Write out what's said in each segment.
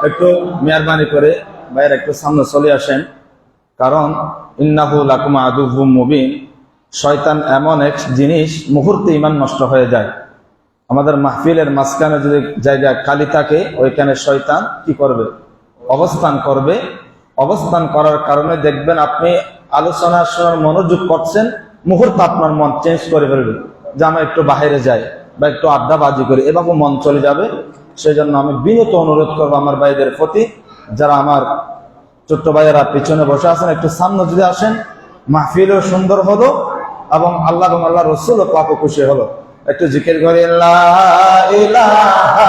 একটু মেহরবানি করে ভাইয়ের একটু সামনে চলে আসেন, কারণ ইন্নাহু লাকুম আদুউম মুবিন। শয়তান এমন এক জিনিস, মুহূর্তে ঈমান নষ্ট হয়ে যায়। আমাদের মাহফিলের মাঝখানে যদি জায়গা খালি থাকে, ওইখানে শয়তান কি করবে? অবস্থান করবে। অবস্থান করার কারণে দেখবেন আপনি আলোচনা শোনার মনোযোগ করছেন, মুহূর্তে আপনার মন চেঞ্জ করে ফেলবে, যে আমরা একটু বাইরে যাই বা একটু আড্ডাবাজি করি, এভাবে মন চলে যাবে। সেই জন্য আমি বিনীত অনুরোধ করবো আমার ভাইদের প্রতি, যারা আমার ছোট্ট ভাইয়েরা পিছনে বসে আছেন, একটু সামনে যদি আসেন, মাহফিলও সুন্দর হলো এবং আল্লাহ এবং আল্লাহ রসুল পাক খুশি হলো। একটু জিকির করি, লা ইলাহা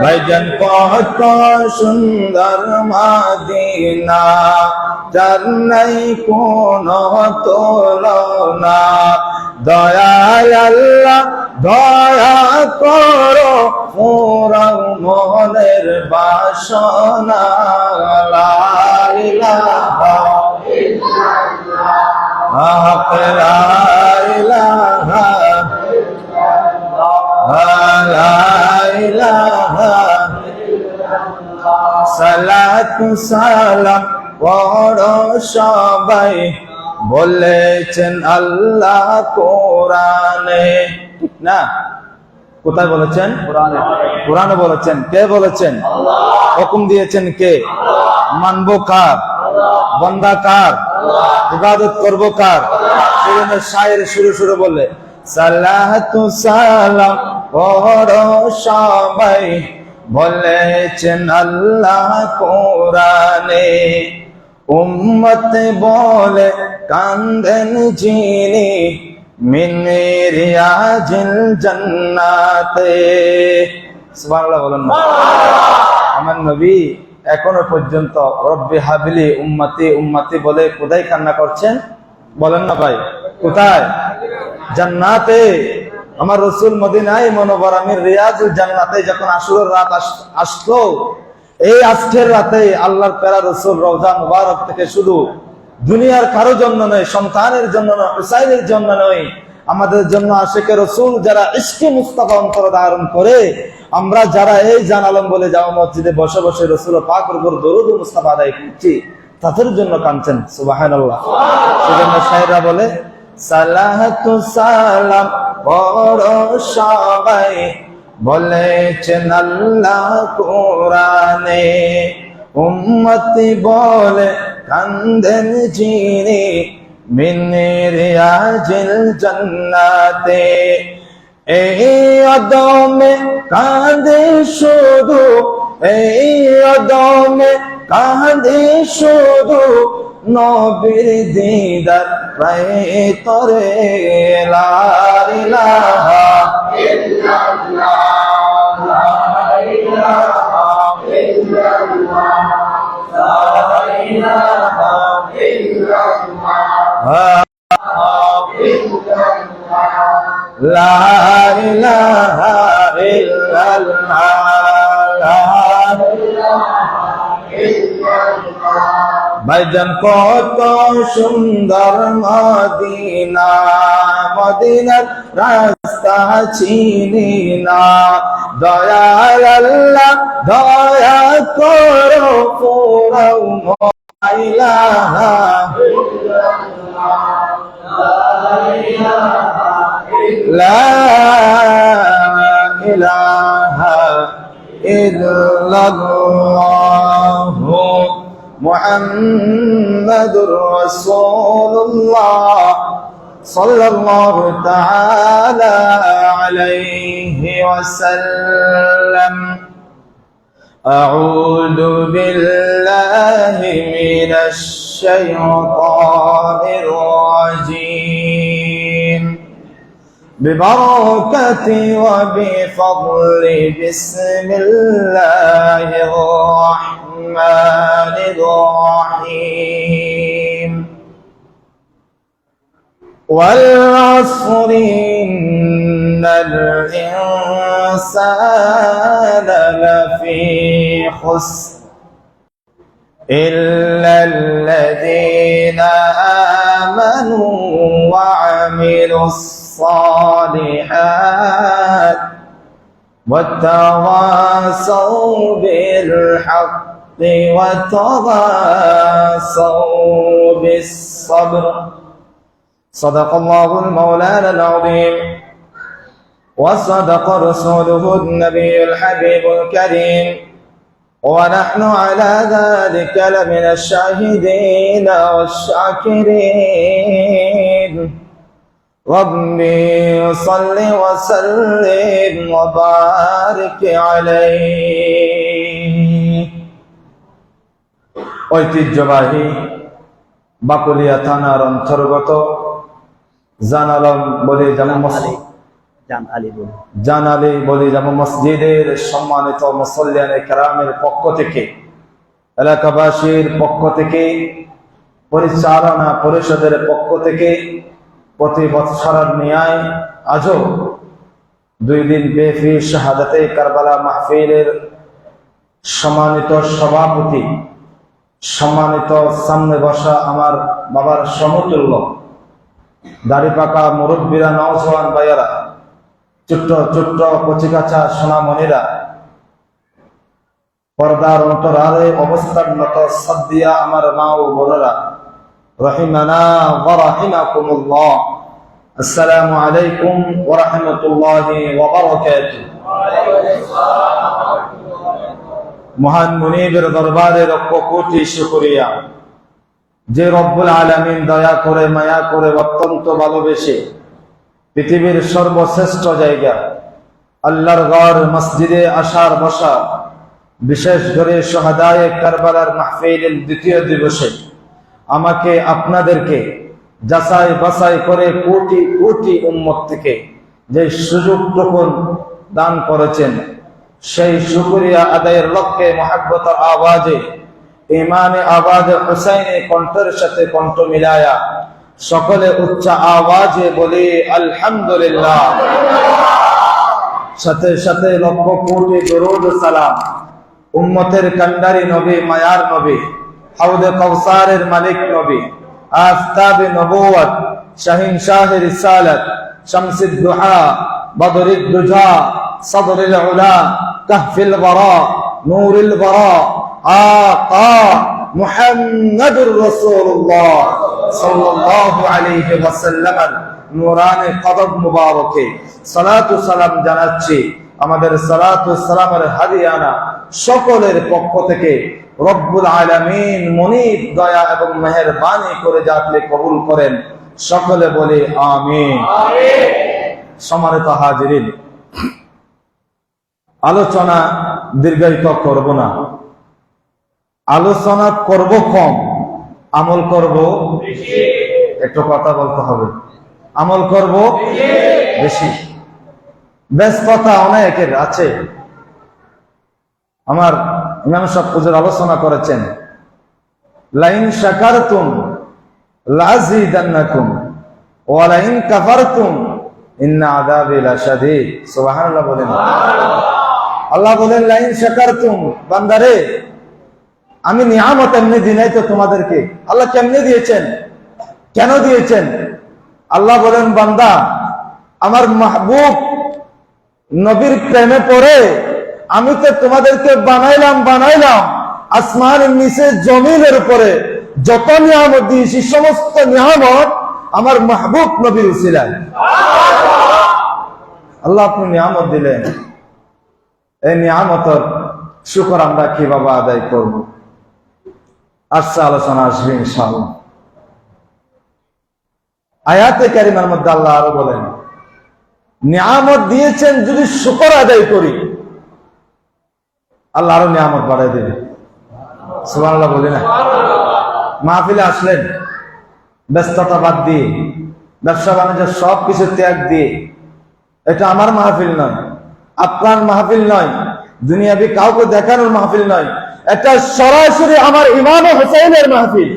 ভাইজান কত সুন্দর মদিনা, যার নাই কোনো তুলনা। দয়ায় আল্লাহ দয়া করো, পুরাও মনের বাসনা। লা ইলাহা ইল্লাল্লাহ, লা ইলাহা সালাতু সালাম পড়ো সবাই, বলেছেন আল্লাহ কোরআনে। ঠিক না? কোথায় বলেছেন? কোরআনে। কোরআনে বলেছেন। কে বলেছেন? হুকুম দিয়েছেন কে? মানবো কার? বন্দা কার? ইবাদত করবো কার? সেজন্য শায়ের শুরু বললে সালাতু সালাম পড়ো সবাই, বলেছেন আল্লাহ কোরআনে। উম্মত বলে কান্দেন যিনি, মিন রিয়াজিল জান্নাতে। সুবহানাল্লাহ বলেন না? আমার নবী এখনো পর্যন্ত রব্বি হাবলি উম্মতি উম্মতি বলে কোথায় কান্না করছেন? বলেন না ভাই, কোথায়? জান্নাতে। আমার রসুল মদিনায় মুনাওয়ারা মির রিয়াজুল জান্নাতে যখন আশুরার রাত আসলো, এই আজকের রাতে আল্লাহর প্যারা রসুল রওজা মুবারক থেকে শুধু দুনিয়ার কারো জন্য নয়, সন্তানের জন্য নয়, হুসাইনের জন্য নয়, আমাদের জন্য আশিকে রসুল যারা ইশকে মুস্তাফা অন্তর ধারণ করে, আমরা যারা এই জানালাম বলে যাওয়া মসজিদে বসে বসে রসুল পাকের উপর দরুদ মুস্তাফা আদায় করছি, তাদের জন্য কাঁদছেন। সুবহানাল্লাহ। সেজন্য শায়েররা বলে সালাতু সালাম পড়ো সবাই, বলেছেন আল্লাহ কোরআনে। উম্মতি বলে কান্দেন যিনি, মিন রিয়াজিল জান্নাতে। এই আদমে কাঁদে শুধু, এই আদমে কাঁদে শুধু, নবীর দিদার পায়ে তরে। লা ইলাহা ইল্লাল্লাহ, লা ইলাহা ইল্লাল্লাহ, লা ইলাহা ইল্লাল্লাহ, লা ইলাহা ইল্লাল্লাহ। ভাইজান কত সুন্দর মদিনা, মদিনার রাস্তা চিনি না। দয়াল আল্লাহ দয়া করো, পুরাও লা ইলাহা ইল্লাল্লাহ মুহাম্মাদুর রাসূলুল্লাহ সাল্লাল্লাহু তাআলা আলাইহি ওয়াসাল্লাম। আউযু বিল্লাহি মিনাশ শাইতানির রাজীম। ببركة وبفضل بسم الله الرحمن الرحيم. والعصر إن الإنسان لفي خسر إلا الذين آمنوا وعملوا الصالحات وتواصوا بالحق وتواصوا بالصبر. صدق الله المولانا العظيم وصدق رسوله النبي الحبيب الكريم ونحن على ذلك لمن الشاهدين والشاكرين. ربي صل وسلم وبارك عليه. ঐতিহ্যবাহী বাকুলিয়া থানার অন্তর্গত জানালম বলে জান আলী বলে জামা মসজিদের সম্মানিত মুসল্লিয়ানে কেরামের পক্ষ থেকে, এলাকাবাসীর পক্ষ থেকে, পরিচালনা পরিষদের পক্ষ থেকে প্রতি বৎসরের ন্যায় আজও 2 দিন ব্যাপী শাহাদাতে কারবালা মাহফিলের সম্মানিত সভাপতি, সম্মানিত সামনে বসা আমার বাবার সমতুল্য দাড়ি পাকা মুরব্বীরা, নওজওয়ান ভাইয়েরা, ছোট্ট ছোট্ট কচিকাচা সোনামণিরা, পর্দার অন্তরালে অবস্থানরত সাদ্দিয়া আমার মা ও বোনেরা, রহিমানা ওয়া রাহিমাকুমুল্লাহ, আসসালামু আলাইকুম ওয়া রাহমাতুল্লাহি ওয়া বারাকাতুহু। মহান মুনিবের দরবারে লক্ষ কোটি শুকরিয়া, যে রব্বুল আলামিন দয়া করে মায়া করে অত্যন্ত ভালোবেসে পৃথিবীর সর্বশ্রেষ্ঠ জায়গা আল্লাহর ঘর মসজিদে আসার বসা, বিশেষ করে শাহাদায়ে কারবালার মাহফিলের 2য় দিবসে আমাকে আপনাদেরকে যাচাই বাছাই করে কোটি কোটি উম্মত থেকে যে সুযোগটুকু দান করেছেন, সেই শুকরিয়া আদায়ের লক্ষ্যে মহব্বতের আওয়াজে, ইমানে আওয়াজে হুসাইনি কণ্ঠের সাথে কণ্ঠ মিলায়া সকলে উচ্চ আওয়াজে বলি আলহামদুলিল্লাহ। সাথে সাথে লক্ষ কোটি দরুদ সালাম উম্মতের কান্ডারি নবী, মায়ার নবী, হাউদে কাউসারের মালিক নবী, আফতাবে নবুয়ত, শাহিন শাহে রিসালাত, শামসুদ দুহা, বদরুদ দুজা, সদরুল উলা, কাহফিল বরা, নূরুল বরা, আকা মুহাম্মাদুর রাসূলুল্লাহ সাল্লাল্লাহু আলাইহি ওয়াসাল্লামের নূরানি কদম মুবারকে সালাতু সালাম জানাচ্ছি। আমাদের সালাতু সালামের হাদিয়ানা সকলের পক্ষ থেকে রব্বুল আলামিন মুনিব দয়া এবং মেহেরবানি করে যাতে কবুল করেন, সকলে বলি আমিন। সম্মানিত হাজিরিন, আলোচনা দীর্ঘায়িত করব না, আলোচনা করব কম, আমল করব বেশি। একটু কথা বলতে হবে, আমল করব বেশি। ব্যস্ততা অনেকের আছে। আমার ইমাম সাহেব হুজুর আলোচনা করেছেন, লাইন শাকারতুম লাযিদান্নাকুম ওয়া লাইন কাফারতুম ইন্না আযাবি লাশাদীদ। সুবহানাল্লাহ বলেন। আল্লাহ বলেন, লাইন শাকারতুম, বান্দারে আমি নিয়ামত এমনি দিই নাই তো তোমাদেরকে। আল্লাহ কেমনে দিয়েছেন, কেন দিয়েছেন? আল্লাহ বলেন, বান্দা আমার মাহবুব নবীর প্রেমে পড়ে আমি তো তোমাদেরকে বানাইলাম আসমানের নিচে জমিনের উপরে যত নিয়ামত দিয়েছি সমস্ত নিয়ামত আমার মাহবুব নবীর উসিলায়। আল্লাহ আপনি নিয়ামত দিলেন, এই নিয়ামতের শুকর আমরা কিভাবে আদায় করব? আচ্ছা, আলোচনা আসবে ইনশাআল্লাহ। আয়াতে কারিমার মধ্যে আল্লাহ আরো বলেন, নিয়ামত দিয়েছেন যদি শুকর আদায় করি আল্লাহ আরো নিয়ামত বাড়াই দেবে। সুবহানাল্লাহ বলি না? মাহফিলে আসলেন ব্যস্ততা বাদ দিয়ে, ব্যবসা বাণিজ্য সবকিছু ত্যাগ দিয়ে, এটা আমার মাহফিল নয়, আপনার মাহফিল নয়, দুনিয়াবি কাউকে দেখানোর মাহফিল নয়, এটা সরাসরি আমার ইমাম হোসেনের মাহফিল।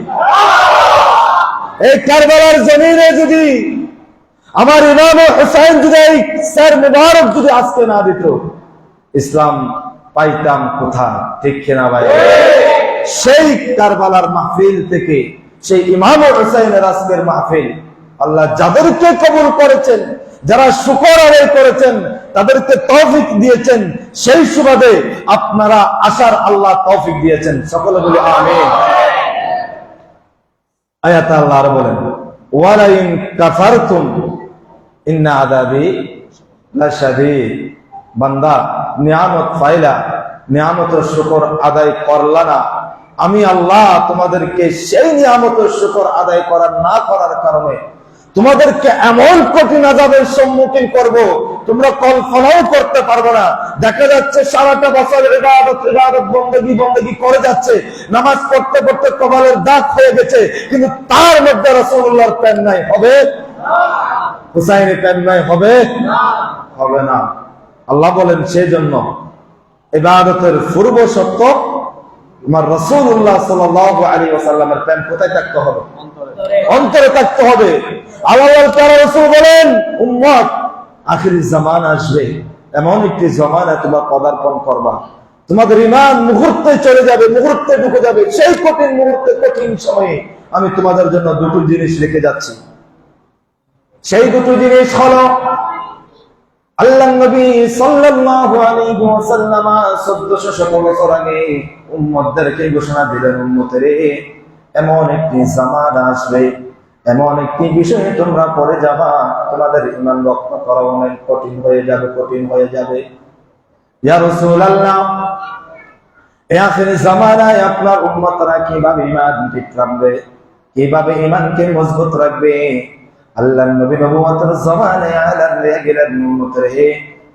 এই কারবালার জমিনে যদি আমার ইমাম হুসাইন যদি এই স্যার মুবারক যদি আজকে না দিত, ইসলাম পাইতাম কোথায়? ঠিক কিনা ভাই? সেই কারবালার মাহফিল থেকে, সেই ইমাম হুসাইনের আজকের মাহফিল, আল্লাহ যাদেরকে কবুল করেছেন, যারা শুকর আদায় করেছেন, তাদেরকে তৌফিক দিয়েছেন, সেই সুবাদে আপনারা আসার আল্লাহ তৌফিক দিয়েছেন। সকলে বলি আমিন। আয়াত আল্লাহ আর বলেন, ওয়ালা ইন কাফারতুম ইন্না আযাবি লাশাদীদ। বান্দা নিয়ামত পাইলা, নিয়ামতের শুকর আদায় করলা না, আমি আল্লাহ তোমাদেরকে সেই নিয়ামতের শুকর আদায় করার না করার কারণে তোমাদেরকে এমন কঠিন আযাবের সম্মুখীন করব, তোমরা কল্পনাও করতে পারবে না। দেখা যাচ্ছে সারাটা বছর ইবাদত বন্দেগী করে যাচ্ছে, নামাজ পড়তে পড়তে কপালের দাগ হয়ে গেছে, কিন্তু তার মধ্যে রাসূলুল্লাহর প্রেম নাই। হবে? হুসাইনের প্রেম নাই? হবে? হবে না। আল্লাহ বলেন, সেই জন্য ইবাদতের পূর্ব শর্ত আমার রাসূলুল্লাহ সাল্লাল্লাহু আলাইহি ওয়াসাল্লামের প্রেম কোথায় থাকতে হবে? অন্তরে থাকতে হবে। আল্লাহর তাআলা রাসূল বলেন, উম্মত আখিরি জামান আসবে, এমন একটি জামানা তোমরা পদার্পণ করবা, তোমাদের ঈমান মুহূর্তে চলে যাবে, মুহূর্তে ঢুকে যাবে। সেই কঠিন মুহূর্তে, কঠিন সময়ে আমি তোমাদের জন্য দুটো জিনিস রেখে যাচ্ছি। সেই দুটো জিনিস হলো, আল্লাহ নবী সাল্লাল্লাহু আলাইহি ওয়াসাল্লাম 1400 বছর আগে উম্মতদেরকে ঘোষণা দিলেন, উম্মতেরে এমন একটি জামানা আসবে, এমন একটি বিষয়ে তোমরা পড়ে যাবা, তোমাদের ঈমান রক্ষা করা অনেক কঠিন হয়ে যাবে, কঠিন হয়ে যাবে। ইয়া রাসূলুল্লাহ, এই আখির জামানায় আপনার উম্মতরা কিভাবে ঈমান ঠিক রাখবে, কিভাবে ঈমানকে মজবুত রাখবে? আল্লাহর নবী নবুয়তের জামানায় আলান হয়ে গেলেন, উম্মতরে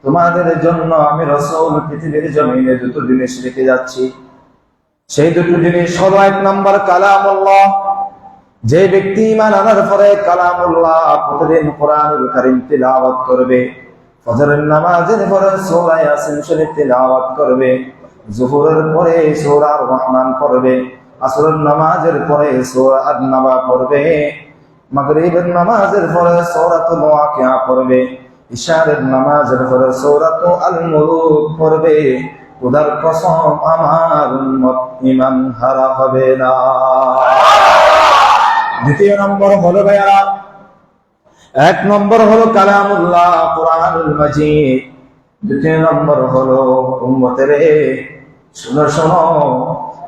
তোমাদের জন্য আমি রাসূল পৃথিবীর জমিনে দুটো জিনিস রেখে যাচ্ছি। সেই দুটো জিনিস হলো, এক নম্বর কালামুল্লাহ। যে ব্যক্তি ঈমান আনার পরে কালামুল্লাহ প্রতিদিন কোরআনুল কারীম তিলাওয়াত করবে, ফজরের নামাজের পরে সূরা ইয়াসিন শরীফ তিলাওয়াত করবে, যুহরের পরে সূরা আর রহমান পড়বে, আসরের নামাজের পরে সূরা আন-নাবা পড়বে, মাগরিবের নামাজের পরে সূরাতুল ওয়াকিয়া পড়বে, ইশারের নামাজের পরে সূরাতুল আল-মুলুক পড়বে, খোদার কসম আমার উম্মত ঈমান হারা হবে না। দ্বিতীয় নম্বর হলো ভাইয়ারা, এক নম্বর হলো কালামুল্লাহ কুরআনুল মাজিদ, দ্বিতীয় নম্বর হলো উম্মতেরে শুনো শোনো,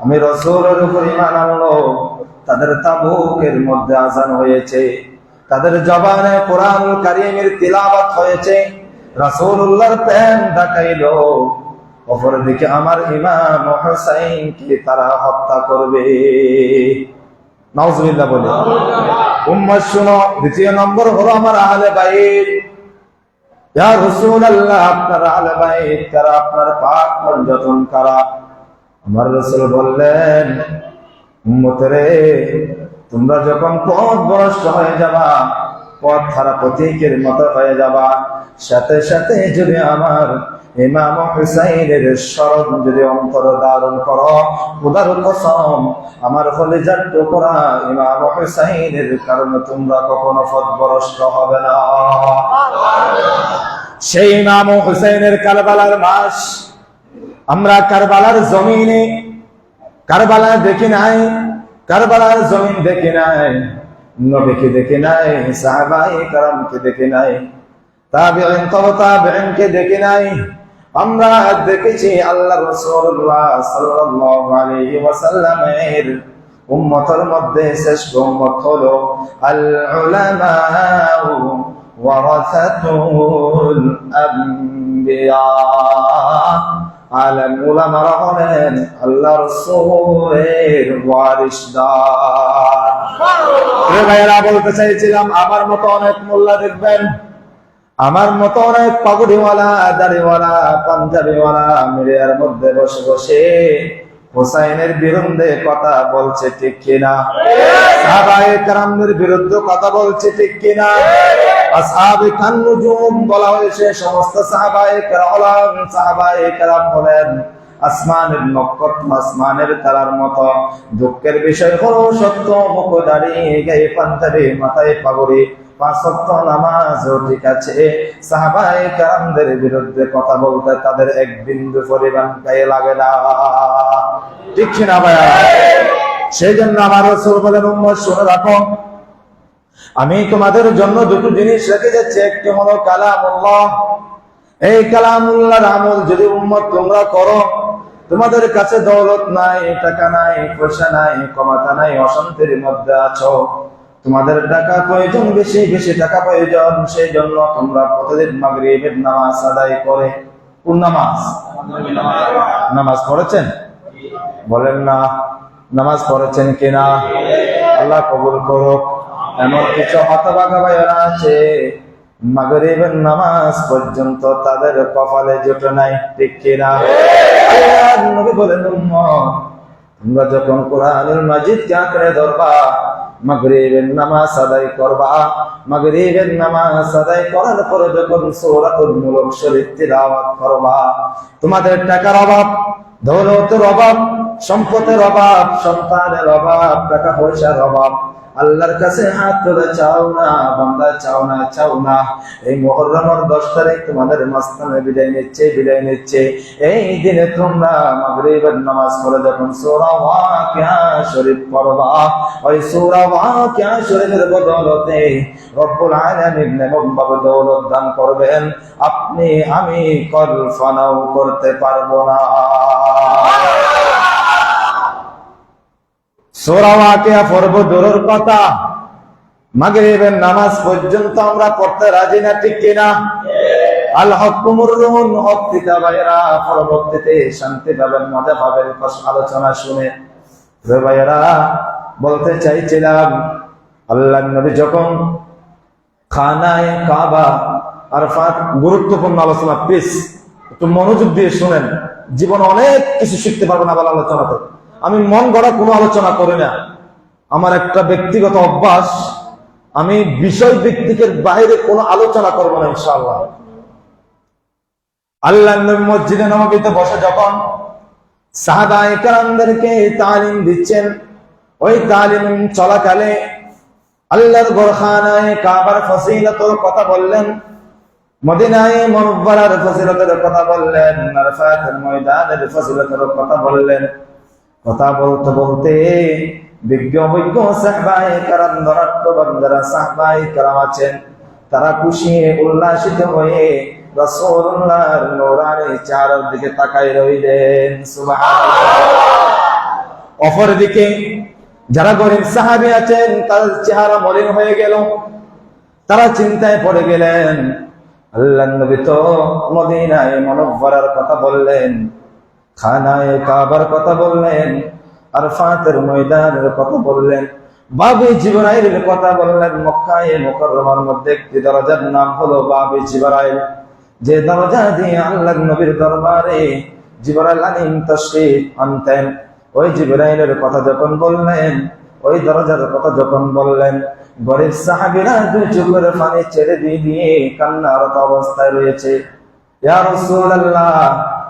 আমি রাসূলের উপর ঈমান আনলো, তাদের তাবুকের মধ্যে আযান হয়েছে, তাদের জবানে কোরআনুল কারীমের তিলাওয়াত হয়েছে, রাসূলুল্লাহর প্রেম দেখাইলো, অপরদিকে আমার ইমাম হুসাইনকে তারা হত্যা করবে। নাউজুবিল্লাহ বলে। উম্মত শুনো, দ্বিতীয় নম্বর হলো আমার আহলে বাইত। ইয়া রাসূলুল্লাহ, আপনার আহলে বাইত কারা? আপনার পাক পঞ্জতন কারা? আমার রাসূল বললেন, উম্মতরে তোমরা যখন পথ ভ্রষ্ট হয়ে যাবা, পথ হারা পথিকের মতো হয়ে যাবা, সাথে সাথে যদি আমার ইমাম হুসাইনের স্মরণ যদি অন্তর ধারণ করো, খোদার কসম আমার কলিজার টুকরা ইমাম হুসাইনের কারণে তোমরা কখনো পথভ্রষ্ট হবে না। সেই ইমাম হুসাইনের কারবালার মাস, আমরা কারবালার জমিনে, কারবালা দেখি নাই, কারবালার জমিন দেখি নাই, নবীকে দেখি নাই, সাহাবায়ে কেরামকে দেখি নাই, তাবিঈন তবে তাবিঈনকে দেখি নাই, আমরা দেখেছি আল্লাহ রাসূলুল্লাহ সাল্লাল্লাহু আলাইহি ওয়াসাল্লামের উম্মতের মধ্যে শ্রেষ্ঠ উম্মত হলো আল উলামা ওয়ারাসাতুল আম্বিয়া। আলেম উলামারা হলেন আল্লাহ রাসূলের ওয়ারিসদার। ভাইরা বলতে চাইছিলাম, আমার মতো অনেক মোল্লা দেখবেন, আমার মতো অনেক পাগড়িওয়ালা, দাড়িওয়ালা, পাঞ্জাবিওয়ালা মিডিয়ার মধ্যে বসে বসে হুসাইনের বিরুদ্ধে কথা বলছে, ঠিক কিনা? সাহাবায়ে কেরামদের বিরুদ্ধে কথা বলছে, ঠিক কিনা? আসহাবে কান নুজুম বলা হয়েছে, সমস্ত সাহাবায়ে কেরাম, সাহাবায়ে কেরাম হলেন আসমানের নক্ষত্র, আসমানের তারার মতো। দুঃখের বিষয় হলো সত্য মুখ দাঁড়িয়ে গায়ে পাঞ্জাবি, মাথায় পাগড়ি, পাঁচ ওয়াক্ত নামাজও ঠিক আছে, সাহাবায়ে কেরামদের বিরুদ্ধে কথা বলতে তাদের এক বিন্দু পরিমাণ গায়ে লাগে না। ঠিক কিনা ভাইয়া? সেই জন্য আমার রাসূল বলেন, উম্মত শুনে রাখো, আমি তোমাদের জন্য দুটো জিনিস রেখে যাচ্ছি। একটি হলো কালামুল্লাহ। এই কালামুল্লাহর আমল যদি উম্মত তোমরা করো, তোমাদের কাছে দৌলত নাই, টাকা নাই, পয়সা নাই, ক্ষমতা নাই, অশান্তির মধ্যে আছো, তোমাদের টাকা প্রয়োজন, বেশি বেশি টাকা প্রয়োজন, সেই জন্য তোমরা প্রতিদিন মাগরিবের নামাজ আদায় করে। কোন নামাজ? নামাজ পড়েছেন? বলেন না, নামাজ পড়েছেন কিনা? আল্লাহ কবুল করুক। এমন কিছু হতভাগা ভাইয়েরা আছে, মাগরিবের নামাজ পর্যন্ত তাদের কপালে জুটে নাই। ঠিক কিনা? আল্লাহর নবী বলেন, উম্মত তোমরা যখন কোরআনুল মাজিদকে আঁকড়ে ধরবা, মাগরিবের নামাজ আদায় করবা, মাগরিবের নামাজ আদায় করার পরে যখন সূরাতুল মুলক শরীফ তিলাওয়াত করবা, তোমাদের টাকার অভাব, দৌলতের অভাব, সম্পদের অভাব, সন্তানের অভাব, টাকা পয়সার অভাব আল্লাহর কাছে হাত তুলে চাও না, বান্দা চাও না। এই মুহররমের 10 তারিখ তোমাদের মাঝখানে বিদায় নিচ্ছে। এই দিনে তোমরা মাগরিবের নামাজ পড়ে যখন সূরা ওয়াকিয়া শরীফ পড়বা, ওই সূরা ওয়াকিয়া শরীফের বদৌলতে রব্বুল আলামিন এমন ভাবে দৌলত দান করবেন, আপনি আমি কল্পনাও করতে পারবো না। সূরা ওয়াকিয়া পড়ব দূরের কথা, মাগরিবের নামাজ পর্যন্ত আমরা পড়তে রাজি না। ঠিক কিনা? আল হক্কু মুররুন, হক পিতা ভাইয়েরা পরবর্তীতে শান্তি পাবেন, মজা পাবেন আলোচনা শুনে। ভাইয়েরা বলতে চাইছিলাম, আল্লাহর নবী যখন খানায়ে কাবা আরাফাত, গুরুত্বপূর্ণ আলোচনা, প্লিজ একটু মনোযোগ দিয়ে শুনেন, জীবনে অনেক কিছু শিখতে পারবেন আবার আলোচনাতে। আমি মন গড়া কোনো আলোচনা করি না, আমার একটা ব্যক্তিগত অভ্যাস, আমি বিষয় ভিত্তিকের বাইরে কোনো আলোচনা করবো না ইনশাআল্লাহ। আল্লাহর নবী মসজিদে নববীতে বসে যখন সাহাবায়ে কেরামদেরকে তালিম দিচ্ছেন, ওই তালিম চলাকালে আল্লাহর ঘরখানায়ে কাবার ফজিলতের কথা বললেন, মদিনায়ে মুনাওয়ারার ফজিলতের কথা বললেন, আরাফাতের ময়দানের ফজিলতের কথা বললেন। কথা বলতে বলতে বিজ্ঞ সাহাবায়ে কেরাম, ধনাঢ্য বান্দারা সাহাবায়ে কেরাম আছেন, তারা খুশি উল্লাসিত হয়ে রাসূলুল্লাহর নূরানি চেহারার দিকে তাকায় রইলেন। সুবহানাল্লাহ। অপরদিকে যারা গরীব সাহাবী আছেন, তাদের চেহারা মলিন হয়ে গেল, তারা চিন্তায় পড়ে গেলেন। আল্লাহর নবী তো মদিনায়ে মুনাওয়ারার কথা বললেন, খানায়ে কাবার কথা বললেন, আরাফাতের ময়দানের কথা বললেন, বাবে জিবরাইলের কথা বললেন। মক্কায়ে মুকাররমার মধ্যে একটি দরজার নাম হলো বাবে জিবরাইল, যে দরজা দিয়ে আল্লাহর নবীর দরবারে জিবরাইল আলাইহিস তাশরীফ আনতেন। ওই জিবরাইলের কথা যখন বললেন, ওই দরজার কথা যখন বললেন, গরীব সাহাবীরা দুই চোখের পানি ছেড়ে দিয়ে কান্নারত অবস্থায় রয়েছে। ইয়া রাসূলুল্লাহ,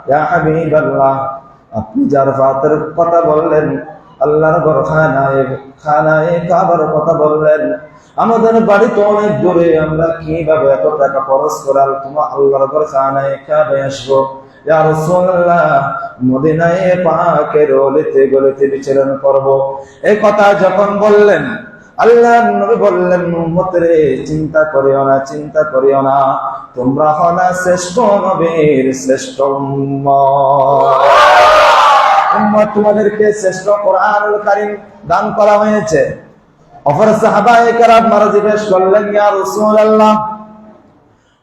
ইয়া হাবিবাল্লাহ, আপনি যার ফাতের কথা বললেন, আল্লাহর ঘর খানায়ে কাবার কথা বললেন, আমাদের বাড়ি তো অনেক দূরে, আমরা কিভাবে এত টাকা খরচ করে তোমার আল্লাহর ঘর খানায়ে কাবায় আসবো? ইয়া রাসূলুল্লাহ, মদিনায়ে পাকের অলিতে গলিতে বিচরণ করব। এই কথা যখন বললেন, আল্লাহর নবী বললেন, উম্মতরে চিন্তা করিও না, তোমরা হলা শ্রেষ্ঠ নবীর শ্রেষ্ঠ উম্মত, তোমাদেরকে শ্রেষ্ঠ কোরআনুল কারীম দান করা হয়েছে। অপর সাহাবায়ে কেরাম মারা জিজ্ঞেস করলেন, ইয়া রাসূলুল্লাহ,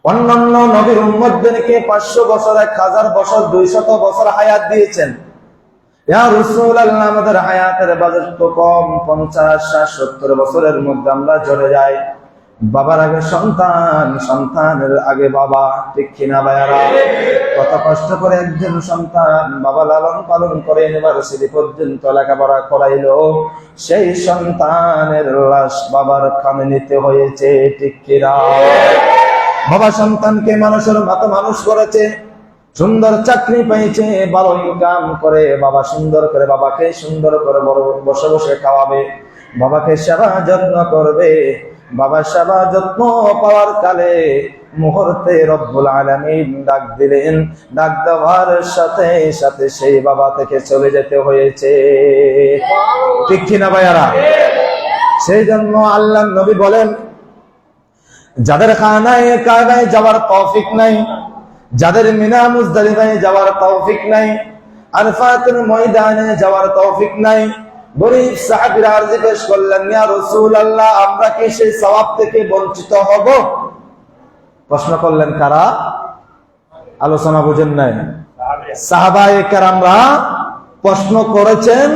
অন্যান্য নবীর উম্মতদেরকে 500 বছর, 1000 বছর, 200 বছর হায়াত দিয়েছেন, ইয়া রাসূলুল্লাহ আমাদের হায়াতের বাজেট তো কম, 50, 60, 70 বছরের মধ্যে আমরা চলে যাই। বাবার আগে সন্তান, সন্তানের আগে বাবা। ঠিক কিনা ভাইয়ারা? কত কষ্ট করে একজন সন্তান বাবা লালন পালন করে ইউনিভার্সিটি পর্যন্ত লেখাপড়া করাইলো, সেই সন্তানের লাশ বাবার কাঁধে নিতে হয়েছে। ঠিক কিনা? বাবা সন্তানকে মানুষের মতো মানুষ করেছে, সুন্দর চাকরি পেয়েছে, ভালো ইনকাম করে, বাবা সুন্দর করে বাবাকে সুন্দর করে বসে বসে খাওয়াবে, বাবাকে সেবা যত্ন করবে, বাবার সেবা যত্ন পাওয়ার কালে মুহূর্তে রব্বুল আলামিন ডাক দিলেন, ডাক দেওয়ার সাথে সাথে সেই বাবা থেকে চলে যেতে হয়েছে। ঠিক কিনা ভাইয়ারা? সেই জন্য আল্লাহ নবী বলেন, যাদের খানায় কাবায় যাওয়ার তৌফিক নাই, যাদের মিনা মুজদালিফায় যাওয়ার তৌফিক নাই, আরফাতের ময়দানে যাওয়ার তৌফিক নাই, গরীব সাহাবীরা আরজি পেশ করলেন, ইয়া রাসূলুল্লাহ, আমরা কি সেই সওয়াব থেকে বঞ্চিত হব? প্রশ্ন করলেন কারা? আলোচনা বুঝেন নাই? সাহাবায়ে কেরামরা প্রশ্ন করেছেন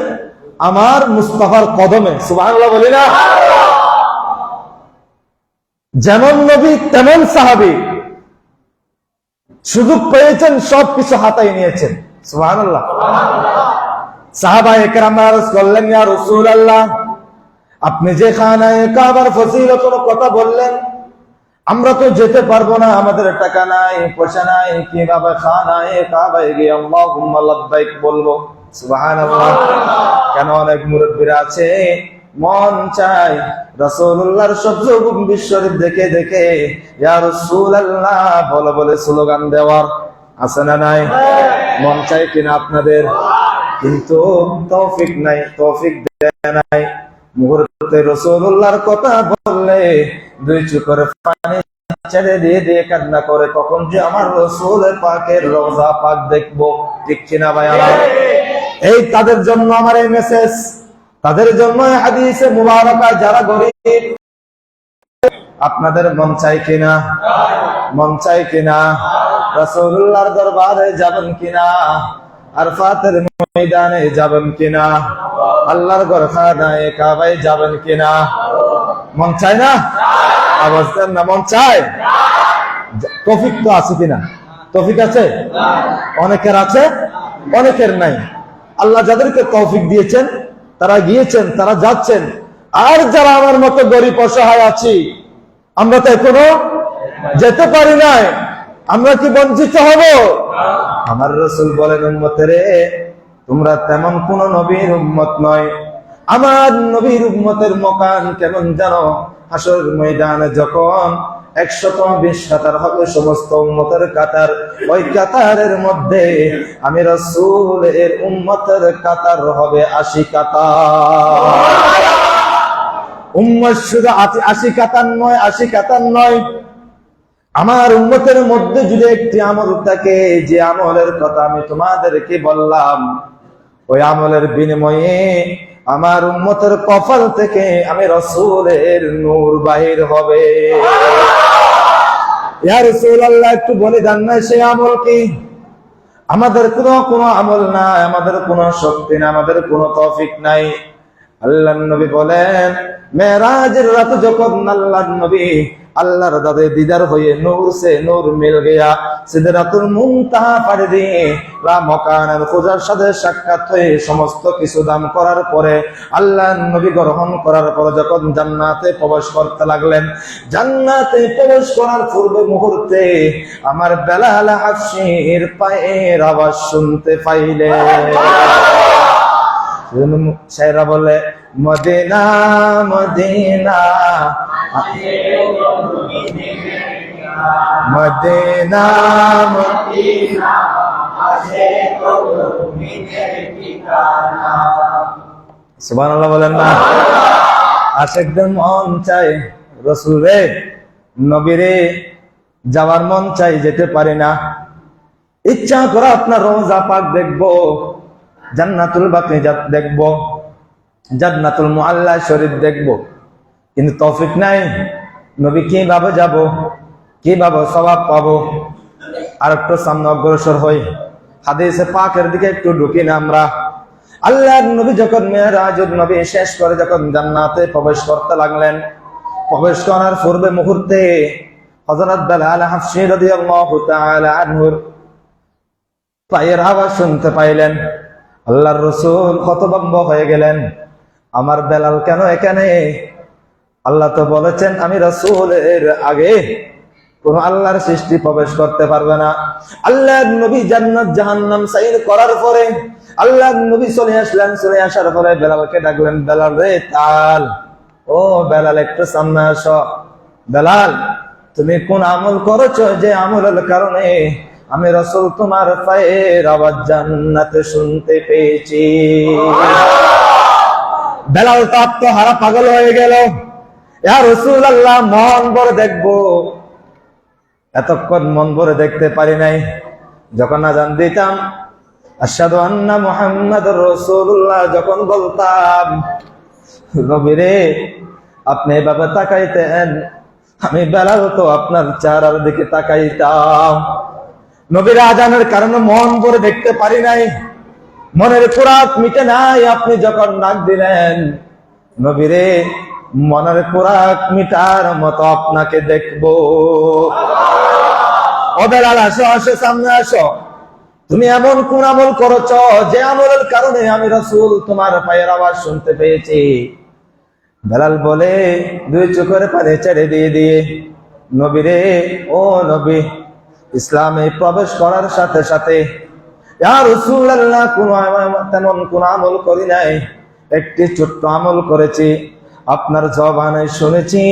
আমার মুস্তাফার কদমে। সুবহানাল্লাহ বলি না? যেমন নবী তেমন সাহাবী, সুযোগ পেয়েছেন সবকিছু হাতায় নিয়েছেন। সুবহানাল্লাহ। সাহাবায়ে কেরাম আরজ করলেন, ইয়া রাসূলুল্লাহ, আপনি যে খানায়ে কাবার ফজিলতের কথা বললেন, আমরা তো যেতে পারবো না, আমাদের টাকা নাই, পয়সা নাই, কিভাবে খানায়ে কাবায় গিয়ে আল্লাহুম্মা লাব্বাইক বলবো? সুবহানাল্লাহ। কেন অনেক মুরব্বিরা আছে মন চায় রাসূলুল্লাহর শব্দ বিশ্বরূপ দেখে দেখে ইয়া রাসূলুল্লাহ বলে বলে স্লোগান দেওয়ার, আছে না নাই? মন চায় কিনা আপনাদের? কিন্তু তৌফিক নাই, তৌফিক দেয় নাই। মুহূর্তে রাসূলুল্লাহর কথা বললে দুই চোখের পানি ছেড়ে দিয়ে দিয়ে কান্না করে, কখন যে আমার রাসূল পাকের রওজা পাক দেখবো। ঠিক কিনা ভাই? এই তাদের জন্য আমার এই মেসেজ, তাদের জন্য হাদিসে মুবারাকা। যারা গরীব, আপনাদের মন চাই কিনা? মন চাই কিনা রাসূলুল্লাহর দরবারে যাবেন কিনা? আরফাতের ময়দানে যাবেন কিনা? আল্লাহর ঘর খানায়ে কাবায় যাবেন কিনা? মন চায় না? আওয়াজ দেন না, মন চায়? তৌফিক তো আছে কিনা? তৌফিক আছে? অনেকের আছে, অনেকের নাই। আল্লাহ যাদেরকে তৌফিক দিয়েছেন তারা গিয়েছেন, তারা যাচ্ছেন। আর যারা আমার মতো গরিব অসহায় আছি, আমরা তো এখনো যেতে পারি নাই, আমরা কি বঞ্চিত হব? আমার রাসূল বলেন, উম্মতেরে, তোমরা তেমন কোন নবীর উম্মত নয়। আমার নবীর উম্মতের মকান কেমন জানো? হাসর ময়দানে যখন 120 কাতার হবে সমস্ত উম্মতের কাতার, ওই কাতারের মধ্যে আমি রাসূল এর উম্মতের কাতার হবে 80 কাতার। উম্মত শুধু 80 কাতার নয়, 80 কাতার নয়। আমার উম্মতের মধ্যে যদি একটি আমল থাকে, যে আমলের কথা আমি তোমাদেরকে বললাম, ওই আমলের বিনিময়ে আমার উম্মতের কপাল থেকে আমি রাসূলের নূর বাহির হবে। ইয়া রাসূলুল্লাহ, একটু বলে দেন না সেই আমল কি? আমাদের কোনো আমল নাই, আমাদের কোনো শক্তি নাই, আমাদের কোনো তৌফিক নাই। আল্লাহর নবী বলেন, মেরাজের রাত যখন আল্লাহর নবী আল্লাহর দাদে দিদার হয়ে নূর সে নূর মিল গয়া, সিদরাতুল মুনতাহা পাড়ি দিয়ে লা মাকানের খুদার সাথে সাক্ষাৎ হয়ে সমস্ত কিছু দান করার পরে আল্লাহর নবী গ্রহণ করার পর যখন জান্নাতে প্রবেশ করতে লাগলেন, জান্নাতে প্রবেশ করার পূর্ব মুহূর্তে আমার বেলাল হাফসির পায়ের আওয়াজ শুনতে পাইলেন। শায়রা বলে, মদিনা মদিনা মদিনা মদিনা সুবহানাল্লাহ বলেন না? আশিকদের মন চাই রাসূল রে, নবী রে যাওয়ার মন চাই, যেতে পারি না। ইচ্ছা করে আপনার রওজা পাক দেখবো, জান্নাতুল বাকি দেখবো, জান্নাতুল মুআল্লা শরীফ দেখবো, কিন্তু তৌফিক নাই। নবী কিভাবে যাব, কিভাবে সওয়াব পাবো? আর একটু সামনে অগ্রসর হই, হাদিসে পাকের দিকে একটু ঢুকি না আমরা। আল্লাহর নবী যখন মেরাজুন নবী শেষ করে যখন জান্নাতে প্রবেশ করতে লাগলেন, প্রবেশ করার পূর্বে মুহূর্তে হযরত বেলাল হাফসি রাদিয়াল্লাহু তাআলা আনহুর পায়ের আওয়াজ শুনতে পাইলেন। আল্লাহর রাসূল হতভম্ব হয়ে গেলেন, আমার বেলাল কেন এখানে? আল্লাহ তো বলেছেন আমি রাসূলের আগে কোন আল্লাহর সৃষ্টি প্রবেশ করতে পারবে না। আল্লাহর নবী জান্নাত জাহান্নাম সাইর করার পরে আল্লাহর নবী চলে আসলেন। চলে আসার পরে বেলালকে ডাকলেন, বেলাল রে তাল, ও বেলাল একটু সামনে আসো। বেলাল, তুমি কোন আমল করেছো যে আমলের কারণে আমি রাসূল তোমার পায়ের আওয়াজ জান্নাতে শুনতে পেয়েছি? বেলাল তো আত্মহারা পাগল হয়ে গেল। ইয়া রাসূলুল্লাহ, মন ভরে দেখবো, এতক্ষণ মন ভরে দেখতে পারি নাই। যখন আযান দিতাম আশহাদু আন্না মুহাম্মাদুর রাসূলুল্লাহ যখন বলতাম, নবীরে আপনি এভাবে তাকাইতেন, আমি বেলাল তো আপনার চেহারার দিকে তাকাইতাম। নবীর আজানের কারণে মন ভরে দেখতে পারি নাই, মনের কুরাত মিটে নাই। আপনি যখন ডাক দিলেন, নবীরে মনের কুরাত মিটার মতো আপনাকে দেখবো। ও বেলাল, আসো আসো, সামনে আসো। তুমি এমন কোন আমল করেছো যে আমলের কারণে আমি রাসূল তোমার পায়ের আওয়াজ শুনতে পেয়েছি? বেলাল বলে, দুই চোখের পানি ছেড়ে দিয়ে, নবীরে, ও নবী, ইসলামে প্রবেশ করার সাথে সাথে ইয়া রাসূলুল্লাহ তেমন কোন আমল করি নাই, একটি ছোট্ট আমল করেছি। আপনার জবানে শুনেছি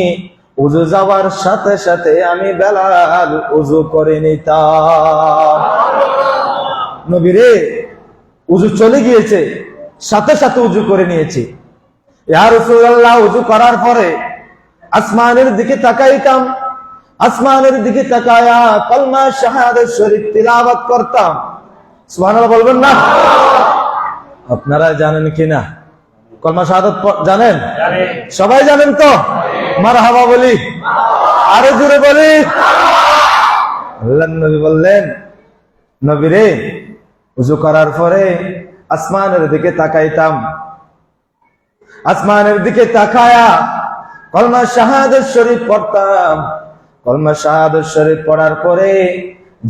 উযু যাওয়ার সাথে সাথে আমি বেলাল উযু করে নিতাম। নবীরে, উযু চলে গিয়েছে, সাথে সাথে উযু করে নিয়েছি। ইয়া রাসূলুল্লাহ, উযু করার পরে আসমানের দিকে তাকাইতাম, আসমানের দিকে তাকায়া কলমা শাহাদাত শরীফ তিলাওয়াত করতাম। সুবহানাল্লাহ বলবেন না? আপনারা জানেন কিনা কলমা শাহাদাত জানেন? সবাই জানেন তো? মারহাবা বলি, আরো জোরে বলি। আল্লাহর নবী বললেন, নবীরে, উযু করার পরে আসমানের দিকে তাকাইতাম, আসমানের দিকে তাকায়া কলমা শাহাদাত শরীফ পড়তাম। কলমা শাহাদাত শরীফ পড়ার পরে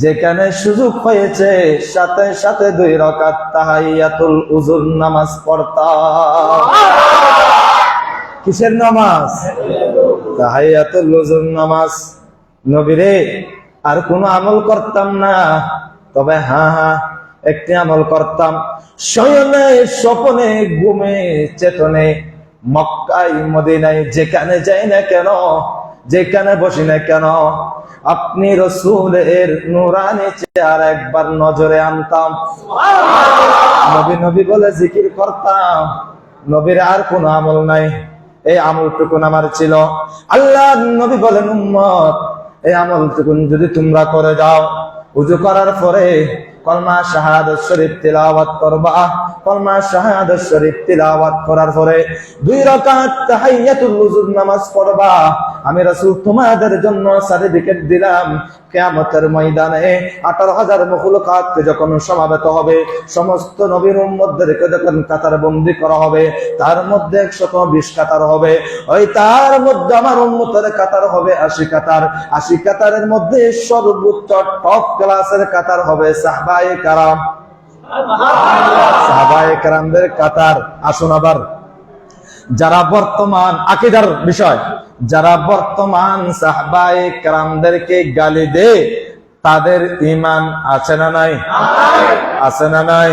যেখানে সুযোগ হয়েছে সাথে সাথে 2 রাকাত তাহিয়াতুল উযুর নামাজ পড়তাম। কিসের নামাজ? তাহিয়াতুল উযুর নামাজ। নবীরে, আর কোনো আমল করতাম না, তবে হ্যাঁ একটি আমল করতাম। শয়নে স্বপনে ঘুমে চেতনে মক্কায় মদিনায় যেখানে যাই না কেন, যেখানে বসি না কেন, আপনি রাসূলের নূরানি চেহারা একবার নজরে আনতাম। নবী নবী বলে জিকির করতাম। নবীর আর কোনো আমল নাই, এই আমলটুকু আমার ছিল। আল্লাহর নবী বলেন, উম্মত, এই আমলটুকু যদি তোমরা করে যাও, উযু করার পরে কলমা শাহাদাত শরীফ তিলাওয়াত করবা। কলমা শাহাদাত শরীফ তিলাওয়াত করার পরে 2 রাকাত তাহিয়াতুল উযুর নামাজ পড়বা। আমি রাসূল তোমাদের জন্য সার্টিফিকেট দিলাম, কিয়ামতের ময়দানে 18,000 মাখলুকাতকে যখন সমাবেত হবে, সমস্ত নবীর উম্মতদেরকে যখন কাতারবন্দি করা হবে, তার মধ্যে 120 কাতার হবে। ওই তার মধ্যে আমার উম্মতের কাতার হবে 80 কাতার। 80 কাতারের মধ্যে সর্বোচ্চ টপ ক্লাসের কাতার হবে সাহাবায়ে কেরাম। সাহাবায়ে কেরামদের কাতার। আসুন আবার, যারা বর্তমান আকীদার বিষয়, যারা বর্তমান সাহাবায়ে কেরামদেরকে গালি দেয়, তাদের ঈমান আছে না নাই? আছে না নাই?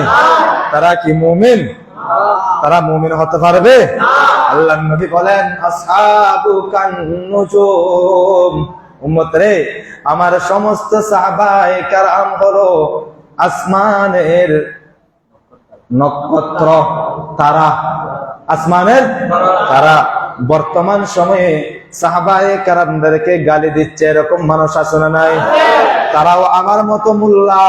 তারা কি মুমিন? তারা মুমিন হতে পারবে? আল্লাহর নবী বলেন, আসহাবু কান নুজুম, উম্মত রে, আমার সমস্ত সাহাবায়ে কেরাম হলো আসমানের নক্ষত্র, তারা, আসমানের তারা। বর্তমান সময়ে সাহাবায়ে কেরামদেরকে গালি দিচ্ছে এরকম মানুষ আছে না নাই? তারাও আমার মতো মোল্লা,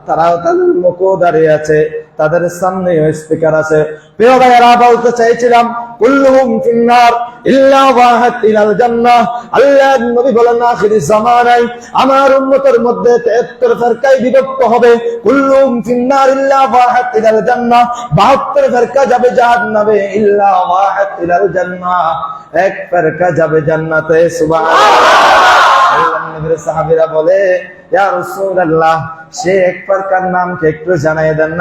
তারাও তাদের মুখও দাঁড়িয়ে আছে, তাদের সামনেও স্পিকার আছে। প্রিয় ভাইয়েরা, বলতে চাইছিলাম, কুল্লুহুম ফিন্নার ইল্লা ওয়াহিদ ইলাল জান্নাহ। আল্লাহর নবী বলেন, আখিরি জামানায় আমার উম্মতের মধ্যে 73 ফিরকায় বিভক্ত হবে। কুল্লুহুম ফিন্নার ইল্লা ওয়াহিদ ইলাল জান্নাহ, 72 ফিরকা যাবে জাহান্নামে, ইল্লা ওয়াহিদ ইলাল জান্নাহ, এক ফিরকা যাবে জান্নাতে। সুবহানাল্লাহ। আল্লাহর নবীর সাহাবীরা বলে, ইয়া রাসূলুল্লাহ, সে এক প্রকার নামকে একটু জানাই দেন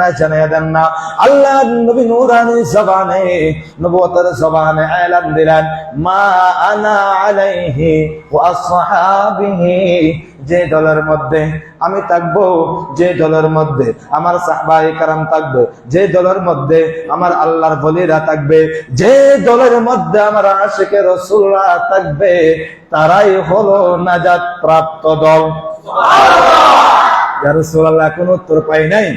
না। আল্লাহ নবী নূরানি জবানে নবুয়তের জবানে এলান দিলেন, মা আনা আলাইহি ওয়া আসহাবিহি, যে দলের মধ্যে আমি থাকবো, যে দলের মধ্যে আমার সাহাবায়ে কেরাম থাকবে, যে দলের মধ্যে আমার আল্লাহর ওলিরা থাকবে, যে দলের মধ্যে আমার আশিকে রাসূলরা থাকবে, তারাই হলো নাজাত প্রাপ্ত দল। ইয়া রাসূলুল্লাহ, কোন উত্তর পাই নাই।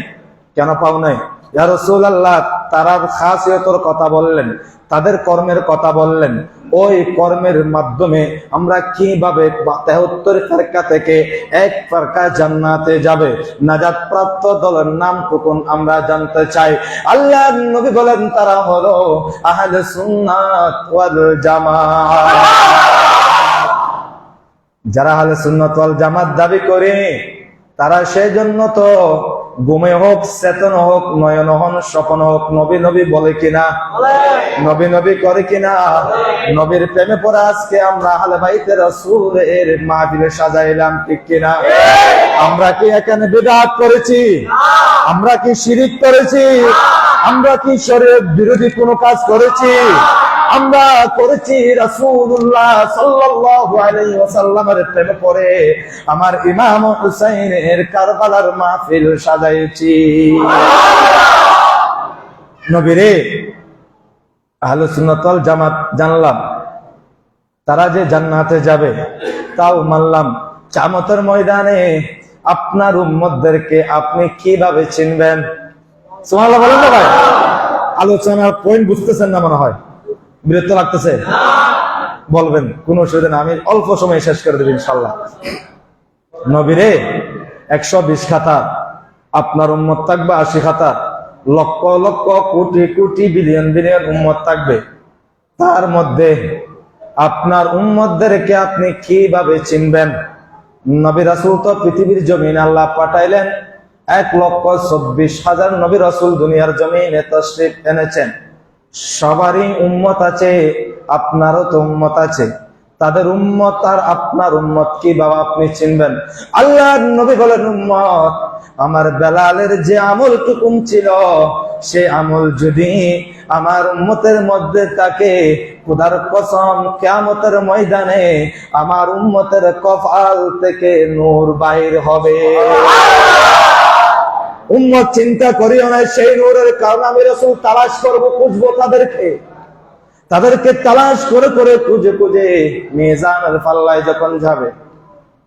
কেন পাও নাই? ইয়া রাসূলুল্লাহ, তারার খাসিয়তের কথা বললেন, তাদের কর্মের কথা বললেন। ওই কর্মের মাধ্যমে আমরা কিভাবে ৭৩ ফেরকা থেকে এক ফেরকা জান্নাতে যাবে, নাজাত প্রাপ্ত দলের নামটুকু আমরা জানতে চাই। আল্লাহর নবী বলেন, তারা হলো আহলে সুন্নাত ওয়াল জামাত। যারা আহলে সুন্নাত ওয়াল জামাত দাবি করে, তারা সেই জন্য তো ঘুমে হোক, চেতন হোক, নয়ন হন, স্বপ্ন হোক, নবী নবী বলে কিনা, নবী নবী করে কিনা, নবীর প্রেমে পড়ে আজকে আমরা আহলে বাইতে রাসূলের মাহফিলে সাজাইলাম, ঠিক কিনা? আমরা কি এখানে বিদআত করেছি? আমরা কি শিরক করেছি? আমরা কি শরীয়ত বিরোধী কোনো কাজ করেছি? আমরা করেছি রাসূলুল্লাহ সাল্লাল্লাহু আলাইহি ওয়াসাল্লামের প্রেমে পড়ে আমার ইমাম হুসাইনের কারবালার মাহফিল সাজাইছি। নবীরে আহলে সুন্নাত ওয়াল জামাত জানলাম, তারা যে জান্নাতে যাবে তাও মানলাম। কিয়ামতের ময়দানে আপনার উম্মতদেরকে আপনি কিভাবে চিনবেন? সুবহানাল্লাহ বলেন না ভাই। আলোচনার পয়েন্ট বুঝতেছেন না মনে হয়, বিরক্ত লাগতেছে? বলবেন, কোনো অসুবিধা না, আমি অল্প সময় শেষ করে দেব ইনশাআল্লাহ। নবীরে 120 খাতা, আপনার উম্মত থাকবে 80 খাতা, লক্ষ লক্ষ কোটি কোটি বিলিয়ন বিলিয়ন উম্মত থাকবে। তার মধ্যে আপনার উম্মতদেরকে আপনি কিভাবে চিনবেন? নবী রাসূল তো পৃথিবীর জমিনে আল্লাহ পাঠাইলেন, 1,24,000 নবী রাসূল দুনিয়ার জমিনে তাশরীফ এনেছেন। সবারই উম্মত আছে, আপনারও তো উম্মত আছে। তাদের উম্মত আর আপনার উম্মত কিভাবে আপনি চিনবেন? আল্লাহর নবী বলেন, উম্মত আমার বেলালের যে আমলটুকুম ছিল, সে আমল যদি আমার উম্মতের মধ্যে থাকে, খোদার কসম কিয়ামতের ময়দানে আমার উম্মতের কপাল থেকে নূর বাইর হবে। উম্মত চিন্তা করিও না, সেই নূরের কারণে আমি রাসূল তালাশ করব, খুঁজবো তাদেরকে তালাশ করে করে খুঁজে খুঁজে মিজানের পাল্লায় যখন যাবে।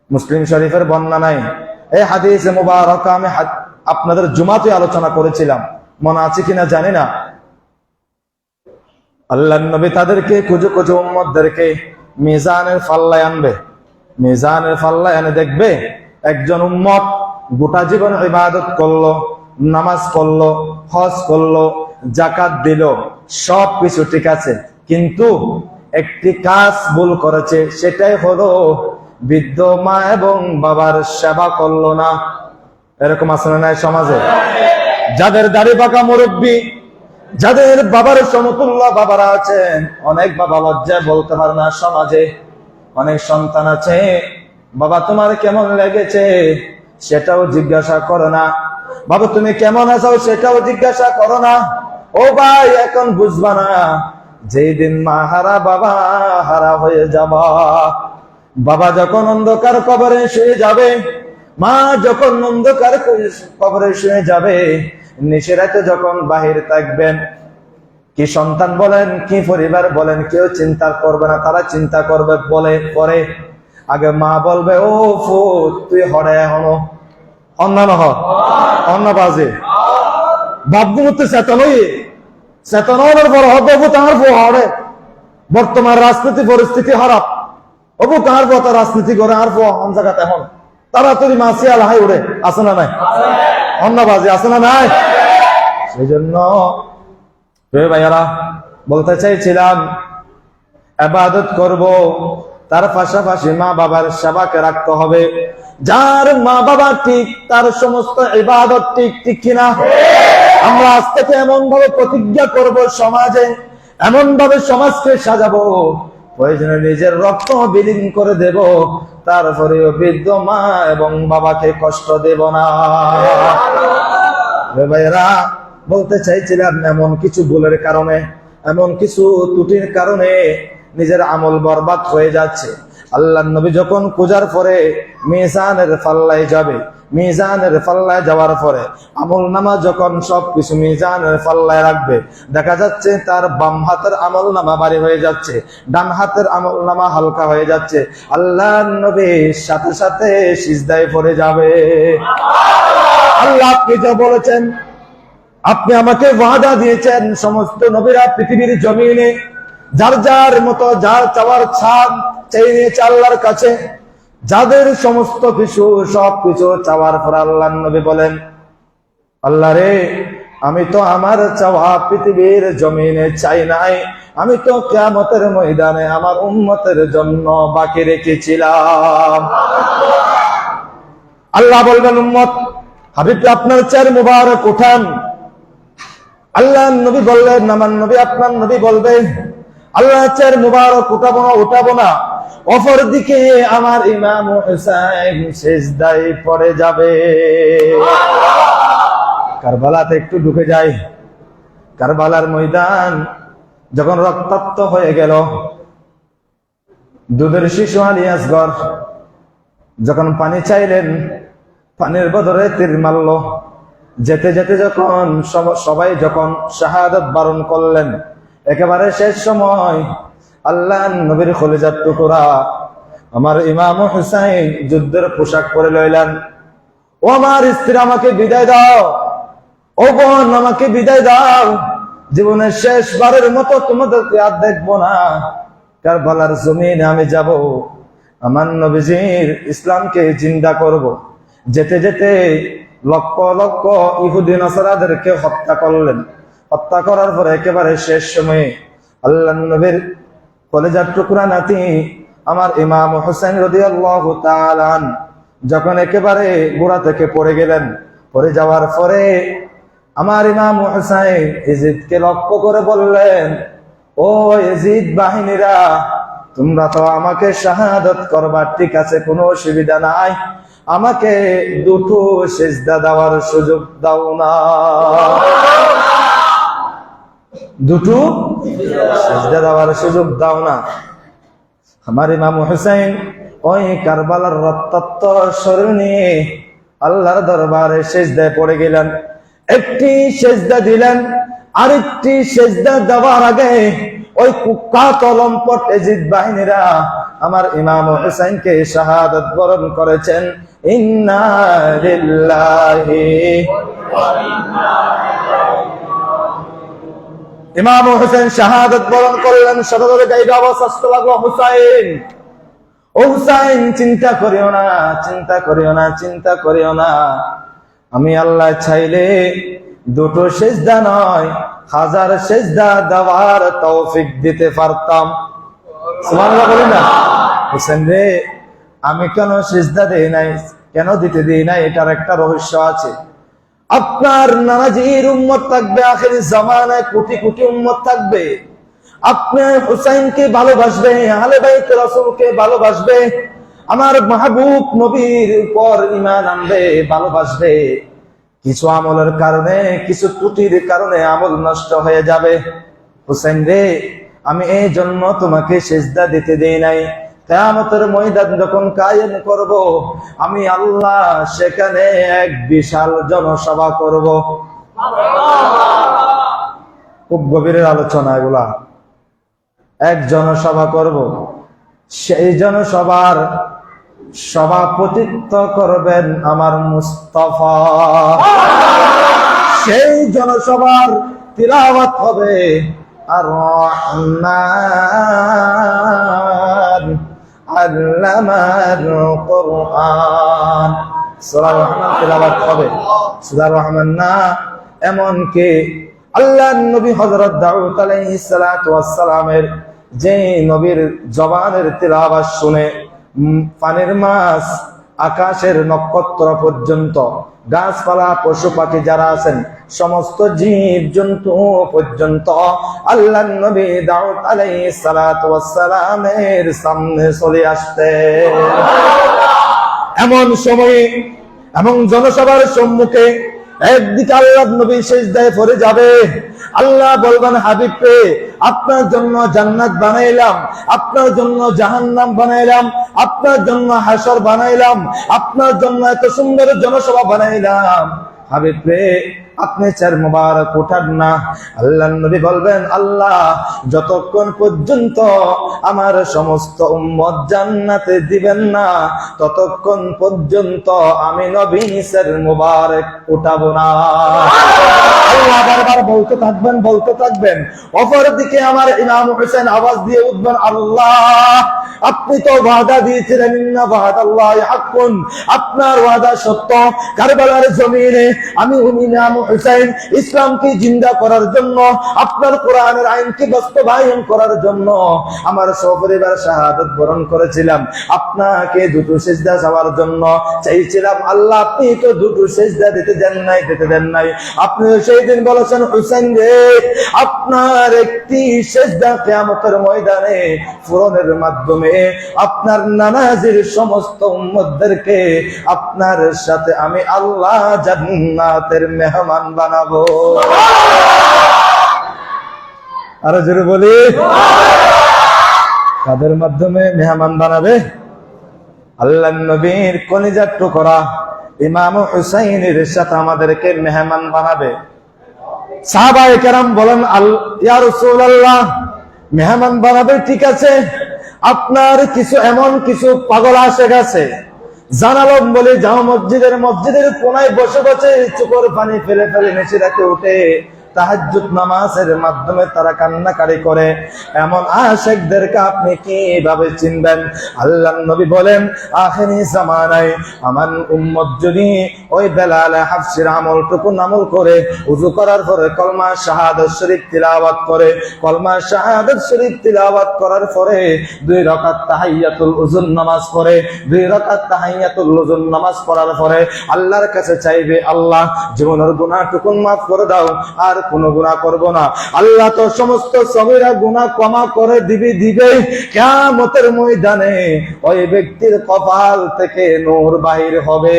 মুসলিম শরীফের বর্ণনা নাই, এই হাদিসে মুবারক আমি আপনাদের জুমাতে আলোচনা করেছিলাম, মনে আছে কিনা জানি না। আল্লাহর নবী তাদেরকে খুঁজে খুঁজে উম্মতদেরকে মিজানের পাল্লায় আনবে। মিজানের পাল্লায় এনে দেখবে একজন উম্মত গোটা জীবন ইবাদত করলো, নামাজ পড়লো, হজ করলো, যাকাত দিল, সব কিছু ঠিক আছে, কিন্তু একটি কাজ ভুল করেছে, সেটাই হলো বৃদ্ধ মা এবং বাবার সেবা করলো না। এরকম আছে না নাই সমাজে? যাদের দাড়ি পাকা মুরব্বী, যাদের বাবার সমতুল্য বাবারা আছেন, অনেক বাবা লজ্জায় বলতে পারে না সমাজে। অনেক সন্তান আছে, বাবা তোমার কেমন লেগেছে সেটাও জিজ্ঞাসা করো না, বাবা তুমি কেমন আছো সেটাও জিজ্ঞাসা করো না। ও ভাই, এখন বুঝবা না, যেই দিন মা হারা বাবা হারা হয়ে যাবা। বাবা যখন অন্ধকার কবরে শুয়ে যাবে, মা যখন অন্ধকার কবরে শুয়ে যাবে, নিশিরাতে যখন বাহির থাকবেন, কি সন্তান বলেন, কি পরিবার বলেন, কেউ চিন্তা করবে না, তারা চিন্তা করবে বলে পরে। আগে মা বলবে, ও ফুট তুই হরে এখনো অন্যান্য অন্য বাজে বাবু মতো চেতনের বড় হবে তাহার বউ হরে। বর্তমান রাজনীতি পরিস্থিতি খারাপ, অবু কাহার বউ তার রাজনীতি করে আর বউ অন জায়গাতে এখন তাড়াতাড়ি মাসি আলহাই উড়ে, আছে না নাই? অন্য বাজে আছে না নাই? সেই জন্য ভাইয়ারা বলতে চাইছিলাম, ইবাদত করব, তার পাশাপাশি মা বাবার সেবাকে রাখতে হবে। যার মা বাবা ঠিক, তার সমস্ত ইবাদত ঠিক, ঠিক কিনা? আমরা আজ থেকে এমন ভাবে প্রতিজ্ঞা করব, সমাজে এমন ভাবে সমাজকে সাজাবো, প্রয়োজনে নিজের রক্ত বিলীন করে দেব, তারপরেও বৃদ্ধ মা এবং বাবাকে কষ্ট দেব না। ভাইয়েরা, বলতে চাইছিলাম এমন কিছু ভুলের কারণে, এমন কিছু ত্রুটির কারণে নিজের আমল বরবাদ হয়ে যাচ্ছে। আল্লাহর নবী যখন পূজার পরে মিজানের পাল্লায় যাবে, মিজানের পাল্লায় যাওয়ার পরে আমল নামা যখন সবকিছু মিজানের পাল্লায় রাখবে, দেখা যাচ্ছে তার বাম হাতের আমল নামা ভারী হয়ে যাচ্ছে, ডান হাতের আমল নামা হালকা হয়ে যাচ্ছে। আল্লাহর নবী সাথে সাথে সিজদায় পড়ে যাবে। আল্লাহ আপনি যা বলেছেন, আপনি আমাকে ওয়াদা দিয়েছেন সমস্ত নবীরা পৃথিবীর জমিনে যার যার মতো যার চাওয়ার ছাদ চেয়ে নিয়েছে আল্লাহর কাছে, যাদের সমস্ত কিছু সবকিছু চাওয়ার পর আল্লাহর নবী বলেন, আল্লাহ রে, আমি তো আমার চাওয়া পৃথিবীর জমিনে চাই নাই, আমি তো কিয়ামতের ময়দানে আমার উম্মতের জন্য বাকি রেখেছিলাম। আল্লাহ বলবেন, উম্মত হাবিব আপনার চেয়ার মুবারক উঠান। আল্লাহ নবী বললেন, আমার নবী আপনার নবী বলবেন, আল্লাহ চেয়ার মুবারক উঠাবো না। অপরদিকে আমার ইমাম হুসাইন সিজদায় পড়ে যাবে। কারবালাতে একটু ঢুকে যায়। কারবালার ময়দান যখন রক্তাক্ত হয়ে গেল, দুধের শিশু আলী আসগর যখন পানি চাইলেন, পানির বদলে তীর মারল। যেতে যেতে যখন সবাই যখন শাহাদাত বরণ করলেন, একেবারে শেষ সময় আল্লাহ নবীর কলিজার টুকরা আমার ইমাম হুসাইন যুদ্ধের পোশাক পরে লইলেন। ও আমার স্ত্রী, আমাকে বিদায় দাও। ও বোন, আমাকে বিদায় দাও। জীবনের শেষবারের মতো তোমাদেরকে আর দেখবো না। কারবালার জমিনে আমি যাব, আমার নবীজির ইসলামকে জিন্দা করব। যেতে যেতে লক্ষ লক্ষ ইহুদি নাসারাদেরকে হত্যা করলেন। হত্যা করার পরে একেবারে শেষ সময়ে আল্লাহ নবীর কলেজার টুকরা নাতি আমার ইমাম হুসাইন রাদিয়াল্লাহু তাআলা যখন একেবারে গোড়া থেকে পড়ে গেলেন, পড়ে যাওয়ার পরে আমার ইমাম হুসাইন ইজিদকে লক্ষ্য করে বললেন, ও ইজিদ বাহিনীরা, তোমরা তো আমাকে শাহাদাত করবার, ঠিক আছে, কোনো অসুবিধা নাই, আমাকে দুটো সিজদা দেওয়ার সুযোগ দাও না। দুটো সিজদা দেওয়ার সুযোগ দাও না। আমার ইমাম হুসাইন ওই কারবালার রক্তাক্ত শরীর নিয়ে আল্লাহর দরবারে সিজদায় পড়ে গেলেন। একটি সিজদা দিলেন, আরেকটি সিজদা দেওয়ার আগে ওই কুখ্যাত লম্পট ইজিদ বাহিনীরা আমার ইমাম হুসাইনকে শাহাদাত বরণ করেছেন। ইন্না লিল্লাহি ওয়া ইন্না ইলাইহি। ইমাম হুসাইন শাহাদাত বরণ করলেন। সদরে গাইবা অবস্থা লাগলো, হুসাইন, ও হুসাইন, চিন্তা করিও না, চিন্তা করিও না, চিন্তা করিও না। আমি আল্লাহ চাইলে দুটো সিজদা নয়, 1000 সিজদা দেওয়ার তৌফিক দিতে পারতাম। সুবহানাল্লাহ বলি না? হুসাইন রে, আমি কেন সিজদা দেই নাই, কেন দিতে দেই নাই, এটার একটা রহস্য আছে। আপনার নানাজির উম্মত থাকবে, আখির জামানায় কোটি কোটি উম্মত থাকবে। আপনি হুসাইনকে ভালোবাসবে, আহলে বাইত রাসূলকে ভালোবাসবে, আমার মাহবুব নবীর উপর ঈমান আনবে, ভালোবাসবে। কিছু আমলের কারণে, কিছু ত্রুটির কারণে আমল নষ্ট হয়ে যাবে। হুসাইন রে, আমি এই জন্য তোমাকে সিজদা দিতে দেই নাই। কিয়ামতের ময়দান যখন কায়েম করব, আমি আল্লাহ সেখানে এক বিশাল জনসভা করব। খুব গভীরের আলোচনা এগুলা। এক জনসভা করব, সেই জনসভার সভাপতিত্ব করবেন আমার মুস্তাফা। সেই জনসভার তিলাওয়াত হবে আর রহমান আল্লামাল কুরআন। সূরা রহমান তিলাওয়াত হবে। সূরা রহমান না, এমনকি আল্লাহর নবী হযরত দাউদ আলাইহিস সালাতু ওয়াস সালামের যে নবীর জবানের তিলাওয়াত শুনে পানির মাছ আকাশের নক্ষত্র পর্যন্ত, গাছপালা পশু পাখি যারা আছেন, সমস্ত জীব জন্তু পর্যন্ত আল্লাহর নবী দাউদ আলাইহিস সালাতু ওয়াস সালামের সামনে চলে আসতেন। এমন সময়ে, এমন জনসভার সম্মুখে একদিকে আল্লাহর নবী সিজদায় পড়ে যাবে, আল্লাহ বলবেন, হাবিব রে, আপনার জন্য জান্নাত বানাইলাম, আপনার জন্য জাহান্নাম বানাইলাম, আপনার জন্য হাসর বানাইলাম, আপনার জন্য এত সুন্দর জনসভা বানাইলাম, হাবিব রে আপনি চার মুবারক উঠান না। আল্লাহর নবী বলবেন, আল্লাহ যতক্ষণ পর্যন্ত আমার সমস্ত উম্মত জান্নাতে দিবেন না, ততক্ষণ পর্যন্ত আমি নবী চার মুবারক উঠাবো না। আল্লাহ বারবার বলতে থাকবেন। অপরদিকে আমার ইমাম হোসেন আওয়াজ দিয়ে উঠবেন, আল্লাহ আপনি তো ওয়াদা দিয়েছিলেন, ইন্না ওয়াদাল্লাহি হাক্কুন, আপনার ওয়াদা সত্য। কারবালার জমিনে আমি ইমাম হোসেন ইসলামকে জিন্দা করার জন্য, আপনার কোরআনের আইনকে বাস্তবায়ন করার জন্য আমার সপরিবার শাহাদাত বরণ করেছিলাম, আপনাকে দুটো সিজদা চাওয়ার জন্য চাইছিলাম। আল্লাহ আপনি তো দুটো সিজদা দিতে দেন নাই। আপনি সেই দিন বলেছেন, হোসেন রে আপনার একটি সিজদা কিয়ামতের ময়দানে পূরণের মাধ্যমে আপনার নামাজের সমস্ত উম্মতদেরকে আপনার সাথে আমি আল্লাহ জান্নাতের মেহমান বানাবো। আরো জোরে বলি, কাদের মাধ্যমে মেহমান বানাবে? আল্লাহর নবীর কলিজার টুকরা ইমাম হুসাইনের সাথে আমাদেরকে মেহমান বানাবে। সাহাবায়ে কেরাম বলেন, ইয়া রাসূলুল্লাহ মেহমান বানাবে ঠিক আছে, আপনার এমন কিছু পাগল আসে গেছে, জানালাম বলে যাও মসজিদের কোনায় বসে চোখের পানি ফেলে নিচে রাতে উঠে তাহাজ্জুদ নামাজের মাধ্যমে তারা কান্নাকারি করে, এমন আশিকদেরকে আপনি কিভাবে চিনবেন? আল্লাহর নবী বলেন, আখিরি জামানায় আমার উম্মত যদি ওই বেলাল হাফসির আমলটুকু আমল করে, ওযু করার পরে কলমা শাহাদাত শরীফ তিলাওয়াত করে, কলমা শাহাদাত শরীফ তিলাওয়াত করার পরে 2 রাকাত তাহিয়াতুল উযুর নামাজ পড়ে, 2 রাকাত তাহিয়াতুল উযুর নামাজ পড়ার পরে আল্লাহর কাছে চাইবে, আল্লাহ জীবনের গুনাহটুকু মাফ করে দাও, আর কোনো গুনাহ করব না। আল্লাহ তো সমস্ত সগীরা গুনাহ ক্ষমা করে দিবে। কিয়ামতের ময়দানে ওই ব্যক্তির কপাল থেকে নূর বাহির হবে।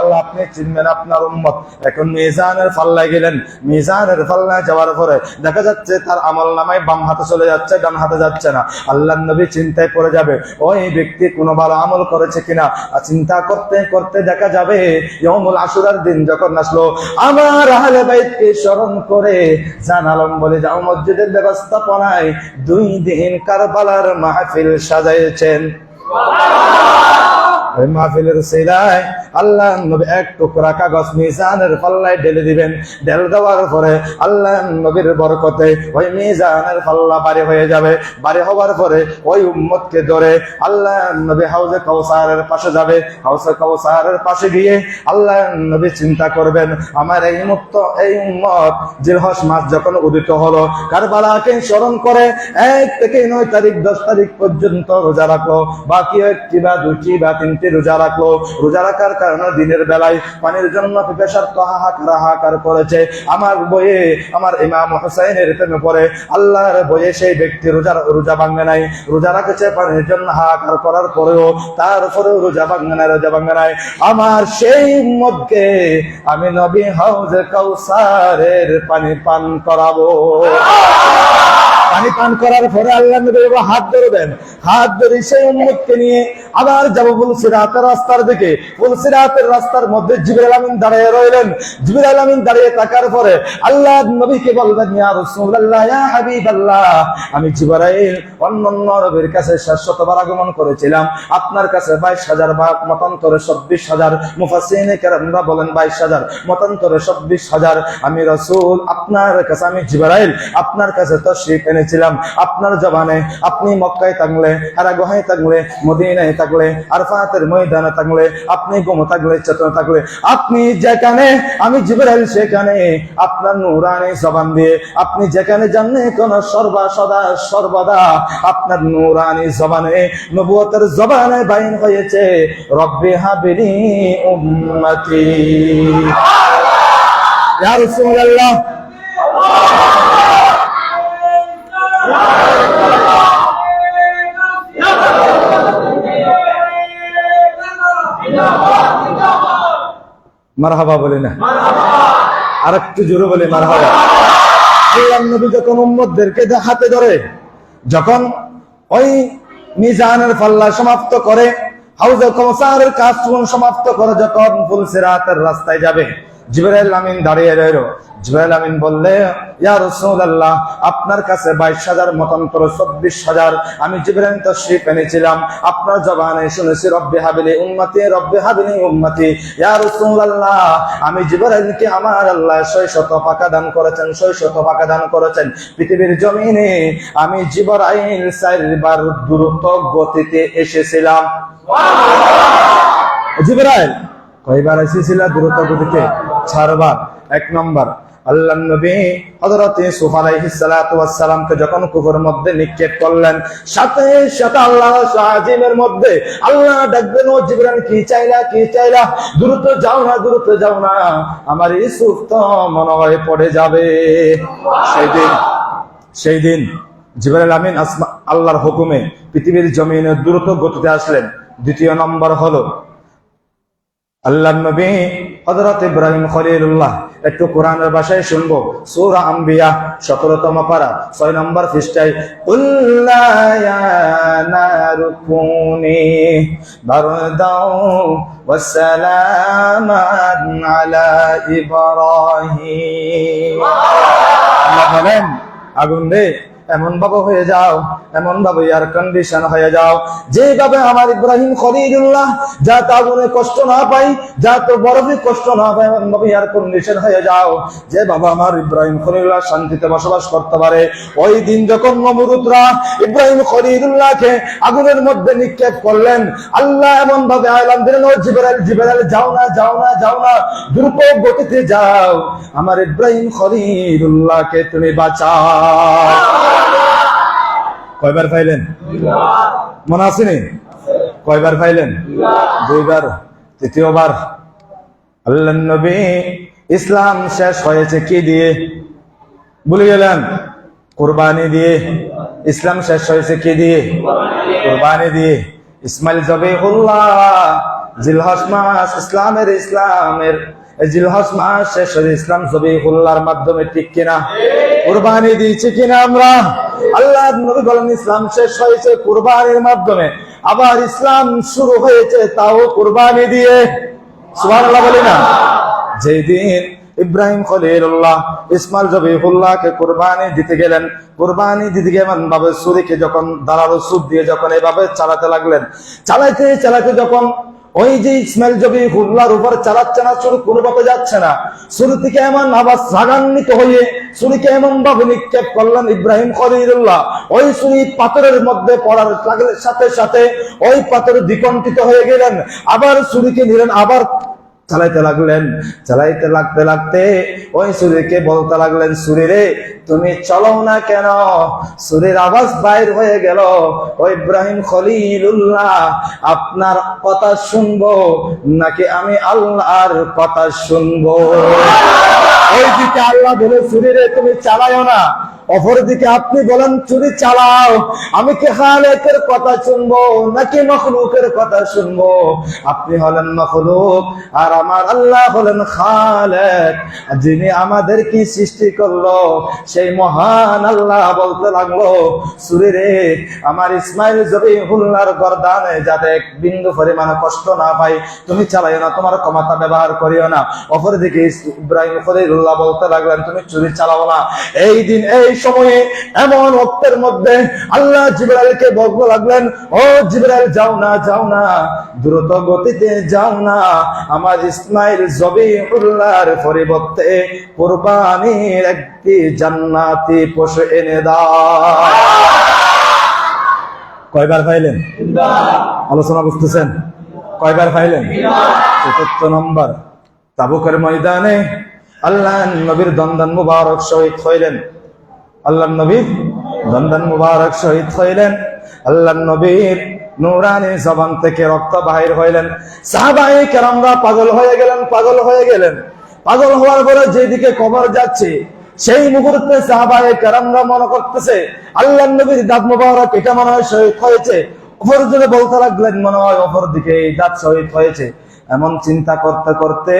আল্লাহ আপনি চিনবেন আপনার উম্মত। এখন মিজানের পাল্লায় গেলেন, মিজানের পাল্লায় যাওয়ার পরে দেখা যাচ্ছে তার আমলনামায় বাম হাতে চলে যাচ্ছে, ডান হাতে যাচ্ছে না। আল্লাহর নবী চিন্তায় পড়ে যাবে, ওই ব্যক্তি কোনো ভালো আমল করেছে কিনা। চিন্তা করতে দেখা যাবে ইয়াউমুল আশুরার দিন যখন আসলো, আমার আহলে বাইতকে স্মরণ করে জানালাম বলে যাও মসজিদের ব্যবস্থাপনায় 2 দিন কারবালার মাহফিল সাজাইছেন। ওই মাহফিলের সিলায় আল্লাহ নবী এক টুকরা কাগজ মিজানের পাল্লায় ঢেলে দিবেন। ঢেল দেওয়ার পরে আল্লাহ নবীর বরকতে ওই মিজানের পাল্লা বাড়ি হয়ে যাবে। বাড়ি হওয়ার পরে ওই উম্মতকে ধরে আল্লাহ নবী হাউজে কাউসারের পাশে যাবে। হাউজে কাউসারের পাশে গিয়ে আল্লাহ নবী চিন্তা করবেন, আমার এই উম্মত জিলহজ মাস যখন উদিত হলো, কারবালাকে স্মরণ করে 1 থেকে 9 তারিখ 10 তারিখ পর্যন্ত রোজা রাখলো, বাকি 1টি বা 2টি বা 3টি রোজা রাখলো। রোজা রাখার কারণে দিনের বেলায় পানির জন্য পিপাসার হাহাকার করেছে। আমার বইয়ে আমার ইমাম হুসাইনের প্রেমে পড়ে আল্লাহর বইয়ে সেই ব্যক্তি রোজা ভাঙে নাই, রোজা রাখেছে পানির জন্য হাহাকার করার পরেও, তারপরেও রোজা ভাঙে নাই। আমার সেই উম্মতকে আমি নবী হাউজে কাউসারের পানি পান করাবো। পানি পান করার পরে আল্লাহ নবী হাত ধরবেন, হাত ধরে সেই উম্মতকে নিয়ে আবার যাবো ফুলসিরাতের রাস্তার দিকে। ফুলসিরাতের রাস্তার মধ্যে জিবরাইল আমিন দাঁড়িয়ে রইলেন। জিবরাইল আমিন দাঁড়িয়ে থাকার পরে আল্লাহ নবীকে বলবেন, ইয়া রাসূলুল্লাহ, ইয়া হাবিবাল্লাহ, আমি জিবরাইল অন্যান্য নবীর কাছে 700 বার আগমন করেছিলাম, আপনার কাছে 22,000 বার, মতান্তরে 26,000, মুফাসসিরিনে কেরামরা বলেন 22,000, মতান্তরে 26,000। আমি রাসূল আপনার কাছে, আমি জিবরাইল আপনার কাছে তাশরীফ এনেছিলাম আপনার জবানে। আপনি মক্কায় থাকলে, হারাগোহায় থাকলে, মদিনায় থাকলে, আরফাতের ময়দানে থাকলে, আপনি ঘুম থাকলে, চেতনা থাকলে, আপনি যেখানে আমি জিবরাইল সেখানে আপনার নূরানি জবান দিয়ে আপনি যেখানে জানলে কোন সর্বদা আপনার নূরানি জবানে নবুয়তের জবানে বাইন হয়েছে রব্বি হাবিলি উম্মতি ইয়া রাসূলুল্লাহ। মারহাবা বলে না, আর একটু জোরে বলে মারহাবা। আল্লাহর নবী যখন উম্মতদেরকে হাতে ধরে যখন ওই মিজানের পাল্লা সমাপ্ত করে, হাউজে কাউসারের কাজ সমাপ্ত করে যখন ফুলসিরাতের রাস্তায় যাবে, জিবরাইল আমিন দাঁড়িয়ে রইল। জিবরাইল আমিন বললে, ইয়া রাসূলুল্লাহ, আপনার কাছে 22,000 মতান্তর 24,000 আমি জিবরাইল তাশরীফ এনেছিলাম। আপনার জবানে শুনেছি রব্বি হাবিলি উম্মতি, রব্বি হাবিলি উম্মতি। ইয়া রাসূলুল্লাহ, আমি জিবরাইলকে আমার আল্লাহ 600 পাকা দান করেছেন, 600 পাকা দান করেছেন। পৃথিবীর জমিনে আমি জিবরাইল 4 বার দ্রুত গতিতে এসেছিলাম। জিবরাইল কয়বার এসেছিল দ্রুত গতিতে? 4 বার। 1 নম্বর, আল্লাহর নবী হযরত ইউসুফ আলাইহিস সালাতু ওয়াস সালামকে যখন কুফরের মধ্যে নিক্ষেপ করলেন, সাথে সাথে আল্লাহ আজিমের মধ্যে আল্লাহ ডাকবেন, ও জিবরাইল কি চাইলা, দ্রুত যাও না, আমার ইউসুফ তো মনে হয় পড়ে যাবে। সেই দিন জিবরাইল আমিন আল্লাহর হুকুমে পৃথিবীর জমিনে দ্রুত গতিতে আসলেন। দ্বিতীয় নম্বর হলো আল্লাহর নবী হযরত ইব্রাহিম খলিলুল্লাহ, একটু কোরআনের ভাষায় শুনবো, সূরা আম্বিয়া 17তম পারা 6 নম্বর পৃষ্ঠায়, কুল্লা ইয়া নারু কুনি বারদাও ওয়া সালামান আলা ইব্রাহিম। আল্লাহ বলেন, আগুন রে এমন ভাবে হয়ে যাও, এমন ভাবে এয়ার কন্ডিশন হয়ে যাও, যেভাবে আমার ইব্রাহিম খলিলুল্লাহ যাতে আগুনে কষ্ট না পাই, যাতে বরফে কষ্ট না পাই, এমন ভাবে এয়ার কন্ডিশন হয়ে যাও, যে বাবা আমার ইব্রাহিম খলিলুল্লাহ শান্তিতে বসবাস করতে পারে। ওই দিন যখন নমরুদরা ইব্রাহিম খলিলুল্লাহকে আগুনের মধ্যে নিক্ষেপ করলেন, আল্লাহ এমন ভাবে আলাম দিলেন, ও জিবরাইল যাও না, দ্রুত গতিতে যাও, আমার ইব্রাহিম খলিলুল্লাহকে তুমি বাঁচাও। কয়বার পাইলেন? মনে আসেনি? কয়বার পাইলেন? 2 বার। তৃতীয়বার আল্লাহর নবী ইসলাম শেষ হয়েছে কি দিয়ে ভুলে গেলেন? কুরবানি দিয়ে। ইসলাম শেষ হয়েছে কি দিয়ে? কুরবানি দিয়ে। ইসমাইল জবিহুল্লাহ জিলহজ মাস, ইসলামের জিলহজ মাস শেষ হয়েছে ইসলাম জবিহুল্লাহর মাধ্যমে, ঠিক কিনা? কুরবানি দিয়েছি কিনা আমরা? আল্লাহর নবী বলেন ইসলাম শেষ হয়েছে কুরবানির মাধ্যমে, আবার ইসলাম শুরু হয়েছে তাও কুরবানি দিয়ে। সুবহানাল্লাহ বলি না? যেদিন ইব্রাহিম খলিলুল্লাহ ইসমাইল জবিহুল্লাহকে কুরবানি দিতে গেলেন, কুরবানি দিতে গিয়ে এমন ভাবে ছুরিকে যখন দাঁড়ালো সুদ দিয়ে যখন এভাবে চালাতে লাগলেন, চালাতে যখন ওই যে ইসমাইল জবিহুল্লাহর উপর চালাচ্ছে না, ছুরি কোনোভাবে যাচ্ছে না, ছুরি থেকে এমন আবার রাগান্বিত হয়ে ছুরিকে এমন ভাবে নিক্ষেপ করলেন ইব্রাহিম খলিলুল্লাহ, ওই ছুরি পাথরের মধ্যে পড়ার সাথে সাথে ওই পাথর দ্বিকণ্ঠিত হয়ে গেলেন, আবার ছুরিকে নিলেন, আবার চালাইতে লাগতে ওই ছুরিকে বলতে লাগলেন, ছুরি রে তুমি চলো না কেন? ছুরির আওয়াজ বাইর হয়ে গেল, ও ইব্রাহিম খলিলুল্লাহ, আপনার কথা শুনবো নাকি আমি আল্লাহর কথা শুনবো? ওইদিকে আল্লাহ বলে, ছুরি রে তুমি চালাও না, অপরদিকে আপনি বলেন চুরি চালাও, আমি কি খালেকের কথা শুনবো নাকি মখলুকের কথা শুনবো? আপনি হলেন মখলুক আর আমার আল্লাহ হলেন খালেক, যিনি আমাদের কি সৃষ্টি করলো সেই মহান আল্লাহ বলতে লাগলো, চুরি রে আমার ইসমাইল জবিহুল্লাহর গর্দানে যাতে এক বিন্দু পরিমাণ কষ্ট না পাই, তুমি চালাইও না, তোমার ক্ষমতা ব্যবহার করিও না। অপরদিকে ইব্রাহিম খলিলুল্লাহ বলতে লাগলেন, তুমি চুরি চালাও না। এই দিন এই সময়ে এমন ওয়াক্তের মধ্যে আল্লাহ জিবরাইলকে বলতে লাগলেন, ও জিবরাইল, যাও না, যাও না, দ্রুত গতিতে যাও না, আমার ইসমাইল জবিহুল্লাহর পরিবর্তে কুরবানির একটি জান্নাতি পশু এনে দাও। কয়বার পাইলেন? আলোচনা বুঝতেছেন? কয়বার পাইলেন? চতুর্থ নম্বর, তাবুকের ময়দানে আল্লাহ নবীর দন্দন মুবারক শহীদ হইলেন। আল্লাহ নবীর দন্দন মুবারক শহীদ হইলেন। আল্লাহ নবীর নূরানি জবান থেকে রক্ত বাহির হইলেন। সাহাবায়ে কেরামরা পাগল হয়ে গেলেন, পাগল হয়ে গেলেন। পাগল হওয়ার পরে যেদিকে কবর যাচ্ছে, সেই মুহূর্তে সাহাবায়ে কেরামরা মনে করতেছে আল্লাহ নবীর দাঁত মুবারক এটা মনে হয় শহীদ হয়েছে। অপর জনে বলতে লাগলেন, মনে হয় অপর দিকে এই দাঁত শহীদ হয়েছে। এমন চিন্তা করতে করতে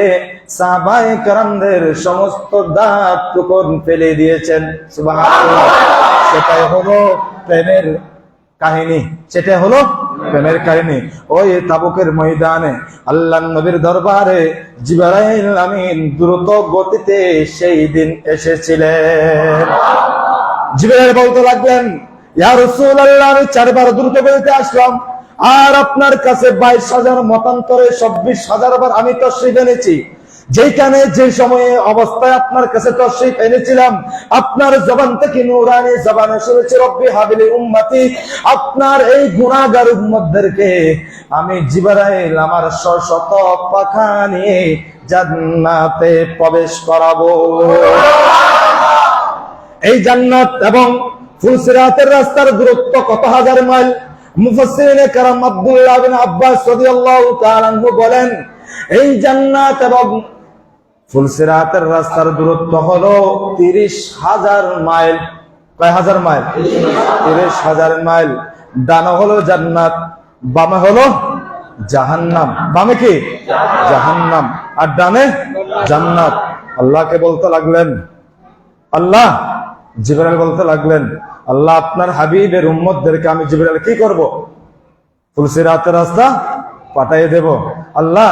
সাহাবায়ে কেরামদের সমস্ত দাঁত টুকন ফেলে দিয়েছেন। সুবহানাল্লাহ। সেটাই হলো প্রেমের কাহিনী, সেটা হলো প্রেমের কাহিনী। ওই তাবুকের ময়দানে আল্লাহ নবীর দরবারে জিবরাইল আমিন দ্রুত গতিতে সেই দিন এসেছিলেন। জিবরাইল বলতে লাগলেন, ইয়া রাসূলুল্লাহ, আমি 4 বার দ্রুত গতিতে আসলাম, আর আপনার কাছে 22,000 মতান্তরে 26,000 বার আমি তাশরীফ এনেছি। যেখানে যে সময়ে অবস্থায় আপনার কাছে তাশরীফ এনেছিলাম, আপনার জবান থেকে নূরানি জবানে শুনেছি, রব্বি হাবিলি উম্মতি, আপনার এই গুনাহগার উম্মতদেরকে আমি জিবরাইল আমার শত পাখা নিয়ে জান্নাতে প্রবেশ করাবো। এই জান্নাত এবং ফুলসিরাতের রাস্তার দূরত্ব কত হাজার মাইল? মুফাসসিরিনে কেরাম আব্দুল্লাহ বিন আব্বাস রাদিয়াল্লাহু তাআলা আনহু বলেন, এই জান্নাত এবং ফুলসিরাতের রাস্তার দূরত্ব হলো 30,000 মাইল। কয় হাজার মাইল? 30,000 মাইল। ডানে হলো জান্নাত, বামে হলো জাহান্নাম। বামে কি? জাহান্নাম, আর ডানে জান্নাত। আল্লাহকে বলতে লাগলেন, আল্লাহ, জিবরাইল বলতে লাগলেন, আল্লাহ, আপনার হাবিবের উম্মতদেরকে আমি জিবরাইল কি করব? ফুলসিরাতের রাস্তা পাঠিয়ে দেব। আল্লাহ,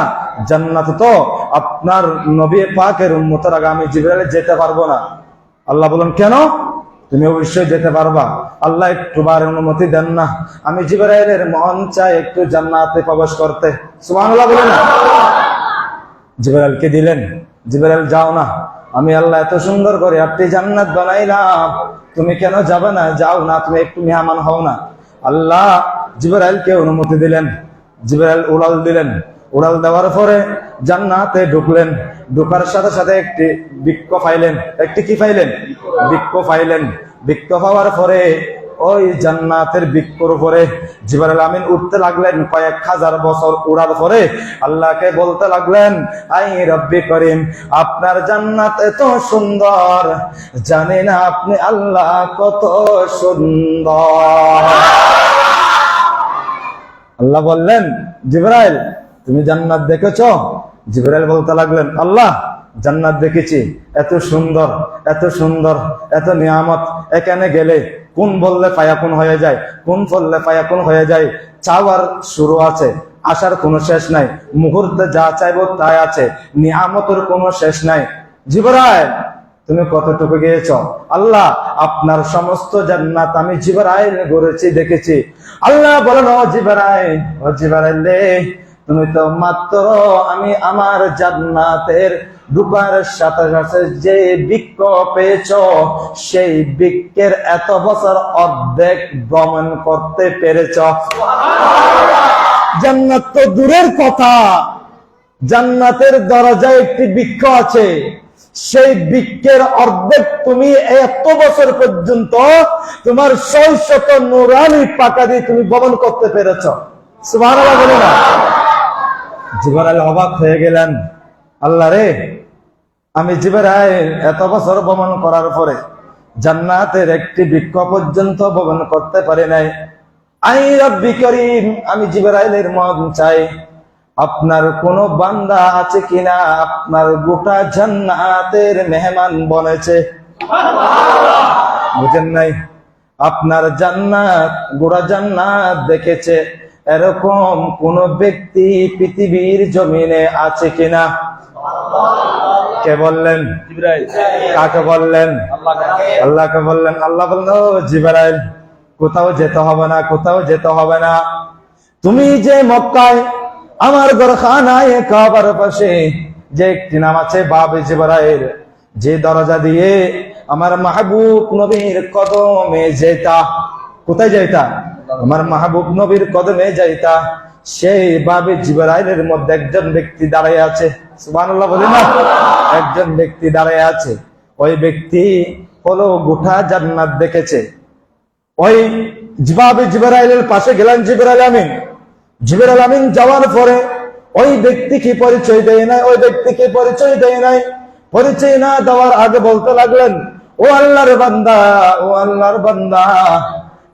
জান্নাত তো আপনার নবী পাকের উম্মতের আগে আমি জিবরাইল যেতে পারবো না। আল্লাহ বলেন, কেন? তুমি অবশ্যই যেতে পারবা। আল্লাহ একটু বার অনুমতি দেন না, আমি জিবরাইলের মন চাই একটু জান্নাতে প্রবেশ করতে। সুবহানাল্লাহ বলেন না। জিবরাইলকে দিলেন, জিবরাইল যাও না, আমি আল্লাহ এত সুন্দর করে আপনি জান্নাত বানাইলাম, তুমি কেন যাবে না? যাও না, তুমি একটু মেহমান হও না। আল্লাহ জিবরাইলকে অনুমতি দিলেন। জিবরাইল উড়াল দিলেন। উড়াল দেওয়ার পরে জান্নাতে ঢুকলেন। ঢোকার সাথে সাথে একটি বৃক্ষ পাইলেন। একটি কি পাইলেন? বৃক্ষ পাইলেন। বৃক্ষ পাওয়ার পরে ওই জান্নাতের বৃক্ষর উপরে জিবরাইল আমিন উঠতে লাগলেন। কয়েক হাজার বছর উড়ার পরে আল্লাহকে বলতে লাগলেন, আই রব্বি করিম, আপনার জান্নাত এত সুন্দর, জানি না আপনি আল্লাহ কত সুন্দর। আল্লাহ বললেন, জিবরাইল, তুমি জান্নাত দেখেছো? জিবরাইল বলতে লাগলেন, আল্লাহ, জান্নাত দেখেছি, এত সুন্দর, এত সুন্দর, এত নিয়ামত, এখানে গেলে কোন বললে ফায়াকুন হয়ে যায়, কোন বললে ফায়াকুন হয়ে যায়। চাওয়ার শুরু আছে, আসার কোনো শেষ নাই, মুহূর্তে যা চাইবো তাই আছে, নিয়ামতের কোনো শেষ নাই। জিবরাইল, তুমি কতটুকু গিয়েছ? আল্লাহ, আপনার সমস্ত জান্নাত আমি জিবরাইল ঘুরেছি, দেখেছি। আল্লাহ বলেন, ও জিবরাইল, ও জিবরাইল রে, তুমি তো মাত্র আমি আমার জান্নাতের ঢুকার সাথে সাথে যে বৃক্ষ পেয়েছ, সেই বৃক্ষের এত বছর অর্ধেক ভ্রমণ করতে পেরেছ। জান্নাত তো দূরের কথা, জান্নাতের দরজায় একটি বৃক্ষ আছে, সেই বৃক্ষের অর্ধেক তুমি এত বছর পর্যন্ত তোমার 600 নূরানি পাকা দিয়ে তুমি ভ্রমণ করতে পেরেছ। সুবহানাল্লাহ বলে না। জিবরাইল অবাক হয়ে গেলেন, আল্লাহ রে, আমি জিবরাইল এত বছর ভ্রমণ করার পরে জান্নাতের একটি বৃক্ষ পর্যন্ত ভ্রমণ করতে পারি নাই। আই রব্বি করিম, আমি জিবরাইলের মন চাই, আপনার কোন বান্দা আছে কিনা আপনার গোটা জান্নাতের মেহমান বনেছে? বুঝেন নাই? আপনার জান্নাত, গোটা জান্নাত দেখেছে, এরকম কোন ব্যক্তি পৃথিবীর জমিনে আছে কিনা? কে বললেন? জিবরাইল। কাকে বললেন? আল্লাহকে বললেন। আল্লাহ বললেন, ও জিবরাইল, কোথাও যেতে হবে না, কোথাও যেতে হবে না। তুমি যে মক্কায় আমার ঘরখানায় কাবার পাশে যে একটি নাম আছে বাবে জিবরাইল, যে দরজা দিয়ে আমার মাহবুব নবীর কদমে যেতা, কোথায় যাইতা? আমার মাহবুব নবীর কদমে যাইতা, সেই বাবে জিবরাইলের মধ্যে একজন ব্যক্তি দাঁড়িয়ে আছে। সুবহানাল্লাহ বলে না? একজন ব্যক্তি দাঁড়িয়ে আছে। ওই ব্যক্তি হলো গোটা জান্নাত দেখেছে। ওই বাবে জিবরাইলের পাশে গেলেন জিবরাইল আমিন। জিবরাইল আমিন যাওয়ার পরে ওই ব্যক্তিকে পরিচয় দেয় নাই, ওই ব্যক্তিকে পরিচয় দেয় নাই। পরিচয় না দেওয়ার আগে বলতে লাগলেন, ও আল্লাহর বান্দা, ও আল্লাহর বান্দা,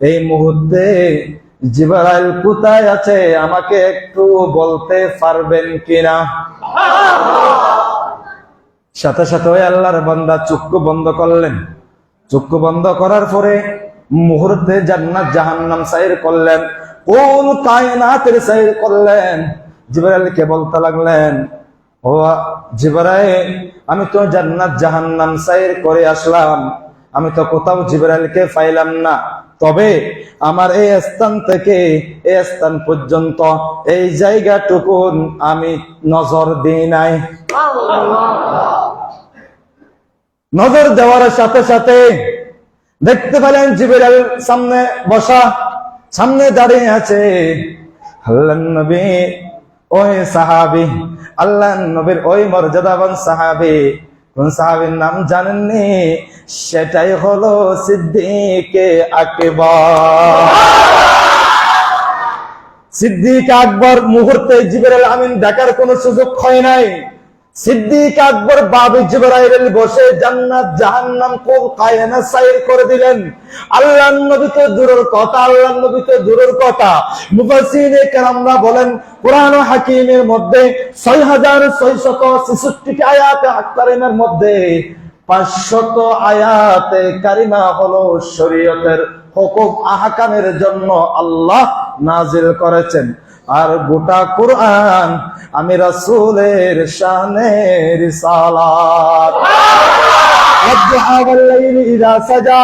এই মুহূর্তে জিবরাইল কোথায় আছে আমাকে একটু বলতে পারবেন কিনা? সাথে সাথে ওই আল্লাহর বান্দা চক্ষু বন্ধ করলেন। চক্ষু বন্ধ করার পরে মুহূর্তে জান্নাত জাহান্নাম সাইর করলেন, কোন কায়নাতের সাইর করলেন। জিবরাইলকে বলতে লাগলেন, ও জিবরাইল, আমি তো জান্নাত জাহান্নাম সাইর করে আসলাম, আমি তো কোথাও জিবরাইলকে পাইলাম না। তবে আমার এই স্থান থেকে এই স্থান পর্যন্ত এই জায়গাটুকু আমি নজর দিই নাই। নজর দেওয়ার সাথে সাথে দেখতে পেলেন জিবরাইল সামনে বসা, সামনে দাঁড়িয়ে আছে আল্লাহর নবী, ওই সাহাবী, আল্লাহর নবীর ওই মর্যাদাবান সাহাবী। কোন সাহাবীর নাম জানেননি? সেটাই হলো সিদ্দিকে আকবর। সিদ্দিক আকবর মুহূর্তে জিবরাইল আমিন দেখার কোন সুযোগ হয় নাই। সিদ্দিক আকবর বাবে জিবরাইল বসে জান্নাত জাহান্নাম কোন কায়না সাইর করে দিলেন। আল্লাহর নবী তো দূরের কথা, আল্লাহর নবী তো দূরের কথা, মুফাসসিরে কেরামরা বলেন কোরআন ও হাকিমের মধ্যে 6666 আয়াতে কারিমার মধ্যে 500 আয়াতে কারিমা হলো শরীয়তের হুকুম আহকামের জন্য আল্লাহ নাজিল করেছেন। আর গোটা কুরআন আমি রাসূলের শানে রিসালাত। ওয়াদহা ওয়াল লাইলি ইযা সাজা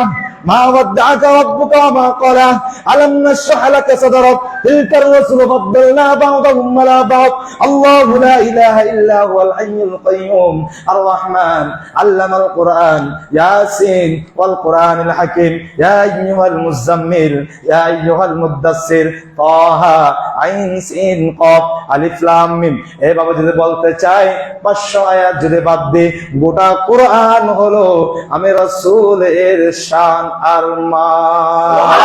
মা ওয়াদদাকা রাব্বুকা মা ক্বালা আলাম নাশরাহ লাকা সাদরাক তিলকার রাসূল ফাদ্দালনা বা'দাহুম আলা বা'দ আল্লাহু লা ইলাহা ইল্লা হুয়াল হাইয়ুল কাইয়্যুম আর রহমান আল্লামাল কুরআন ইয়াসিন ওয়াল কুরআনিল হাকীম ইয়া আইয়ুহাল মুযাম্মিল ইয়া আইয়ুহাল মুদ্দাসসির তাহা আইন সিন কফ আলিফ লাম মিম। এই বাবা যদি বলতে চাই 500 আয়াত যদি বাদ দিই, গোটা কুরআন হলো আমি রাসূলের শান আর মান।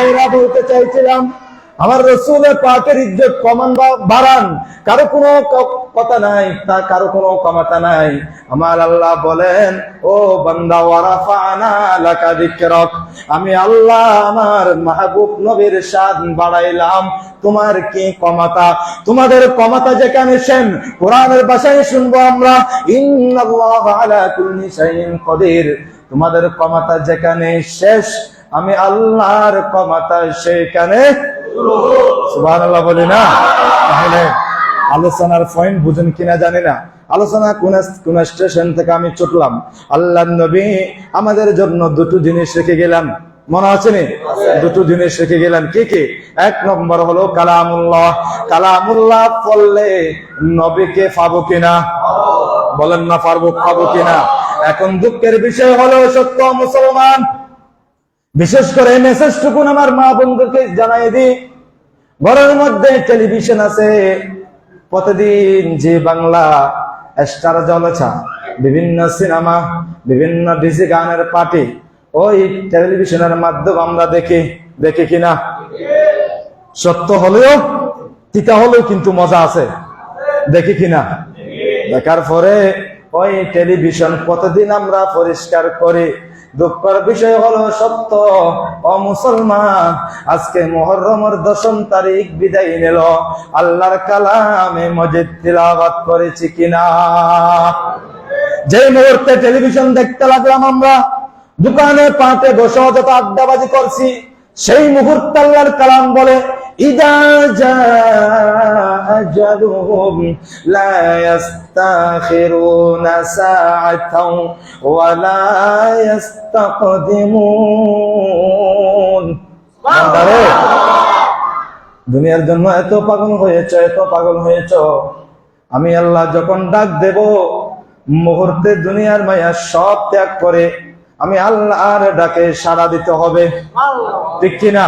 এরা বলতে চাইছিলাম আমার রাসূলের পাকের ইজ্জত কমান বা বাড়ান, কারো কোনো কথা নাই, তা কারো কোনো ক্ষমতা নাই। আমার আল্লাহ বলেন, ও বান্দা, ওয়ারাফানা লাকা যিকরাক, আমি আল্লাহ আমার মাহবুব নবীর শান বাড়াইলাম। তোমার কি ক্ষমতা? তোমাদের ক্ষমতা যেখানে সেন কোরআনের ভাষায় শুনবো আমরা, ইন্নাল্লাহা আলা কুল্লি শাইইন কাদির। তোমাদের ক্ষমতা যেখানে শেষ, আমি আল্লাহর ক্ষমতা সেখানে সুবহানাল্লাহ বলি না। তাহলে আলোচনার পয়েন্ট বুঝেন কিনা জানি না। আলোচনা কোন স্টেশন থেকে আমি ছুটলাম। আল্লাহর নবী আমাদের জন্য দুটো জিনিস রেখে গেলেন, মনে আছে নি? দুটো জিনিস রেখে গেলেন। কি কি? এক নম্বর হলো কালামুল্লাহ। কালামুল্লাহ পড়লে নবীকে পাবো কিনা? বলেন না, পাবো কিনা? এখন দুঃখের বিষয় হলো সত্য মুসলমান, বিশেষ করে মেসেজটুকুন আমার মা বন্ধুকে জানাই দিই, ঘরের মধ্যে টেলিভিশন আছে, প্রতিদিন যে বাংলা স্টার জলছা, বিভিন্ন সিনেমা, বিভিন্ন ডিজে গানের পার্টি ওই টেলিভিশনের মাধ্যমে আমরা দেখি কিনা? সত্য হলেও তিতা হলেও কিন্তু মজা আছে, দেখি কিনা? দেখার পরে ওই টেলিভিশন প্রতিদিন আমরা পরিষ্কার করি। দুঃখের বিষয় হলো সত্য, ও মুসলমান, আজকে মুহররমের 10ম তারিখ বিদায় নিল, আল্লাহর কালামে মজিদ তিলাওয়াত করেছি কিনা? যে মুহূর্তে টেলিভিশন দেখতে লাগলাম আমরা, দোকানে পাটে বসে যত আড্ডাবাজি করছি, সেই মুহূর্তে আল্লাহর কালাম বলে ইদা জাআ أجلهم لا يستأخرون ساعة ولا يستقدمون দুনিয়ার জন্য এত পাগল হয়েছ, আমি আল্লাহ যখন ডাক দেব মুহূর্তে দুনিয়ার মায়া সব ত্যাগ করে আমি আল্লাহর ডাকে সাড়া দিতে হবে, ঠিক কিনা?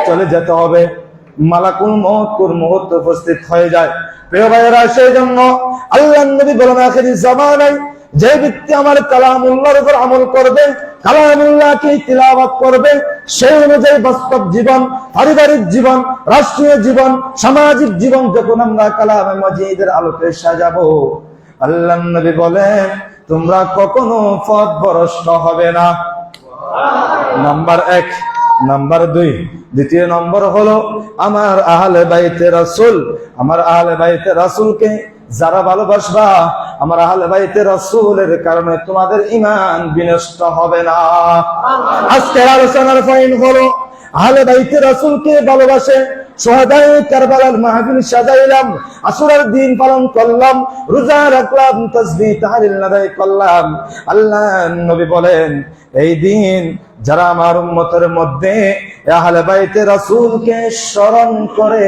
চলে যেতে হবে। মালাকুল মউত কোন মুহূর্তে উপস্থিত হয়ে যায়। প্রিয় ভাইয়েরা, সেই জন্য আল্লাহর নবী বলেন আখিরি জামানায় যে ব্যক্তি আমার কালামুল্লাহর উপর আমল করবে, কালামুল্লাহকে তিলাওয়াত করবে, সেই অনুযায়ী বাস্তব জীবন, পারিবারিক জীবন, রাষ্ট্রীয় জীবন, সামাজিক জীবন যখন আমরা কালামে মাজিদের আলোকে সাজাবো, আল্লাহর নবী বলেন তোমরা কখনো পথভ্রষ্ট হবে না। নাম্বার 1। নাম্বার 2, দ্বিতীয় নম্বর হলো আমার আহলে বাইতে রাসূল। আমার আহলে বাইতে রাসূলকে যারা ভালোবাসবা, আমার আহলে বাইতে রাসূলের কারণে তোমাদের ঈমান বিনষ্ট হবে না। আজকের আলোচনার পয়েন্ট হলো আহলে বাইতে রাসূলকে ভালোবাসে শহাদায়ে কারবালার মাহফিল সাজাইলাম, আশুরার দিন পালন করলাম, রোজা রাখলাম, তাসবিহ তাহলিল আদায় করলাম। আল্লাহ নবী বলেন এই দিন যারা আমার উম্মতের মধ্যে আহলে বাইতে রাসূলকে স্মরণ করে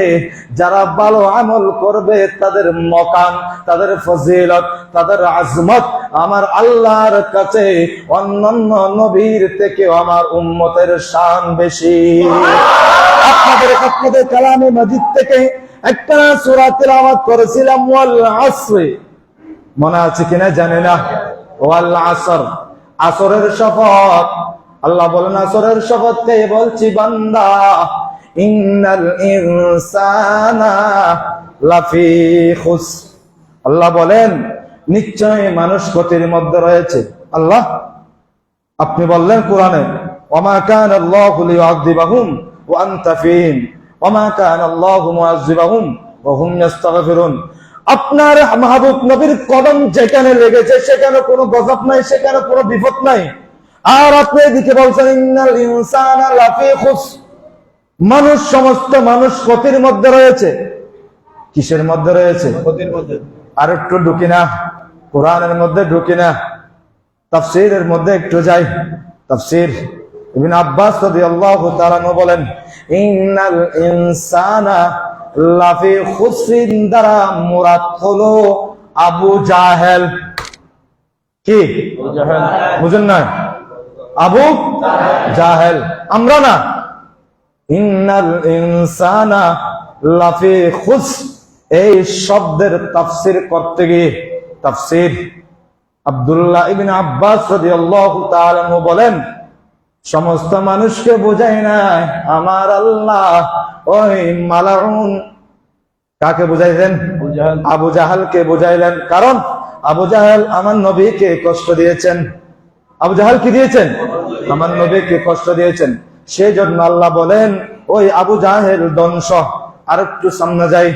যারা ভালো আমল করবে, তাদের মকাম, তাদের ফজিলত, তাদের আজমত আমার আল্লাহর কাছে অন্যান্য নবীর থেকে আমার উম্মতের শান বেশি। আপনাদের কালামে মাজিদ থেকে একটা সূরা তেলাওয়াত করেছিলাম, ওয়াল আসর, মনে আছে কিনা জানি না। ওয়াল আসর, আসরের শপথ। আল্লাহ বলেন আসরের শপথ কে বলছি বান্দা, ইন্নাল ইনসানা লাফি খুসর। আল্লাহ বলেন নিশ্চয় মানুষ ক্ষতির মধ্যে রয়েছে। আল্লাহ আপনি বললেন কোরআনে, ওমা কানা আল্লাহু লিয়ুআযিবাহুম ওয়া আনতা ফীহিম ওমা কানা আল্লাহু মুআযিবাহুম ওয়া হুম ইস্তাগফিরুন। আপনার মাহবুব নবীর কদম যেখানে লেগেছে সেখানে কোনো গজব নাই, সেখানে কোনো বিপদ নাই। আর আপনি এদিকে বলছেন ইন্নাল ইনসানা লাফি খুসর, মানুষ, সমস্ত মানুষ ক্ষতির মধ্যে রয়েছে। কিসের মধ্যে রয়েছে? ক্ষতির মধ্যে। আর একটু ঢুকি না, কোরআনের মধ্যে ঢুকি না, তাফসীরের মধ্যে একটু যাই। তাফসীর ইবনে আব্বাস রাদিয়াল্লাহু তাআলা আনহু বলেন ইন্নাল ইনসানা লাফি খুসরিন দ্বারা মুরাদ হলো আবু জাহেল। কি বুঝেন না? আবু জাহেল, আমরা না। ইন্নাল ইনসানা লাফি খুসর, এই শব্দের তাফসীর করতে গিয়ে তাফসীর আব্দুল্লাহ ইবনে আব্বাস রাদিয়াল্লাহু তাআলা আনহু বলেন সমস্ত মানুষকে বোঝায় না, আমার আল্লাহ ওই মালাউন কাকে বুঝাইলেন? আবু জাহালকে বুঝাইলেন। কারণ আবু জাহাল আমার নবীকে কষ্ট দিয়েছেন। আবু জাহাল কি দিয়েছেন? আমার নবীকে কষ্ট দিয়েছেন। সেই জন্য আল্লাহ বলেন ওই আবু জাহেল ধ্বংস। আর একটু সামনে যাই,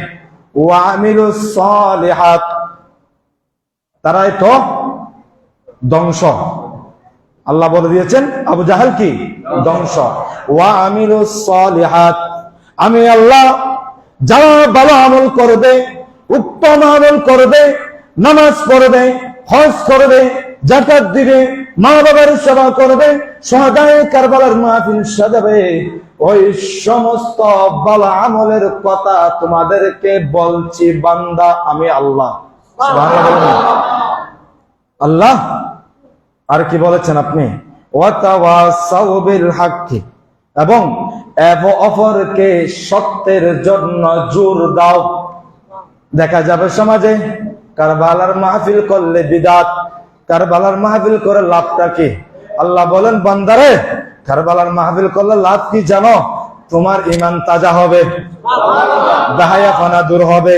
ওয়া আমিলুস সালিহাত, তারাই তো ধ্বংস। আল্লাহ বলে দিয়েছেন আবু জাহাল কি? ধ্বংস। ওয়া আমিলুস সালিহাত, আমি আল্লাহ যারা ভালো আমল করবে, উত্তম আমল করবে, নামাজ পড়বে, হজ করবে, যাকাত দিবে, মা বাবার সেবা করবে, শহাদায়ে কারবালার মাহফিল সাজাবে, ওই সমস্ত ভালো আমলের কথা তোমাদেরকে বলছি বান্দা, আমি আল্লাহ। সুবহানাল্লাহ। আল্লাহ আর কি বলেছেন আপনি? ওয়াতাওয়াসাউ বিল হাক্কি, এবং অপরকে সত্যের জন্য জোর দাও। দেখা যাবে সমাজে কারবালার মাহফিল করলে বিদাত, কারবালার মাহফিল করে লাভটা কি? আল্লাহ বলেন বান্দারে কারবালার মাহফিল করলে লাভ কি জানো? তোমার ঈমান তাজা হবে, দাহায়াফানা দূর হবে,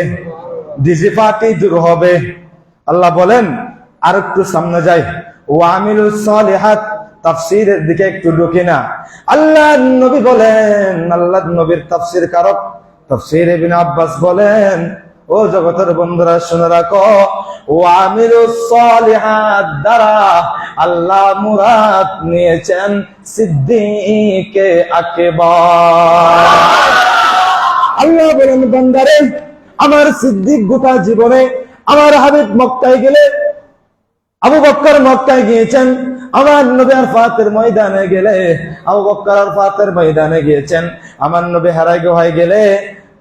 ডিজিফাটি দূর হবে। আল্লাহ বলেন আর একটু সামনে যাই, ওয়া আমিলুস সালিহাত, তাফসীরের দিকে একটু ঢুকি না। আল্লাহর নবী বলেন, আল্লাহর নবীর তাফসীর কারক তাফসীর ইবনে আব্বাস বলেন, ও জগতের বন্ধুরা শুনে রাখো, ওয়া আমিলুস সালিহাত দ্বারা আল্লাহ মুরাদ নিয়েছেন সিদ্দিকে আকবার। আল্লাহ বলেন বান্দারে আমার সিদ্দিক গোটা জীবনে, আমার হাবিব মক্কায় গেলে, আবু বকর মক্কায় গিয়েছেন, আমার নবী আরফাতের ময়দানে গেলে আবু বকর আরফাতের ময়দানে গিয়েছেন, আমার নবী হেরাই গুহায় গেলে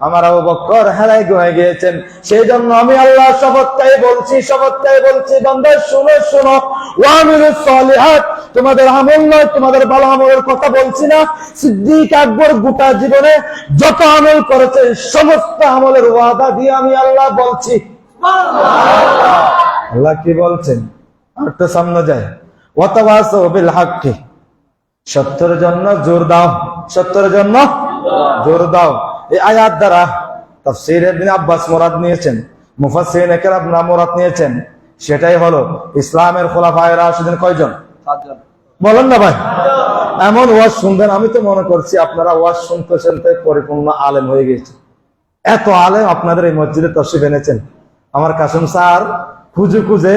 আমার আবু বকর হেরাই গুহায় গিয়েছেন। সেই জন্য আমি আল্লাহ শপথটাই বলছি বান্দা শুনো শুনো, ওয়ামিলুস সালিহাত, তোমাদের আমল নয়, তোমাদের ভালো আমলের কথা বলছি না। সিদ্দিক আকবর গোটা জীবনে যত আমল করেছে সমস্ত আমলের ওয়াদা দিয়ে আমি আল্লাহ বলছি। আল্লাহ কি বলছেন? আরেকটা সামনে যায়, ওয়াতাওয়াসাউ বিল হাক্কি, সত্যের জন্য জোর দাও, সত্যের জন্য জোর দাও। এই আয়াত দ্বারা তাফসীর ইবনে আব্বাস মুরাদ নিয়েছেন, মুফাসসিরিন কেরাম মুরাদ নিয়েছেন, সেটাই হলো ইসলামের খোলাফায়ে রাশিদিন কয়জন? বলেন না ভাই। এমন ওয়াজ শুনবেন, আমি তো মনে করছি আপনারা ওয়াজ শুনতে শুনতে পরিপূর্ণ আলেম হয়ে গেছে। এত আলেম আপনাদের এই মসজিদে তশরিফ এনেছেন। আমার কাসেম স্যার খুঁজে খুঁজে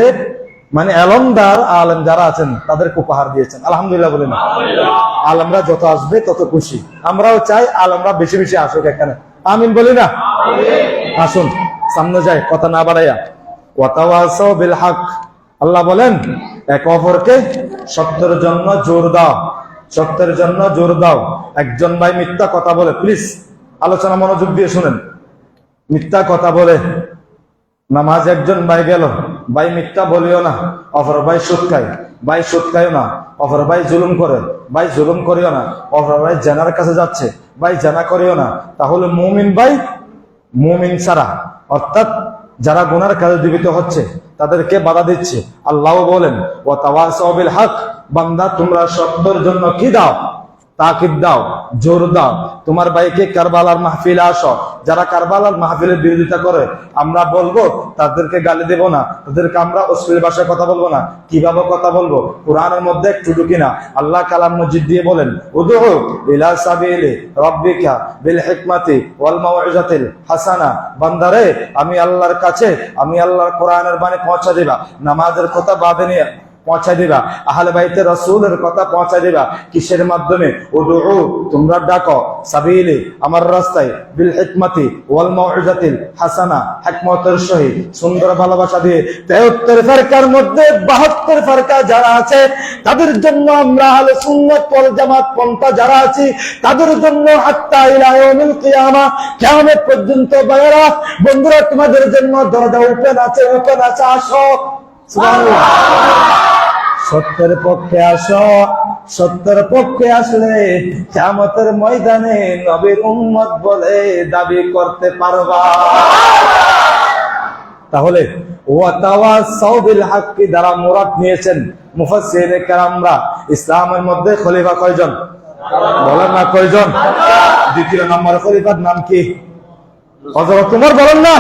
মানে এলমদার আলেম যারা আছেন তাদেরকে উপহার দিয়েছেন। আলহামদুলিল্লাহ বলেন। আলেমরা যত আসবে তত খুশি। আমরাও চাই আলেমরা বেশি বেশি আসুক এখানে। আমিন বলি না? আসুন সামনে যাই, কথা না বাড়াইয়া। ওয়াতাওয়াসাউ বিল হক, আল্লাহ বলেন এক অপরকে সত্যের জন্য জোর দাও, সত্যের জন্য জোর দাও। একজন ভাই মিথ্যা কথা বলে, প্লিজ আলোচনা মনোযোগ দিয়ে শুনেন। মিথ্যা কথা বলে নামাজ, একজন ভাই গেল, ভাই মিথ্যা বলিও না, অপর ভাই সুদ খায়, ভাই সুদ খাইও না, অপর ভাই জুলুম করে, ভাই জুলুম করিও না, অপর ভাই জানার কাছে যাচ্ছে, ভাই জানা করিও না। তাহলে মুমিন ভাই মুমিন ছাড়া, অর্থাৎ যারা গুনার কাজে জীবিত হচ্ছে তাদেরকে বাধা দিচ্ছে। আল্লাহ বলেন ওয়াতাওয়াসাউ বিল হক, বান্দা তোমরা সত্যের জন্য কি দাও? তাকিদ দাও, জোর দাও। তোমার ভাইকে কারবালার মাহফিলে আসো, যারা কারবালার মাহফিলের বিরোধিতা করে আমরা বলবো তাদেরকে গালি দেব না, তাদেরকে আমরা অশ্লীল ভাষায় কথা বলবো না। কিভাবে কথা বলবো? কোরআনের মধ্যে একটু ঢুকি না, আল্লাহ কালাম মসজিদ দিয়ে বলেন উদউ ইলা সাবিলি রাব্বিকা বিল হিকমাতি ওয়াল মাউইজাতিল হাসানা। বান্দারে আমি আল্লাহর কাছে, আমি আল্লাহর কোরআনের বাণী পৌঁছা দিবা, নামাজের কথা বাদে নিয়ে পৌঁছা দিবা, আহলে বাইতে রাসূলের কথা পৌঁছা দিবা। কিসের মাধ্যমে? উদউ, তোমরা ডাকো, সাবিলি, আমার রাস্তায়, বিল হিকমাতি ওয়াল মাউইজাতিল হাসানা, হিকমতের সহিত সুন্দর ভালোবাসা দিয়ে। 73 ফিরকার মধ্যে 72 ফিরকা যারা আছে তাদের জন্য আমরা আহলে সুন্নাত ওয়াল জামাত পন্থা যারা আছি তাদের জন্য হাত্তা ইলা ইয়াউমিল কিয়ামা, কিয়ামত পর্যন্ত ভাইরা বন্ধুরা তোমাদের জন্য দরজা ওপেন আছে, ওপেন আছে, আসো। সুবহানাল্লাহ। সত্যের পক্ষে আসো, সত্যের পক্ষে আসলে কিয়ামতের ময়দানে নবীর উম্মত বলে দাবি করতে পারবা। তাহলে ওয়াতাওয়াসাউ বিল হাক্কি দ্বারা মুরাদ নিয়েছেন মুফাসসিরিনে কেরামরা ইসলামের মধ্যে খলিফা কয়জন? বলেন না কয়জন? দ্বিতীয় নম্বর খলিফার নাম কি? হযরত উমর। বলেন না?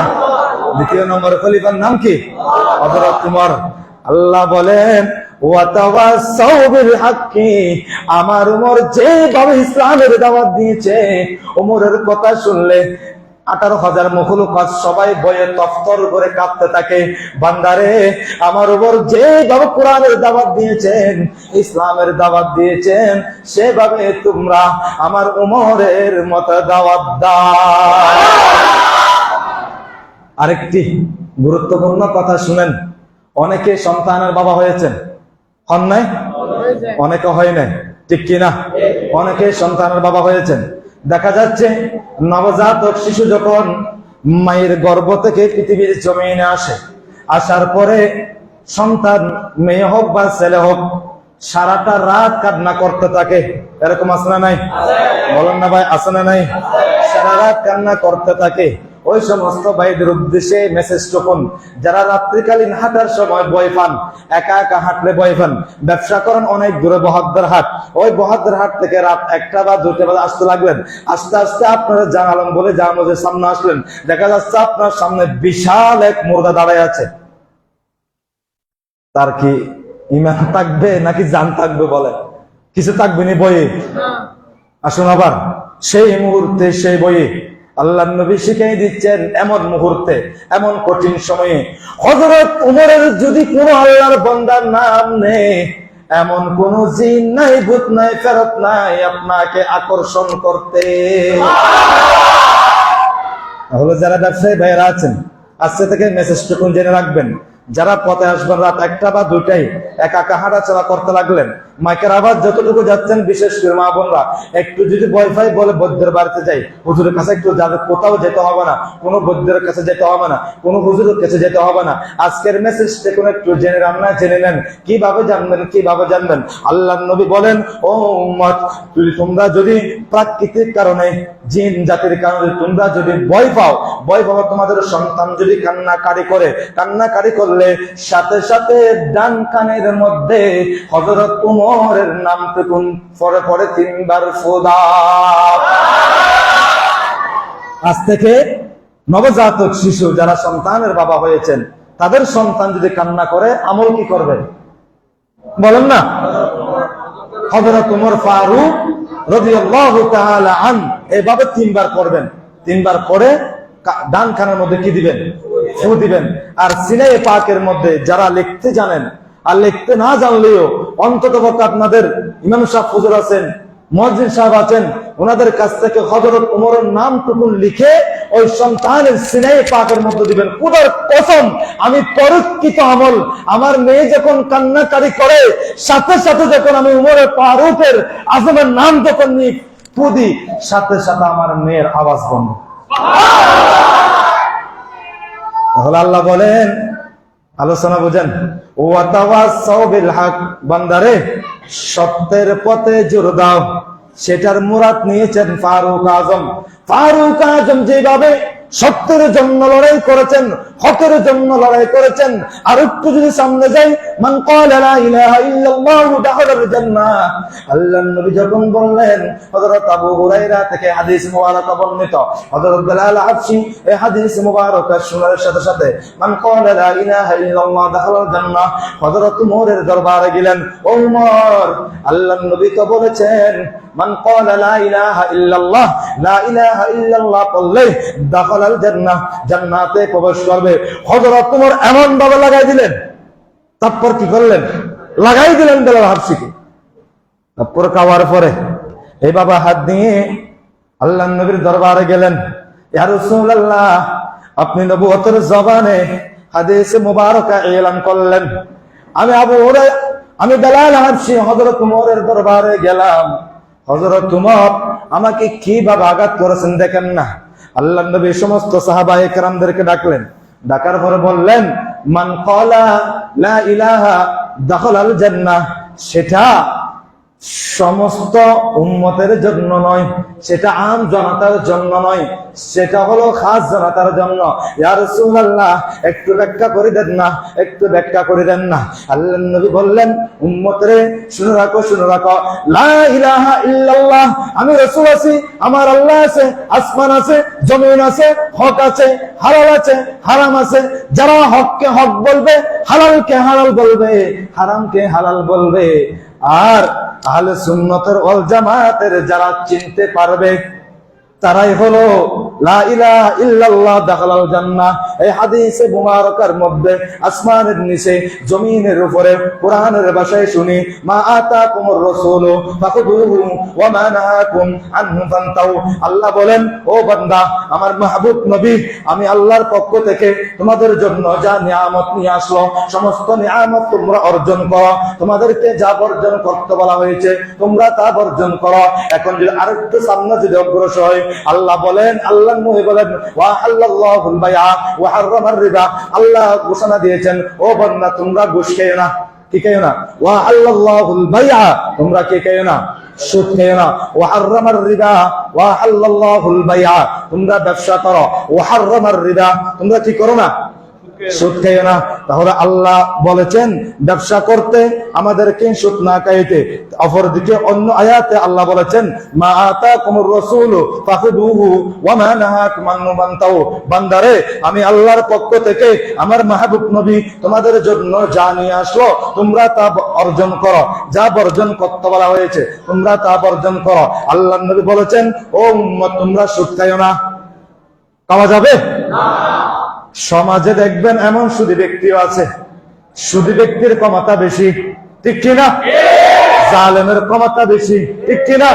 দ্বিতীয় নম্বর খলিফার নাম কি? হযরত উমর। আল্লাহ বলেন ওয়াতাওয়াসাউ বিল হাক্কি, আমার উমর যেভাবে ইসলামের দাওয়াত দিয়েছে, উমরের কথা শুনলে 18,000 মখলুকাত সবাই ভয়ে তফতর করে কাঁপতে থাকে। বান্দারে আমার উপর যেভাবে কোরআনের দাওয়াত দিয়েছেন, ইসলামের দাওয়াত দিয়েছেন, সেভাবে তোমরা আমার উমরের মতো দাওয়াত দাও। আরেকটি গুরুত্বপূর্ণ কথা শুনেন, অনেকে সন্তানের বাবা হয়েছেন, হন নাই? অনেকে হয় নাই, ঠিক কিনা? অনেকে সন্তানের বাবা হয়েছেন। দেখা যাচ্ছে নবজাতক শিশু যখন মায়ের গর্ভ থেকে পৃথিবীর জমিনে আসে, আসার পরে সন্তান মেয়ে হোক বা ছেলে হোক সারাটা রাত কান্না করতে থাকে। এরকম আছে না নাই? বলেন না ভাই, আছে না নাই? সারা রাত কান্না করতে থাকে। ওই সমস্ত ভাইদের উদ্দেশ্যে মেসেজ টুকুন, যারা রাত্রিকালীন হাঁটার সময় ভয় পান, একা একা হাঁটলে ভয় পান, ব্যবসা করেন অনেক দূরে বহাদ্দার হাট, ওই বহাদ্দার হাট থেকে রাত 1টা বা 2টা বাজে আসতে লাগলেন, আস্তে আস্তে আপনারা জানালাম বলে জানালার সামনে আসলেন, দেখা যাচ্ছে আপনার সামনে বিশাল এক মুর্দা দাঁড়ায় আছে। তার কি ঈমান থাকবে নাকি জান থাকবে? বলে কিছু থাকবে না বইয়ে। আসুন আবার সেই মুহূর্তে, সেই বইয়ে আল্লাহর নবী শিখিয়ে দিচ্ছেন, এমন মুহূর্তে, এমন কঠিন সময়ে হযরত উমরের যদি কোনো আল্লাহর বান্দার নাম নেই, এমন কোন জিন নাই, ভূত নাই, ফেরত নাই আপনাকে আকর্ষণ করতে। তাহলে যারা ব্যবসায়ী ভাইয়েরা আছেন, আজকে থেকে মেসেজটুকুন জেনে রাখবেন, যারা পথে আসবেন রাত 1টা বা 2টায় একা একা হাঁটাচলা করতে লাগলেন, মাইকের আওয়াজ যতটুকু যাচ্ছেন, বিশেষ করে মা বোনরা একটু যদি ওয়াইফাই বলে বৈদ্যের বাড়িতে যাই, হুজুরের কাছে একটু যাবে, কোথাও যেতে হবে না, কোনো বৈদ্যের কাছে যেতে হবে না, কোনো হুজুরের কাছে যেতে হবে না। আজকের মেসেজটুকুন একটু জেনে রান্না জেনে নেন। কিভাবে জানবেন? আল্লাহর নবী বলেন, ও উম্মত, তোমরা যদি প্রাকৃতিক কারণে, জিন জাতির কারণে তোমরা যদি ভয় পাও, তোমাদের সন্তান যদি কান্নাকারি করলে সাথে সাথে ডান কানের মধ্যে হযরত উমরের নাম টুকুন পরে 3 বার ফোঁদা। আজ থেকে নবজাতক শিশু যারা সন্তানের বাবা হয়েছেন, তাদের সন্তান যদি কান্না করে, আমল কি করবে বলেন না? হযরত উমর ফারুক রাদিয়াল্লাহু তাআলা আন এভাবে 3 বার করবেন। 3 বার করে ডান কানের মধ্যে কি দিবেন? ফু দিবেন। আর সিনায়ে পাকের মধ্যে যারা লিখতে জানেন, আর লিখতে না জানলেও অন্তত আপনাদের ইমাম সাহেব হুজুর আছেন, মুয়াজ্জিন সাহেব আছেন, ওনাদের কাছ থেকে হযরত উমরের নামটুকু লিখে ওই সন্তানের সিনায়ে পাকের মধ্যে দিবেন। খোদার কসম, আমি পরীক্ষিত আমল, আমার মেয়ে যখন কান্নাকারি করে, সাথে সাথে যখন আমি উমরে ফারুকের আজমের নাম যখন নিই ফু দিই, সাথে সাথে আমার মেয়ের আওয়াজ বন্ধ। তাহলে আল্লাহ বলেন, আলোচনা বুঝেন, ওয়াতাওয়াসাউ বিল হক, বান্দারে সত্যের পথে জোর দাও। সেটার মুরাদ নিয়েছেন ফারুক আজম যেভাবে সত্যের জন্য লড়াই করেছেন, হকের জন্য লড়াই করেছেন। আর একটু যদি সামনে যাই, মান ক্বালা লা ইলাহা ইল্লাল্লাহু দাখালাল জান্নাহ, আল্লাহর নবী যখন বললেন, হযরত আবু হুরায়রা থেকে হাদিস মুবারক বর্ণিত, হযরত বেলাল হাবশী এই হাদিস মুবারক শোনার সাথে সাথে মান ক্বালা লা ইলাহা ইল্লাল্লাহ দাখালাল জান্নাহ, হযরত উমরের দরবারে গেলেন, ও উমর, আল্লাহর নবী তো বলেছেন, মান ক্বালা লা ইলাহা ইল্লাল্লাহ, লা ইলাহা ইল্লাল্লাহ বললে দাখালাল জান্নাহ, জান্নাতে প্রবেশ করবে। হযরত উমর এমন ভাবে লাগাই দিলেন, তারপর কি করলেন? লাগাই দিলেন বেলাল হাবশীকে। তারপর খাওয়ার পরে এই বাবা হাত দিয়ে আল্লাহর নবীর দরবারে গেলেন, ইয়া রাসূলুল্লাহ, আপনি নবুয়তের জবানে হাদিসে মুবারকা এলান করলেন, আমি বেলাল হাবশী হযরত উমরের দরবারে গেলাম, হযরত উমর আমাকে কিভাবে আঘাত করেছেন দেখেন না। আল্লাহর নবী সমস্ত সাহাবায়ে কেরামদেরকে ডাকলেন, ডাকার পরে বললেন, মান ক্বালা লা ইলাহা দাখালাল জান্নাহ, সেটা সমস্ত উম্মতের জন্য নয়, সেটা আম জনতার জন্য নয়, সেটা হলো খাস জনতার জন্য। ইয়া রাসূলুল্লাহ, একটু ব্যাখ্যা করে দেন না। আল্লাহর নবী বললেন, উম্মতরে শুনে রাখো, লা ইলাহা ইল্লাল্লাহ, আমি রাসূল আছি, আমার আল্লাহ আছে, আসমান আছে, জমিন আছে, হক আছে, হালাল আছে, হারাম আছে। যারা হককে হক বলবে, হালালকে হালাল বলবে, হারামকে হালাল বলবে, আর আহলে সুন্নতের ওয়াল জামাতের যারা চিনতে পারবে, তারাই হলো লা ইলাহা ইল্লাল্লাহ দাখালাল জান্নাহ। এই হাদিসে মুবারকার মধ্যে আসমানের নিচে জমিনের উপরে কোরআনের ভাষায় শুনি, মা আতাকুমুর রাসূলু ফাখুযুহু ওয়া মা নাহাকুম আনহু ফান্তাহু। আল্লাহ বলেন, ও বান্দা, আমার মাহবুব নবী, আমি আল্লাহর পক্ষ থেকে তোমাদের জন্য যা নিয়ামত নিয়ে আসলো, সমস্ত নিয়ামত তোমরা অর্জন করো। তোমাদেরকে যা বর্জন করতে বলা হয়েছে তোমরা তা বর্জন করো। এখন যদি আরেকটু সামনে যদি অগ্রসর হয়, আল্লাহ বলেন, আল্লাহ নবী বলেন, ওয়া হাল্লাল্লাহুল বাইআ ওয়া হারামার রিবা, আল্লাহ ঘোষণা দিয়েছেন, ও বান্দা, তোমরা ঘুষ খেও না। কি খেও না? ওয়া হাল্লাল্লাহুল বাইআ, তোমরা কি খেও না? সুদ খেও না। ওয়া হারামার রিবা ওয়া হাল্লাল্লাহুল বাইআ, তোমরা ব্যবসা করো। ওয়া হারামার রিবা, তোমরা কি করো না? সুদ খেও না। তাহলে আল্লাহ বলেছেন ব্যবসা করতে, আমাদেরকে সুদ না খাইতে। অপরদিকে অন্য আয়াতে আল্লাহ বলেছেন, মা আতাকুমুর রাসূলু ফাখুযুহু ওয়া মা নাহাকুম আনহু ফান্তাহু। বান্দারে, আমি আল্লাহর পক্ষ থেকে আমার মাহবুব নবী তোমাদের জন্য যা নিয়ে আসলো তোমরা তা অর্জন করো, যা বর্জন করতে বলা হয়েছে তোমরা তা বর্জন করো। আল্লাহর নবী বলেছেন, ও উম্মত, তোমরা সুদ খাইও না। খাওয়া যাবে না। সমাজে দেখবেন এমন সুদী ব্যক্তিও আছে, সুদী ব্যক্তির ক্ষমতা বেশি, ঠিক কিনা? জালেমের ক্ষমতা বেশি, ঠিক কিনা?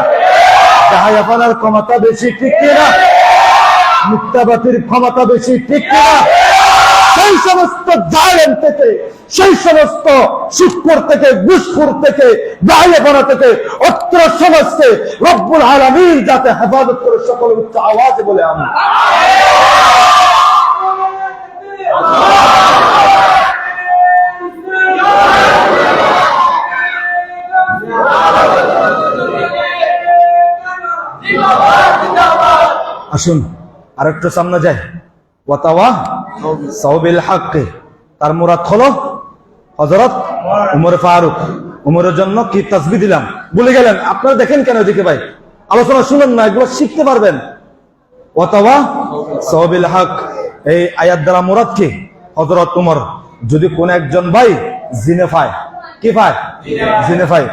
জাহায়াপানার ক্ষমতা বেশি, ঠিক কিনা? মিথ্যাবাদীর ক্ষমতা বেশি, ঠিক না? সেই সমস্ত জালেম থেকে, সেই সমস্ত সুদখোর থেকে, ঘুষখোর থেকে, দায়ীপনা থেকে অত্র সমাজকে রব্বুল আলামিন যাতে হেফাজত করে, সকল উচ্চ আওয়াজে বলে আমি। আসুন আরেকটু সামনে যাই। ওয়াতাওয়া সাওবিল হাক্কি, তার মুরাদ হলো হযরত উমর ফারুক। উমরের জন্য কি তাসবিহ দিলাম, ভুলে গেলেন? আপনারা দেখেন কেন এদিকে ভাই? আলোচনা শুনেন না, এগুলো শিখতে পারবেন। ওয়াতাওয়া সাওবিল হক, এই আয়াত দ্বারা মুরাদ কি? হযরত উমর। যদি কোন একজন ভাই জিনে পায়, কি পায়? জিনে পায়।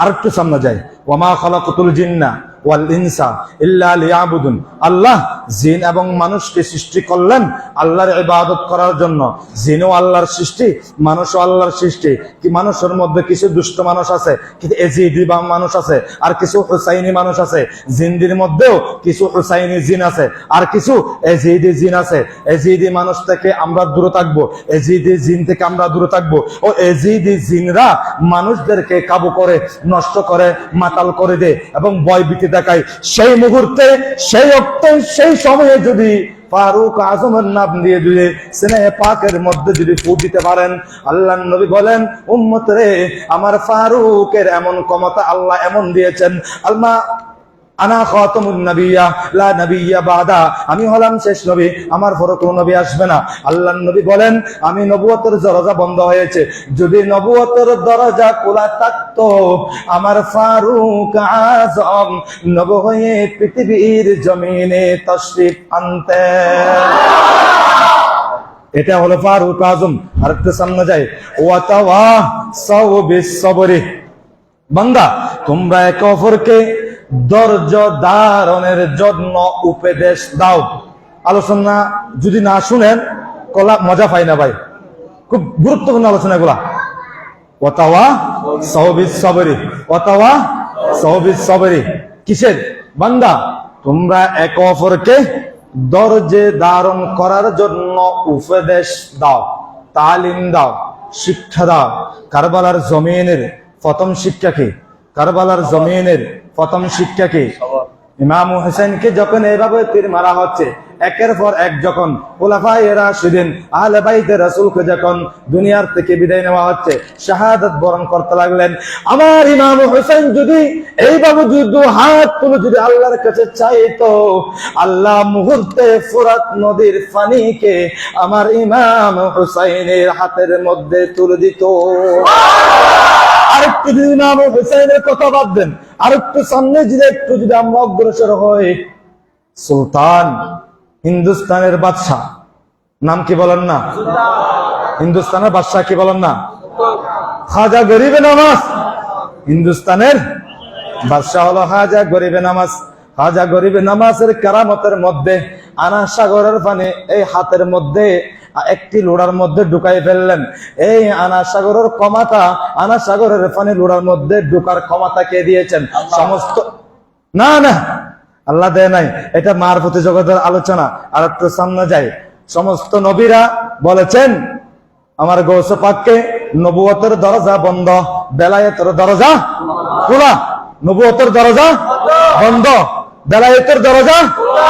আরেকটু সামনে যাই। ওয়ামা খালাকাতুল জিন্না ওয়াল ইনসা ইল্লা লিয়াবুদুন, আল্লাহ জিন এবং মানুষকে সৃষ্টি করলেন আল্লাহর ইবাদত করার জন্য। জিনও আল্লাহর সৃষ্টি, মানুষও আল্লাহর সৃষ্টি। কি মানুষের মধ্যে কিছু দুষ্ট মানুষ আছে, কিছু এজিদি বা মানুষ আছে, আর কিছু হুসাইনি মানুষ আছে। জিনদের মধ্যেও কিছু হুসাইনি জিন আছে, আর কিছু এজিদি জিন আছে। এজিদি মানুষ থেকে আমরা দূরে থাকবো, এজিদি জিন থেকে আমরা দূরে থাকবো। ও এজিদি জিনরা মানুষদেরকে কাবু করে, নষ্ট করে, মাতাল করে দেয় এবং ভয়ভীতি দেখায়। সেই মুহূর্তে, সেই অর্থে, সেই সময়ে যদি ফারুক আজমের নাম দিয়ে যদি স্নেহ পাকের মধ্যে যদি ফু দিতে পারেন, আল্লাহ নবী বলেন, উম্মত রে, আমার ফারুকের এমন ক্ষমতা আল্লাহ এমন দিয়েছেন, আল্লাহ আনা খাতামুন নাবিয়্যা লা নাবিয়্যা বাদা, আমি হলাম শেষ নবী, আমার পরে কোনো নবী আসবে না। আল্লাহর নবী বলেন, আমি নবুয়তের দরজা বন্ধ হয়েছে, যদি নবুয়তের দরজা খোলা থাকতো আমার ফারুক আজম নবী হয়ে পৃথিবীর জমিনে তাশরীফ আনতেন। এটা হলো ফারুক আজম। আরেকটু সামনে যাই। ওয়াতাওয়া সাওবিস সবরি, বান্দা তোমরা একে অপরকে ধৈর্য ধারণের জন্য উপদেশ দাও। আলোচনা যদি না শুনেন কলা মজা পাই না ভাই, খুব গুরুত্বপূর্ণ আলোচনা এগুলা। ওয়াতাওয়া সাওবিস সবরি, ওয়াতাওয়া সাওবিস সবরি, কিসের? বান্দা তোমরা একে অপরকে ধৈর্য ধারণ করার জন্য উপদেশ দাও, তালিম দাও, শিক্ষা দাও। কারবালার জমিনের প্রথম শিক্ষা কি? কারবালার জমিনের প্রথম শিক্ষা কি? ইমাম হোসেনকে যখন এইভাবে তীর মারা হচ্ছে, একের পর এক যখন খুলাফায়ে রাশিদিন আহলে বাইতে রাসূলকে যখন দুনিয়ার থেকে বিদায় নেওয়া হচ্ছে, শাহাদাত বরণ করতে লাগলেন, আমার ইমাম হোসেন যদি এইভাবে যদি হাত তুলে যদি আল্লাহর কাছে চাইতো, আল্লাহ মুহূর্তে ফুরাত নদীর পানিকে আমার ইমাম হোসেনের হাতের মধ্যে তুলে দিত। আরেকটু যদি ইমাম হোসেনের কথা বাদ দেন, আরেকটু সামনে যদি একটু যদি আমরা অগ্রসর হই, সুলতান, হিন্দুস্তানের বাদশাহ, নাম কি বলেন না? হিন্দুস্তানের বাদশাহ কি বলেন না? খাজা গরিবে নামাজ। হিন্দুস্তানের বাদশাহ হলো খাজা গরিবে নামাজ। খাজা গরিবে নামাজের কেরামতের মধ্যে আনা সাগরের পানি এই হাতের মধ্যে একটি লোড়ার মধ্যে ঢুকাই ফেললেন। এই আনা সাগরের ক্ষমতা, আনা সাগরের পানি লোড়ার মধ্যে ঢুকার ক্ষমতা কে দিয়েছেন? সমস্ত না না, আল্লাহ দেয় নাই। এটা মারফতি জগতের আলোচনা। আর একটু সামনে যাই। সমস্ত নবীরা বলেছেন আমার গৌসে পাককে নবুয়তের দরজা বন্ধ, বেলায়েতের দরজা খোলা। নবুয়তের দরজা বন্ধ, বেলায়েতের দরজা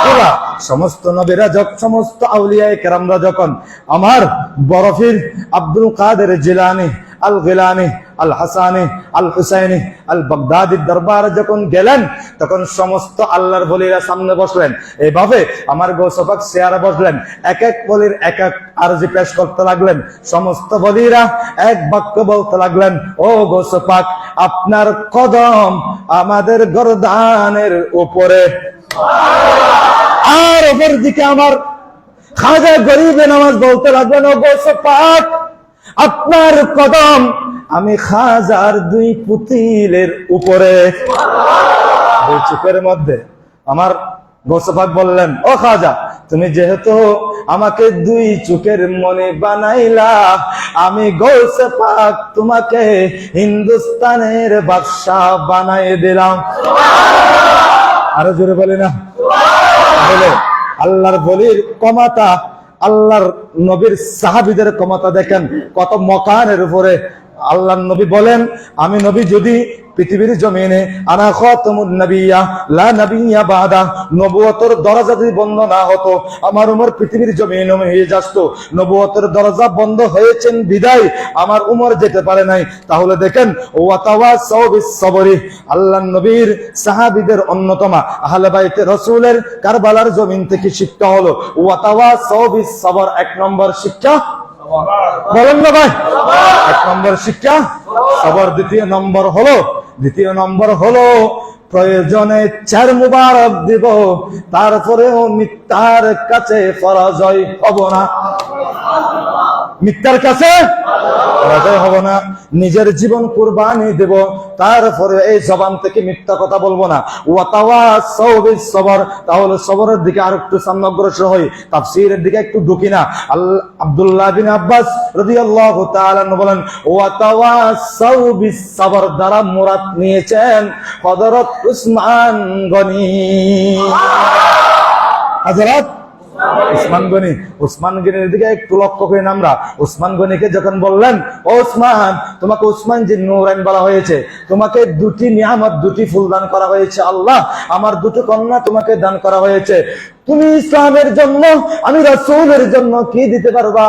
খোলা। সমস্ত নবীরা যখন, সমস্ত আউলিয়ায়ে কেরামরা যখন আমার বরফির আব্দুল কাদের জিলানী, আল গিলানী, আল হাসানী, আল হুসাইনী, আল বাগদাদির দরবারে যখন গেলেন, তখন সমস্ত আল্লাহর বলিরা সামনে বসলেন। এইভাবে আমার গৌসে পাক চেয়ারে বসলেন, এক এক বলির এক এক আরজি পেশ করতে লাগলেন। সমস্ত বলিরা এক বাক্য বলতে লাগলেন, ও গৌসে পাক, আপনার কদম আমাদের গর্দানের উপরে। আর ওপর দিকে আমার খাজা গরিবে নামাজ বলতে লাগলেন, ও গৌসে পাক, আপনার কদম আমি খাজার দুই পুতিলের উপরে। দুই চোখের মধ্যে আমার গৌসে পাক বললেন, ও খাজা, তুমি যেহেতু আমাকে দুই চোখের মনে বানাইলা, আমি গৌসে পাক তোমাকে হিন্দুস্তানের বাদশাহ বানাই দিলাম। আরো জোরে বলি না? বলে আল্লাহর বলির ক্ষমতা, আল্লাহর নবীর সাহাবীদের ক্ষমতা দেখেন কত মকানের উপরে। আল্লাহর নবী বলেন, আমি নবী যদি পৃথিবীর জমিনে আনা খাতামুন নাবিয়্যা লা নাবিয়্যা বাদা, নবুয়তের দরজা যদি বন্ধ না হতো আমার উমর পৃথিবীর জমিনে হয়ে যাচ্ত। নবুয়তের দরজা বন্ধ হয়েছেন বিদায় আমার উমর যেতে পারে নাই। তাহলে দেখেন ওয়া তাওয়াসাউ বিস সাবরি, আল্লাহর নবীর সাহাবীদের অন্যতম আহলে বাইতে রাসূলের কারবালার জমিন থেকে শিক্ষা হলো ওয়া তাওয়াসাউ বিস সাবর। এক নম্বর শিক্ষা বলেন না ভাই, এক নম্বর শিক্ষা সবার। দ্বিতীয় নম্বর হলো প্রয়োজনে 4 মুবারক দিব, তারপরেও মিথ্যার কাছে পরাজয় হব না। মিথ্যার কাছে পরাজয় হব না, নিজের জীবন কুরবানি দেব, তারপরে এই জবান থেকে মিথ্যা কথা বলবো না। ওয়া তাওয়াসাউ বিস সবর, তাহলে সবরের দিকে আর একটু সামনে অগ্রসর হই, তাফসীরের দিকে একটু ঢুকি না। আব্দুল্লাহ বিন আব্বাস রাদিয়াল্লাহু তাআলা আনহু বলেন ওয়া তাওয়াসাউ বিস সবর দ্বারা মুরাদ নিয়েছেন হযরত উসমান গনি। হযরত উসমান গনির দিকে একটু লক্ষ্য করেন আমরা। উসমান গনিকে যখন বললেন, ও উসমান, তোমাকে উসমান জিন নূরাইন বলা হয়েছে, তোমাকে 2টি নিয়ামত, 2টি ফুল দান করা হয়েছে, আল্লাহ আমার 2টি কন্যা তোমাকে দান করা হয়েছে, তুমি ইসলামের জন্য, আমি রাসূলের জন্য কি দিতে পারবা?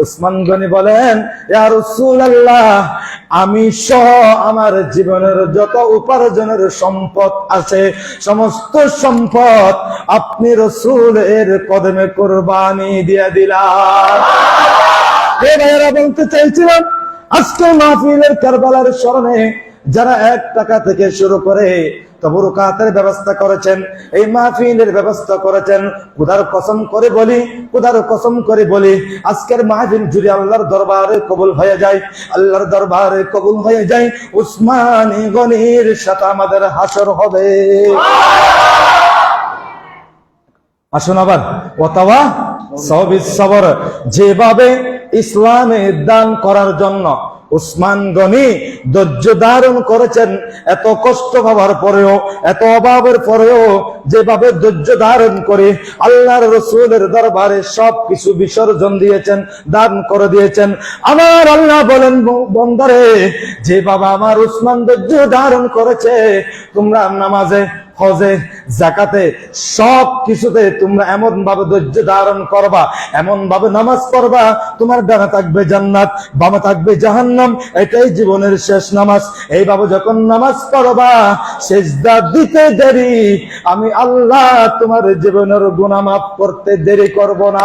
উসমান গনি বলেন, ইয়া রাসূলুল্লাহ, আমি সহ আমার জীবনের যত উপার্জনের সম্পদ আছে সমস্ত সম্পদ আপনি রাসূলের কদমে কুরবানি দিয়ে দিলাম। এই ভাইয়েরা বলতে চাইছিলাম, আজকে মাহফিলের কারবালার স্মরণে যারা 1 টাকা থেকে শুরু করে তবরুকাতের ব্যবস্থা করেছেন, এই মাহফিলের ব্যবস্থা করেছেন, খোদার কসম করে বলি আজকের মাহফিল যদি আল্লাহর দরবারে কবুল হয়ে যায়, আল্লাহর দরবারে কবুল হয়ে যায়, উসমানী গনির সাথে আমাদের হাসর হবে। আসুন আবার ওয়াতাওয়া সাবিস সবর, যেভাবে ইসলামে দান করার জন্য উসমান গনি ধৈর্য ধারণ করেছেন, এত কষ্ট পাওয়ার পরেও, এত অভাবের পরেও যেভাবে ধৈর্য ধারণ করে আল্লাহর রাসূলের দরবারে সবকিছু বিসর্জন দিয়েছেন, দান করে দিয়েছেন। আমার আল্লাহ বলেন, বন্দারে, যে বাবা আমার উসমান ধৈর্য ধারণ করেছে, তোমরা নামাজে, হজে, যাকাতে সব কিছুতে তোমরা এমন ভাবে ধৈর্য ধারণ করবা, এমন ভাবে নামাজ পড়বা, তোমার ডানে থাকবে জান্নাত, বামে থাকবে জাহান্নাম, এটাই জীবনের শেষ নামাজ। এইভাবে যখন নামাজ পড়বা, সিজদা দিতে দেরি, আমি আল্লাহ তোমার জীবনের গুনাহ মাফ করতে দেরি করব না।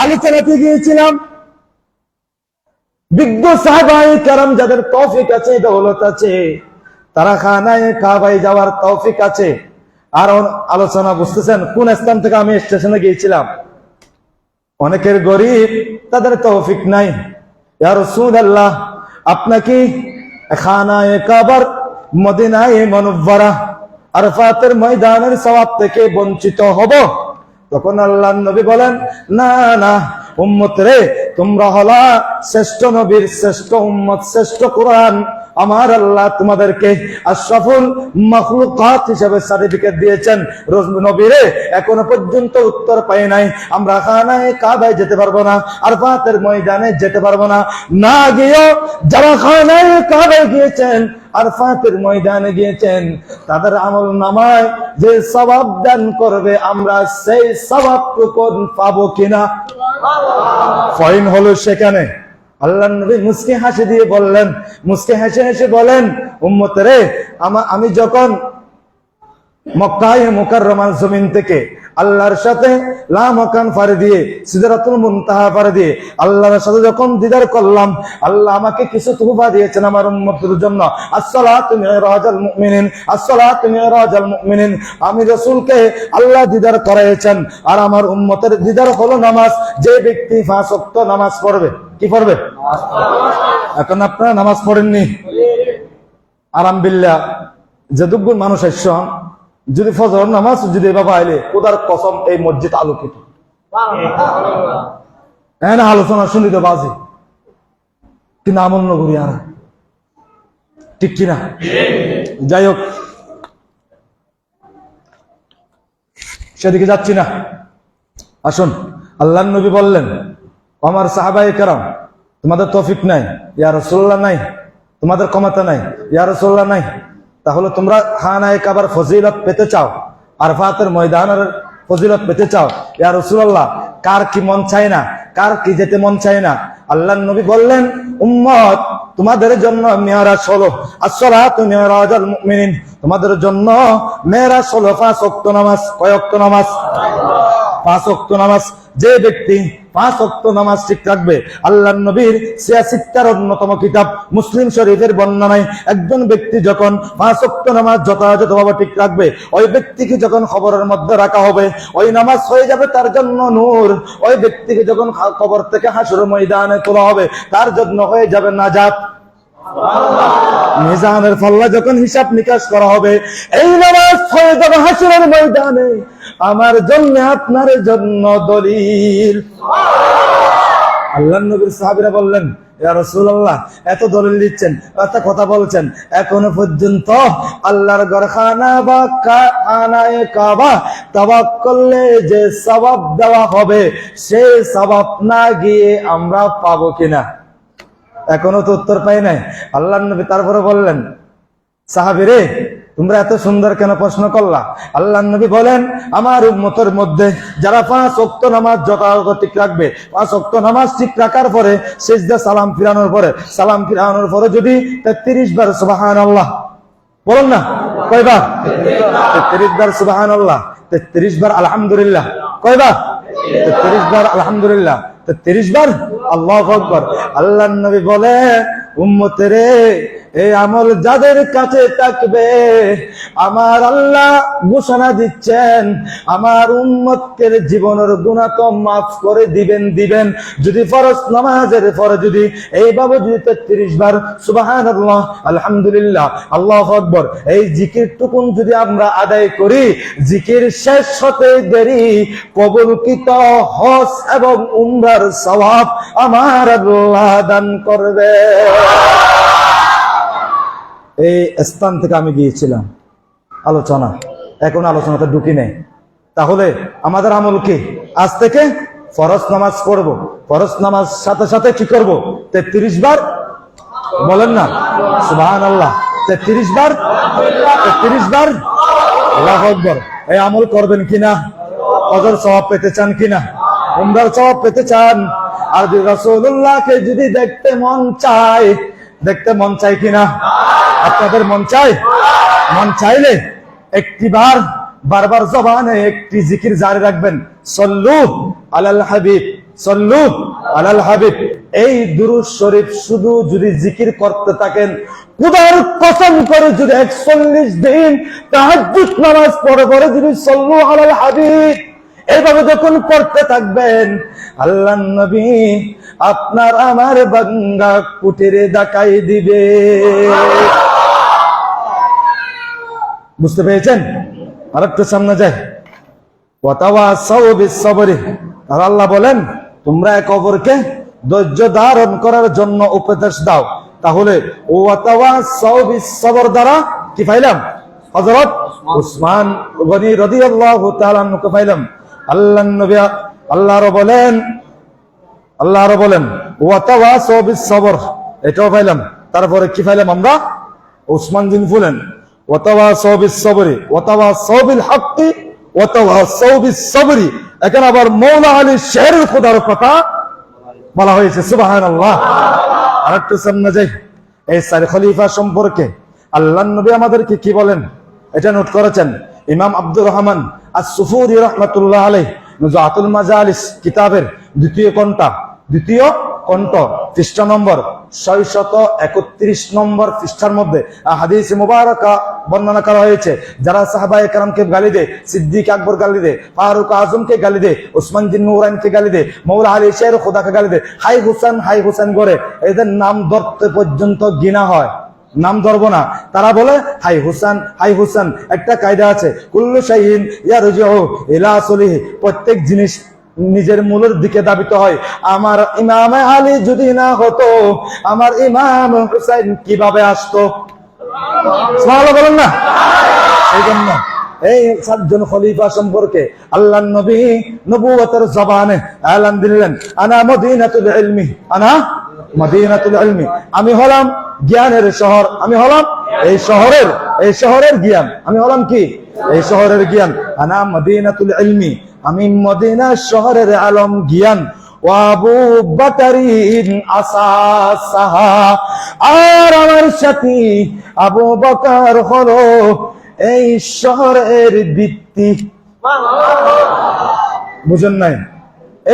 আলোচনাতে গিয়েছিলাম বিজ্ঞ সাহাবায়ে কেরাম যাদের তৌফিক আছে, দৌলত আছে, তারা খানায়ে কাবায় যাওয়ার তৌফিক আছে। আর আলোচনা বুঝতেছেন কোন স্থান থেকে আমি স্টেশনে গিয়েছিলাম, অনেকের গরিব, তাদের তৌফিক নাই। ইয়া রাসূলুল্লাহ, আপনাকে খানায়ে কাবার, মদিনায়ে মুনাওয়ারা, আরাফাতের ময়দানের সওয়াব থেকে বঞ্চিত হব? তখন আল্লাহর নবী বলেন, না না উম্মত রে, তোমরা হলা শ্রেষ্ঠ নবীর শ্রেষ্ঠ উম্মত, শ্রেষ্ঠ কোরআন। আমার আল্লাহ তোমাদেরকে আশরাফুল মাখলুকাত হিসেবে সার্টিফিকেট দিয়েছেন। নবীরে এখনো পর্যন্ত উত্তর পাই নাই, আমরা খানায়ে কাবায় যেতে পারবো না, আরাফাতের ময়দানে যেতে পারবো না। না গিয়েও যারা খানায়ে কাবায় গিয়েছেন, আরাফাতের ময়দানে গিয়েছেন, তাদের আমল নামায় যে সওয়াব দান করবে, আমরা সেই সওয়াবটুকু পাবো কিনা? ফাইন হলো সেখানে। আল্লাহর নবী মুস্কি হেসে বলেন, উম্মত রে, আমি যখন মক্কায়ে মুকাররমার জমিন থেকে আল্লাহর সাথে লা মাকান পাড়ি দিয়ে, সিদরাতুল মুনতাহা পাড়ি দিয়ে আল্লাহর সাথে যখন দিদার করলাম, আল্লাহ আমাকে কিছু তোহফা দিয়েছেন আমার উম্মতের জন্য। আসসালাতু মিরাজাল মুমিনিন, আসসালাতু মিরাজাল মুমিনিন। আমি রাসূলকে আল্লাহ দিদার করাইছেন, আর আমার উম্মতের দিদার হলো নামাজ। যে ব্যক্তি 5 ওয়াক্ত নামাজ পড়বে, কি পড়বে? এখন আপনারা নামাজ পড়েননি, আরাম বিল্লাহ, যতগুণ মানুষ আসছেন, যদি ফজর নামাজ যদি বাবা আইলে, খোদার কসম এই মসজিদ আলোকিত। আলোচনা শুনিতে বাজে, কিন্তু আমল নগরী আর ঠিক কিনা? যাই হোক, সেদিকে যাচ্ছি না। আসুন, আল্লাহর নবী বললেন, আমার সাহাবায়ে কেরাম, তোমাদের তৌফিক নাই, ইয়া রাসূলুল্লাহ নাই, তোমাদের ক্ষমতা নাই, ইয়া রাসূলুল্লাহ নাই, তাহলে তোমরা খানায়ে কাবার ফজিলত পেতে চাও, আরফাতের ময়দানের ফজিলত পেতে চাও, ইয়া রাসূলুল্লাহ, কার কি মন চায় না, কার কি যেতে মন চায় না? আল্লাহর নবী বললেন, উম্মত, তোমাদের জন্য মিরাজ হলো আসসালাতু মিরাজুল মুমিনিন, তোমাদের জন্য মিরাজ হলো 5 ওয়াক্ত নামাজ। কয় ওয়াক্ত নামাজ? 5 ওয়াক্ত নামাজ। যে ব্যক্তি 5 ওয়াক্ত নামাজ ঠিক রাখবে, আল্লাহর নবীর 86টার অন্যতম কিতাব মুসলিম শরীফের বর্ণনায় একজন ব্যক্তি যখন 5 ওয়াক্ত নামাজ যথাযথভাবে ঠিক রাখবে, ওই ব্যক্তিকে যখন খবরের মধ্যে রাখা হবে, ওই নামাজ হয়ে যাবে তার জন্য নূর। ওই ব্যক্তিকে যখন কবর থেকে হাসরের ময়দানে তোলা হবে, তার জন্য হয়ে যাবে নাজাত। মিজানের পাল্লা যখন হিসাব নিকাশ করা হবে, এই নামাজ হয়ে যাবে হাসরের ময়দানে আমার জন্য, আপনার জন্য দলিল। আল্লাহর নবীর সাহাবীরা বললেন, ইয়া রাসূলুল্লাহ, এত দলিল দিচ্ছেন, এত কথা বলছেন, এখনো পর্যন্ত আল্লাহর ঘরখানা বা খানায়ে কাবা তাওয়াফ করলে যে সওয়াব দেওয়া হবে, সেই সওয়াব না গিয়ে আমরা পাবো কিনা? এখনো তো উত্তর পাই নাই। আল্লাহর নবী তারপরে বললেন, সাহাবীরে, তোমরা এত সুন্দর কেন প্রশ্ন করলা? আল্লাহর নবী বলেন, আমার উম্মতের মধ্যে যারা 5 ওয়াক্ত নামাজ যথাযথ ঠিক রাখবে, 5 ওয়াক্ত নামাজ ঠিক রাখার পরে সিজদা সালাম ফিরানোর পরে যদি 33 বার সুবহানাল্লাহ বলেন না, কয়বার? 33 বার সুবহানাল্লাহ, 33 বার আলহামদুলিল্লাহ, কয়বার? 33 বার আলহামদুলিল্লাহ, 33 বার আল্লাহু আকবার। আল্লাহর নবী বলে, উম্মতেরে, এই আমল যাদের কাছে থাকবে, আমার আল্লাহ ঘোষণা দিচ্ছেন, আমার উম্মতের জীবনের গুনাহ তো মাফ করে দিবেন। যদি ফরজ নামাজের পরে যদি এইভাবে যদি 33 বার সুবহানাল্লাহ, আলহামদুলিল্লাহ, আল্লাহু আকবার, এই জিকিরটুকুন যদি আমরা আদায় করি, জিকির শেষ হতে দেরি কবুলকৃত হজ এবং উমরার সওয়াব আমার আল্লাহ দান করবে। এই স্থান থেকে আমি গিয়েছিলাম আলোচনা, এখন আলোচনাটা ঢুকি নেই। তাহলে আমাদের আমল কি? আজ থেকে ফরজ নামাজ পড়ব, ফরজ নামাজ সাথে সাথে কি করব? 33 বার বলেন না সুবহানাল্লাহ, 33 বার, 33 বার আল্লাহু আকবার। এই আমল করবেন কিনা? হজের সওয়াব পেতে চান কিনা? উমরার সওয়াব পেতে চান? আর রাসূলুল্লাহকে যদি দেখতে মন চায় কিনা? আপনাদের মন চায়? মন চাইলে একটিবার বারবার জবানে একটি জিকির জারি রাখবেন, সল্লু আলাল হাবিব, সল্লু আলাল হাবিব। এই দুরূদ শরীফ শুধু যদি জিকির করতে থাকেন, খোদার কসম করে যদি 41 দিন তাহাজ্জুদ নামাজ পড়ে যদি সল্লু আলাল হাবিব এইভাবে যখন পড়তে থাকবেন, আল্লাহর নবী আপনার আমার বান্দা কুটিরে দেখাই দিবে। বুঝতে পেরেছেন? আরেকটু সামনে যাই। ওয়াতাওয়াসাউ বিস-সাবরি, আর আল্লাহ বলেন, তোমরা একে অপরকে ধৈর্য ধারণ করার জন্য উপদেশ দাও। তাহলে ওয়াতাওয়াসাউ বিস-সাবর দ্বারা কি পাইলাম? হযরত উসমান গনি রাদিয়াল্লাহু তাআলা আনহুকে পাইলাম। আল্লাহর নবী আল্লাহর বলেন ওয়াতাওয়াসাউ বিস-সাবর, এটাও পাইলাম। তারপরে কি পাইলাম আমরা? উসমান বিন ফুলেন ওয়াতাওয়াসাউ বিস-সাবরি ওয়াতাওয়াসাউ বিল হাক্কি ওয়াতাওয়াসাউ বিস-সাবরি। এখানে আবার মওলা আলী শেরের খোদার কথা বলা হয়েছে, সুবহানাল্লাহ। আরেকটু সামনে যাই। এই 4 খলিফা সম্পর্কে আল্লাহর নবী আমাদেরকে কি বলেন এটা নোট করেছেন। ইমাম আব্দুর রহমান আস-সুফুরি রাহমাতুল্লাহ আলাইহি নুজাতুল মাজালিস কিতাবের দ্বিতীয় কণ্ঠ পৃষ্ঠা নম্বর 631 নম্বর পৃষ্ঠার মধ্যে হাদিস মুবারাকা বর্ণনা করা হয়েছে। যারা সাহাবায়ে কেরামকে গালি দেয়, সিদ্দিক আকবর গালি দেয়, ফারুক আজমকে গালি দেয়, উসমান বিন নুরাইনকে গালি দেয়, মওলা আলী শের খোদাকে গালি দেয়, হাই হুসেন করে এদের নাম ধরতে পর্যন্ত ঘৃণা হয়। নাম ধরবো না, তারা বলে হাই হুসান। একটা কায়দা আছে, কুল্লু শাইইন ইয়ারজিউ ইলা আসলিহি, প্রত্যেক জিনিস নিজের মূলের দিকে দাবিত হয়। আমার ইমাম আলী যদি না হতো, আমার ইমাম হুসাইন কিভাবে আসতো? সুবহানাল্লাহ বলেন না? এই জন্য এই 7 জন খলিফা সম্পর্কে আল্লাহর নবী নবুয়তের জবানে এলান দিলেন, আনা মদিনাতুল ইলমি, আনা মদিনাতুল ইলমি, আমি হলাম জ্ঞানের শহর, আমি হলাম এই শহরের জ্ঞান, আমি হলাম কি এই শহরের জ্ঞান। আনা মদিনাতুল ইলমি, আমি মদিনা শহরের আলম জ্ঞান। ওয়াবু বকরিন আসাসাহা, আর আমার সাথী আবু বকর হলো এই শহরের ভিত্তি। বুঝেন নাই?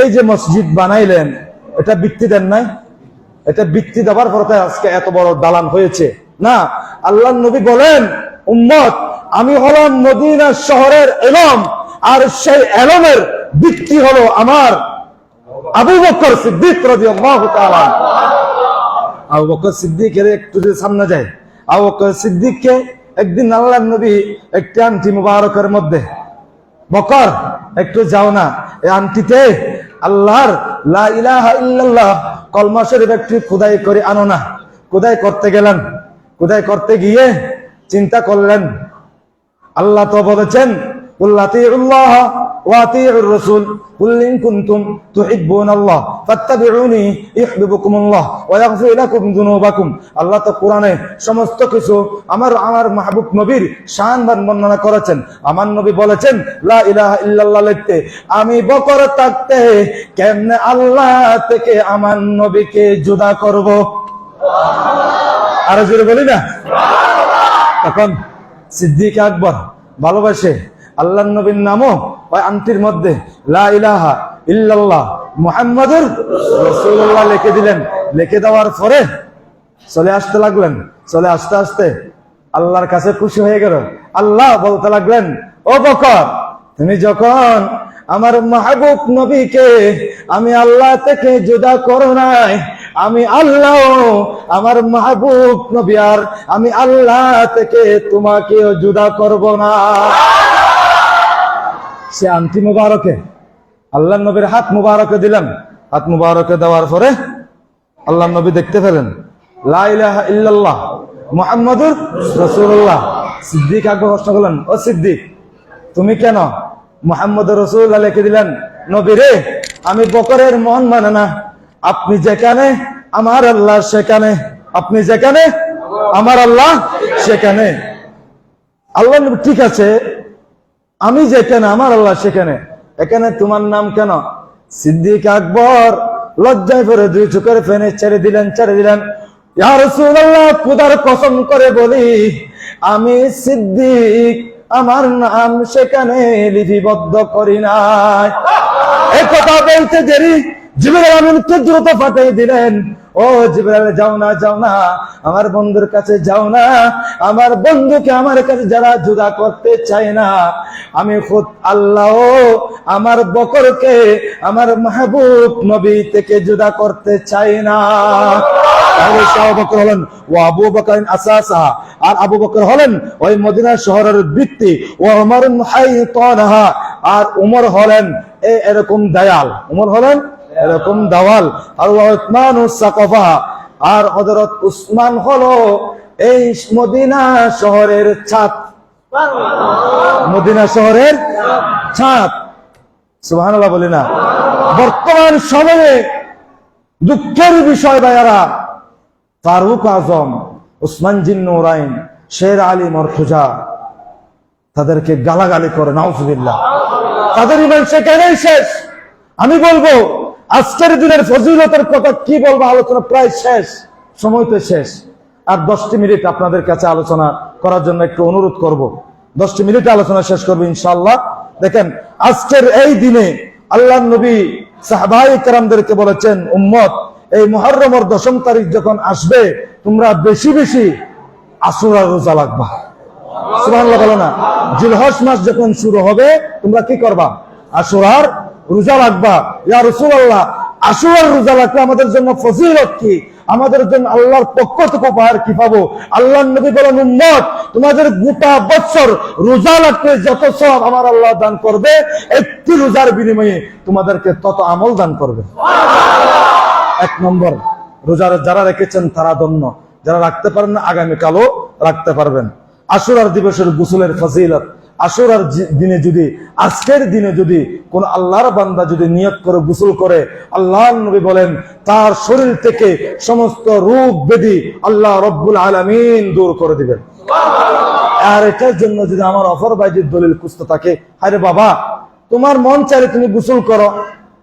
এই যে মসজিদ বানাইলেন, এটা ভিত্তি দেন নাই? এটা ভিত্তি দেওয়ার পরে আজকে এত বড় দালান হয়েছে না। আল্লাহর নবী বলেন, উম্মত আমি হলাম মদিনা শহরের এলম, আর সেই এলমের ভিত্তি হলো আমার আবু বকর সিদ্দিক রাদিয়াল্লাহু তাআলা। আবু বকর সিদ্দিকের একটু যে সামনে যায়, আবু বকর সিদ্দিককে একদিন আল্লাহর নবী একটা আংটি মুবারকের মধ্যে, বকর একটু যাও না, এই আংটিতে আল্লাহর লা ইলাহা ইল্লাল্লাহ কলমা শরীফ একটু খোদাই করে আনো না। খোদাই করতে গেলেন, খোদাই করতে গিয়ে চিন্তা করলেন, আল্লাহ তো বলেছেন কুল্লাতিউল্লাহ ওয়া আতিউর রাসূল কুল ইন কুনতুম তুহিব্বুনাল্লাহ ফাত্তাবিউনি ইউহিব্বুকুমুল্লাহ ওয়া ইয়াগফির লাকুম যুনুবাকুম। আল্লাহ তো কোরআনে সমস্ত কিছু আমার মাহবুব নবীর শান বর্ণনা করেছেন। আমার নবী বলেছেন লা ইলাহা ইল্লাল্লাহ লিখতে। আমি বকর থাকতে কেমনে আল্লাহ থেকে আমার নবীকে জুদা করব? আরো জোরে বলি না? তখন সিদ্দিক আকবর ভালোবাসে আল্লাহর নবীর নামও ওই আংটির মধ্যে লা ইলাহা ইল্লাল্লাহ মুহাম্মাদুর রাসূলুল্লাহ লিখে দিলেন। লিখে দেওয়ার পরে চলে আসতে লাগলেন। চলে আসতে আসতে আল্লাহর কাছে খুশি হয়ে গেল। আল্লাহ বলতে লাগলেন, ও বকর, তুমি যখন আমার মাহবুব নবীকে আমি আল্লাহ থেকে জুদা করো নাই, আমি আল্লাহ আমার মাহবুব নবী আর আমি আল্লাহ থেকে তোমাকেও জুদা করব না। সে আংটি মুবারকে আল্লাহ নবীর হাত মুবারকে দিলেন। হাত মুবারকে দেওয়ার পরে আল্লাহ নবী দেখতে পেলেন লা ইলাহা ইল্লাল্লাহ মুহাম্মাদুর রাসূলুল্লাহ। সিদ্দিক আগে প্রশ্ন করলেন, ও সিদ্দিক, তুমি কেন মুহাম্মদুর রাসূলুল্লাহ লিখে দিলেন? নবী রে, আমি বকরের মন মানে না। আপনি যেখানে আমার আল্লাহ সেখানে, আপনি যেখানে আমার আল্লাহ সেখানে। আল্লাহ নবী, ঠিক আছে, আমি যেখানে আমার আল্লাহ সেখানে, এখানে তোমার নাম কেন? সিদ্দিক আকবর লজ্জায় পড়ে দুই চোখের ফেনে ছেড়ে দিলেন। ইয়া রাসূলুল্লাহ, খোদার কসম করে বলি, আমি সিদ্দিক আমার নাম সেখানে লিপিবদ্ধ করি নাই। এই কথা বলতে দেরি জিবরাইল আমিনকে দ্রুত পাঠিয়ে দিলেন। ও জিবরাইল, যাও না, আমার বন্ধুর কাছে যাও না। আমার বন্ধুকে আমার কাছে যারা জুদা করতে চায় না, আমি খুদ আল্লাহ আমার বকরকে আমার মাহবুব নবী থেকে জুদা করতে চাই না। তাহলে আবু বকর হলেন ও আবু বকরিন আসাসাহা, আর আবু বকর হলেন ওই মদিনা শহরের ভিত্তি। ও উমর হাইতানাহা, আর উমর হলেন এরকম দেয়াল। উমর হলেন এরকম দেওয়াল। আর উসমান সাকফা, আর হযরত উসমান হলো এই মদিনা শহরের ছাদ। মদিনা শহরের ছাদ। সুবহানাল্লাহ বলি না? বর্তমান সময়ে দুঃখের বিষয় ভাইয়ারা, ফারুক আজম, উসমান জিন্নুরাইন, শের আলী মর্তুজা তাদেরকে গালাগালি করে, নাউজুবিল্লাহ। তাদের ইমান সেখানেই শেষ। আমি বলবো আজকের দিনের ফজিলতের কথা কি বলবো, আলোচনা প্রায় শেষ, সময় তো শেষ। আর 10টি মিনিট আপনাদের কাছে আলোচনা করার জন্য একটু অনুরোধ করব। 10টি মিনিটে আলোচনা শেষ করবো ইনশাআল্লাহ। দেখেন, আজকের এই দিনে আল্লাহর নবী সাহাবায়ে কেরামদেরকে বলেছেন, উম্মত, এই মুহররমের 10ম তারিখ যখন আসবে, তোমরা বেশি বেশি আশুরার রোজা রাখবা। সুবহানাল্লাহ বলো না? জিলহজ মাস যখন শুরু হবে, তোমরা কি করবা? আশুরার রোজা রাখবা। ইয়া রাসূলুল্লাহ, আশুরার রোজা রাখলে আমাদের জন্য ফজিলত কি? আমাদের জন্য আল্লাহর পক্ষ থেকে উপহার কি পাবো? আল্লাহর নবী বলেন, উম্মত, তোমাদের গোটা বছর রোজা রাখলে যত সওয়াব আমার আল্লাহ দান করবে, একটি রোজার বিনিময়ে তোমাদেরকে তত আমল দান করবে। 1 নম্বর, রোজা যারা রেখেছেন তারা ধন্য, যারা রাখতে পারেন না আগামীকালও রাখতে পারবেন। আশুরার দিবসের গোসলের ফজিলত আশুরার দিনে যদি, আজকের দিনে যদি কোন আল্লাহর বান্দা যদি নিয়ত করে গোসল করে, আল্লাহর নবী বলেন তার শরীর থেকে সমস্ত রোগ ব্যাধি আল্লাহ রব্বুল আলামিন দূর করে দিবেন। আর এটার জন্য যদি আমার অফর বাইজির দলিল খুঁজতে থাকে, আরে বাবা তোমার মন চাইলে তুমি গোসল করো,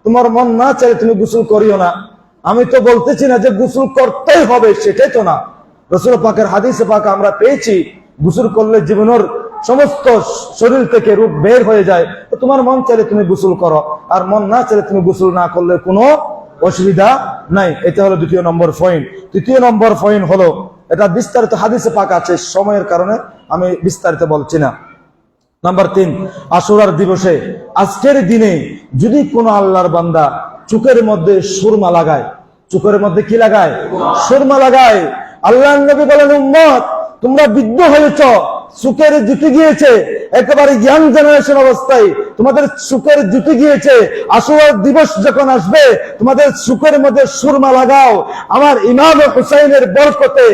তোমার মন না চাইলে তুমি গোসল করিও না। আমি তো বলতেছি না যে গোসল করতেই হবে, সেটাই তো না। রাসূল পাকের হাদিসে পাক আমরা পেয়েছি গোসল করলে জীবনের সমস্ত শরীর থেকে রোগ বের হয়ে যায়। তো তোমার মন চাইলে তুমি গোসল করো, আর মন না চাইলে তুমি গোসল না করলে কোনো অসুবিধা নাই। এটা হলো দ্বিতীয় নম্বর পয়েন্ট। তৃতীয় নম্বর পয়েন্ট হলো, এটা বিস্তারিত হাদিসে পাক আছে, সময়ের কারণে আমি বিস্তারিত বলছি না। নাম্বার 3, আশুরার দিবসে আজকের দিনে যদি কোনো আল্লাহর বান্দা চোখের মধ্যে সুরমা লাগায়, চোখের মধ্যে কি লাগায়? সুরমা লাগায়। আল্লাহর নবী বলেন, উম্মত তোমরা বৃদ্ধ হয়েছ, চোখের জুটি গিয়েছে, একেবারে ইয়াং জেনারেশন অবস্থায় তোমাদের চোখের জুটি গিয়েছে, আশুরার দিবস যখন আসবে তোমাদের চোখের মধ্যে সুরমা লাগাও। আমার ইমাম হুসাইনের বরকতে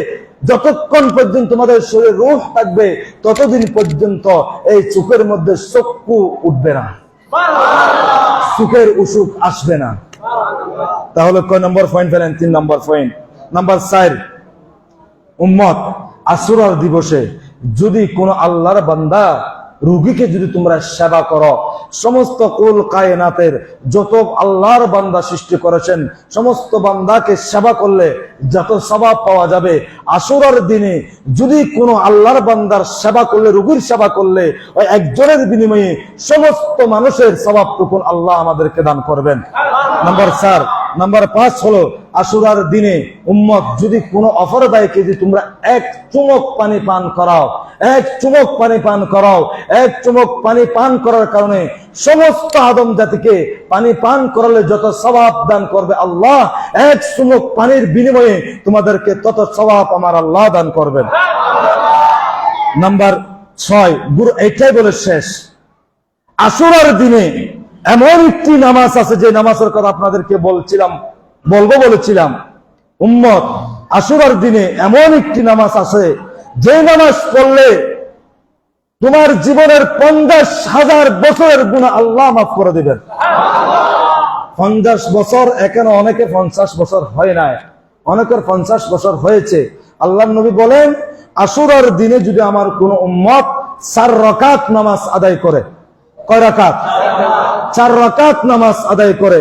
যতক্ষণ পর্যন্ত তোমাদের শরীরে রূহ থাকবে ততদিন পর্যন্ত এই চোখের মধ্যে চক্ষু উঠবে না, চোখের অসুখ আসবে না। তাহলে কয় নম্বর পয়েন্ট পেলেন? 3 নম্বর পয়েন্ট। নাম্বার 4, উম্মত আশুরার দিবসে যদি কোন আল্লাহর বান্দা রোগীকে যদি তোমরা সেবা করো, সমস্ত কুল কায়নাতের যত আল্লাহর বান্দা সৃষ্টি করেছেন সমস্ত বান্দাকে সেবা করলে যত সওয়াব পাওয়া যাবে, আশুরার দিনে যদি কোনো আল্লাহর বান্দার সেবা করলে, রোগীর সেবা করলে, ওই একজনের বিনিময়ে সমস্ত মানুষের সওয়াবটুকু আল্লাহ আমাদেরকে দান করবেন। নাম্বার 4। নাম্বার 5 হলো, আশুরার দিনে উম্মত যদি কোনো অপরদায়কে যদি তোমরা এক চুমুক পানি পান করাও, এক চুমুক পানি পান করাও, এক চুমুক পানি পান করার কারণে সমস্ত আদম জাতিকে পানি পান করালে যত সওয়াব দান করবে আল্লাহ, এক চুমুক পানির বিনিময়ে তোমাদেরকে তত সওয়াব আমার আল্লাহ দান করবেন। নাম্বার 6, গুরু এটাই বলে শেষ। আশুরার দিনে এমন একটি নামাজ আছে যে নামাজের কথা আপনাদেরকে বলেছিলাম। উম্মত আশুরার দিনে এমন একটি নামাজ আছে যে নামাজ পড়লে তোমার জীবনের 50,000 বছরের গুনাহ আল্লাহ মাফ করে দিবেন। 50 বছর, এখানে অনেকে 50 বছর হয় নাই, অনেকের 50 বছর হয়েছে। আল্লাহর নবী বলেন, আশুরার দিনে যদি আমার কোন উম্মত 4 রাকাত নামাজ আদায় করে, কয় রাকাত? 4 রাকাত নামাজ আদায় করে,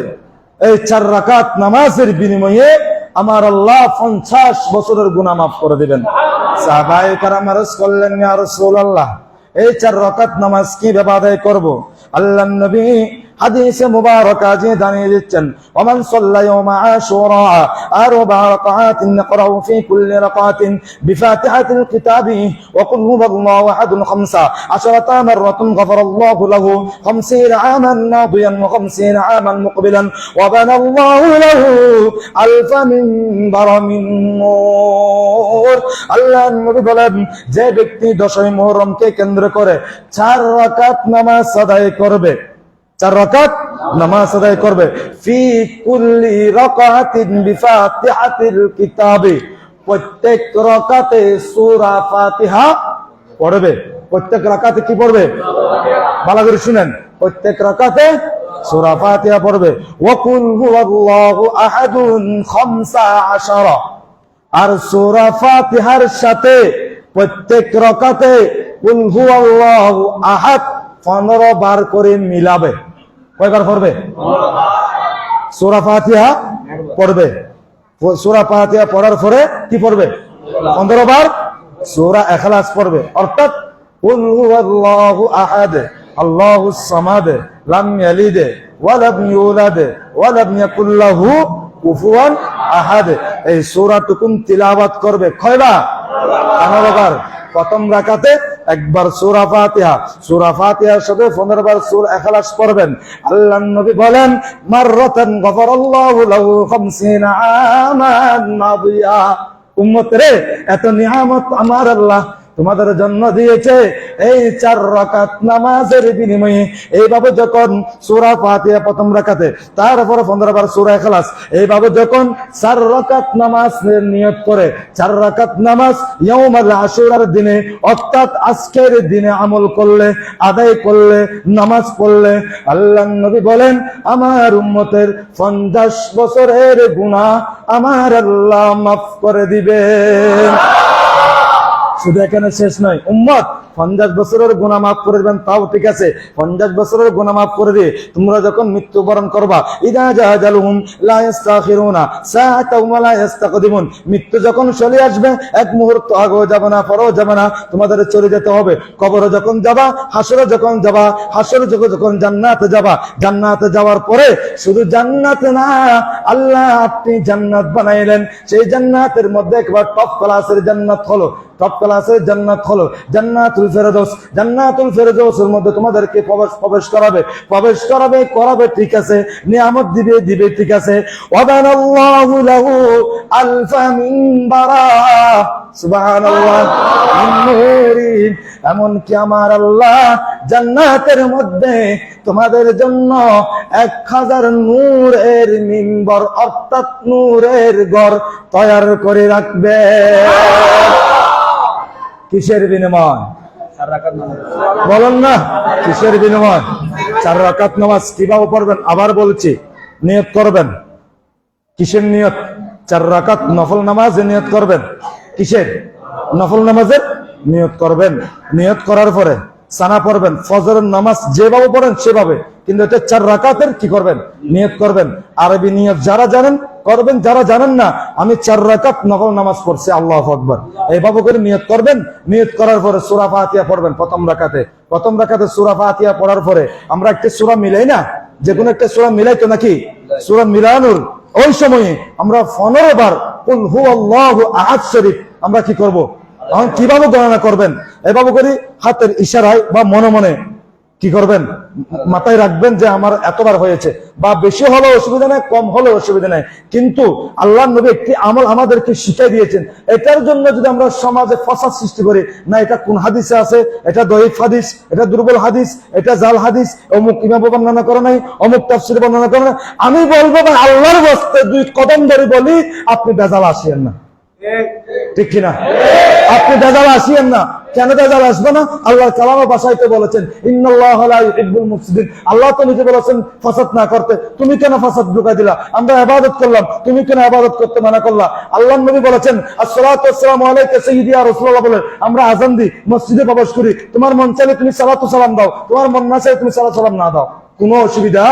এই 4 রাকাত নামাজের বিনিময়ে আমার আল্লাহ 50 বছরের গুনাহ মাফ করে দিবেন। সাহাবায়ে কেরাম আরজ করলেন, ইয়া রাসূলুল্লাহ এই 4 রাকাত নামাজ কিভাবে আদায় করব? আল্লাহর নবী হাদিসে মুবারকা যে জানিয়ে দিচ্ছেন, ওমান সাল্লা ইয়াওমা আশুরা আরবা রাকাতিন ইয়াকরাউ ফি কুল্লি রাকাতিন বিফাতিহাতিল কিতাবি ওয়া কুল হুয়াল্লাহু আহাদুন 15 মাররাতান গাফারাল্লাহু লাহু 50 আমান মাদিয়ান ওয়া 50 আমান মুকবিলান ওয়া বানাল্লাহু লাহু আলফা মিনবারা মিন নূর। আল্লাহর নবী বলেন, যে ব্যক্তি 10ই মুহররমকে কেন্দ্র করে 4 রাকাত নামাজ আদায় করবে, 4 রাকাত নামাজ আদায় করবে, ফি কুল্লি রাকাতিন বিফাতিহাতিল কিতাবি, প্রত্যেক রাকাতে সূরা ফাতিহা পড়বে। প্রত্যেক রাকাতে কি পড়বে? ভালো করে শুনেন, প্রত্যেক রাকাতে সূরা ফাতিহা পড়বে। ওয়া কুল হুয়াল্লাহু আহাদুন 15, আর সূরা ফাতিহার সাথে প্রত্যেক রাকাতে কুল হুয়াল্লাহু আহাদ 15 বার করে মিলাবে। কয়বার পড়বে? সূরা ফাতিহা পড়বে। সূরা ফাতিহা পড়ার পরে কি পড়বে? 15 বার সূরা ইখলাস পড়বে। অর্থাৎ কুল হুয়াল্লাহু আহাদ আল্লাহুস সামাদ লাম ইয়ালিদ ওয়া লাম ইউলাদ ওয়া লাম ইয়াকুল লাহু কুফুয়ান আহাদ, এই সূরাটুকুন তিলাওয়াত করবে। কয়বার? 15 বার। প্রথম রাকাতে একবার সূরা ফাতিহা, সূরা ফাতিহার সাথে 15 বার সূরা ইখলাস পড়বেন। আল্লাহর নবী বলেন, মাররাতান গাফারাল্লাহু লাহু 50 আমান মাদিয়া। উম্মত রে, এত নিয়ামত আমার আল্লাহ তোমাদের জন্য দিয়েছে এই 4 রাকাত নামাজের বিনিময়ে। এইভাবে যখন সূরা ফাতিহা প্রথম রাকাতে, তারপরে 15 বার সূরা ইখলাস, এইভাবে যখন 4 রাকাত নামাজের নিয়ত করে, 4 রাকাত নামাজ ইয়াউমুল আশুরার দিনে অর্থাৎ আজকের দিনে আমল করলে, আদায় করলে, নামাজ পড়লে, আল্লাহর নবী বলেন আমার উম্মতের 50 বছরের গুনাহ আমার আল্লাহ মাফ করে দিবেন। শুধু এখানে শেষ নয়, উম্মত 50 বছরের গুনাহ মাফ করে দিবেন, তাও ঠিক আছে। 50 বছরের গুনাহ মাফ করে দিয়ে তোমরা যখন মৃত্যুবরণ করবা, ইদা জাহাজালুহুম লা ইস্তাখিরুনা সাআতাও ওয়া লা ইস্তাকদিমুন, মৃত্যু যখন চলে আসবে এক মুহূর্ত আগেও যাবে না, পরেও যাবে না, তোমাদের চলে যেতে হবে। কবরে যখন যাবা, হাসরে যখন যাবা, হাসরে যখন জান্নাতে যাবা, জান্নাতে যাওয়ার পরে শুধু জান্নাতে না, আল্লাহ আপনি জান্নাত বানাইলেন, সেই জান্নাতের মধ্যে একবার টপ ক্লাসের জান্নাত হলো, টপ ক্লাসের জান্নাত হলো জান্নাতুল ফেরদৌস। জান্নাতুল ফেরদৌসের মধ্যে তোমাদেরকে প্রবেশ করাবে ঠিক আছে, নিয়ামত দিবে ঠিক আছে। ওয়াদানাল্লাহু লাহু আলফা মিনবারা, সুবহানাল্লাহ, মিন নূরিন, এমনকি আমার আল্লাহ জান্নাতের মধ্যে তোমাদের জন্য 1000 নূরের মিম্বর অর্থাৎ নূরের ঘর তৈয়ার করে রাখবে। কিসের বিনিময়? বলেন না, কিসের বিনিময়? 4 রাকাত নামাজ কিভাবে পড়বেন? আবার বলছি, নিয়ত করবেন। কিসের নিয়ত? 4 রাকাত নফল নামাজে নিয়ত করবেন। কিসের? নফল নামাজের নিয়ত করবেন। নিয়ত করার পরে সানা পড়বেন, ফজরের নামাজ যেভাবে পড়েন সেভাবে, কিন্তু এটা 4 রাকাতের কি করবেন? নিয়ত করবেন। আরবি নিয়ত যারা জানেন করবেন, যারা জানেন না, আমি 4 রাকাত নফল নামাজ পড়ছি, আল্লাহু আকবার, এইভাবে করে নিয়ত করবেন। নিয়ত করার পরে সূরা ফাতিহা পড়বেন প্রথম রাকাতে সূরা ফাতিহা পড়ার পরে আমরা একটা সূরা মিলাই না, যে কোনো একটা সূরা মিলাই তো নাকি? সূরা মিলানোর ওই সময়ে আমরা 15 বার কুল হুয়াল্লাহু আহাদ শরীফ আমরা কি করব? এখন কিভাবে গণনা করবেন? এভাবে করে হাতের ইশারায় বা মনে মনে কি করবেন? মাথায় রাখবেন যে আমার এতবার হয়েছে, বা বেশি হলে অসুবিধা নাই, কম হলে অসুবিধা নাই, কিন্তু আল্লাহর নবী একটি আমল আমাদেরকে শিখিয়ে দিয়েছেন। এটার জন্য যদি আমরা সমাজে ফসাদ সৃষ্টি করি, না এটা কোন হাদিসে আছে, এটা দঈফ হাদিস, এটা দুর্বল হাদিস, এটা জাল হাদিস, অমুক ইমাম বর্ণনা করে নাই, অমুক তাফসীরে বর্ণনা করে নাই, আমি বলবো ভাই আল্লাহর ওয়াস্তে 2 কদম ধরে বলি, আপনি বেজাল আসিয়েন না। ঠিক কিনা? আপনি বেজাল আসিয়েন না। কেন বেজাল আসবে না? আল্লাহর কালামে বাসাইতে বলেছেন ইন্নাল্লাহা লা ইউহিব্বুল মুফসিদিন, আল্লাহ তো নিজে বলেছেন ফাসাদ না করতে, তুমি কেন ফাসাদ ঢুকাই দিলা? আমরা ইবাদত করলাম, তুমি কেন ইবাদত করতে মানা করলা? আল্লাহর নবী বলেছেন আসসালাতু ওয়াসসালামু আলাইকা সাইয়্যিদি ইয়া রাসূলুল্লাহ, বলে আমরা আযান দিই, মসজিদে প্রবেশ করি, তোমার মন চাইলে তুমি সালাতু সালাম দাও, তোমার মন না চাইলে তুমি সালাতু সালাম না দাও, কোনো অসুবিধা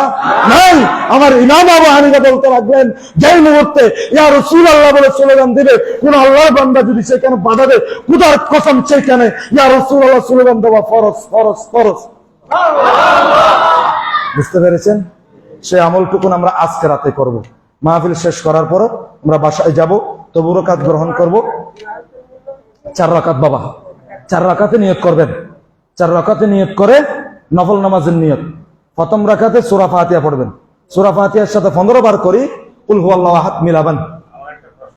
নাই। আমার ইমাম আবু হানিফা বলতে লাগলেন, যে মুহূর্তে ইয়া রাসূলুল্লাহ বলে স্লোগান দিবে, কোন আল্লাহর বান্দা যদি সেখানে বাধা দেয়, খোদার কসম সেখানে ইয়া রাসূলুল্লাহ স্লোগান দেওয়া ফরজ ফরজ ফরজ। বুঝতে পেরেছেন? সেই আমলটুকুন আমরা আজকে রাতে করব। মাহফিল শেষ করার পর আমরা বাসায় যাব, তবু রাকাত গ্রহণ করব। 4 রাকাত বাবা, 4 রাকাতে নিয়ত করবেন। 4 রাকাতে নিয়ত করে নফল নামাজের নিয়ত। প্রথম রাকাতে সূরা ফাতিহা পড়বেন, সূরা ফাতিহার সাথে 15 বার করি কুল হুয়াল্লাহু আহাদ মিলাবেন।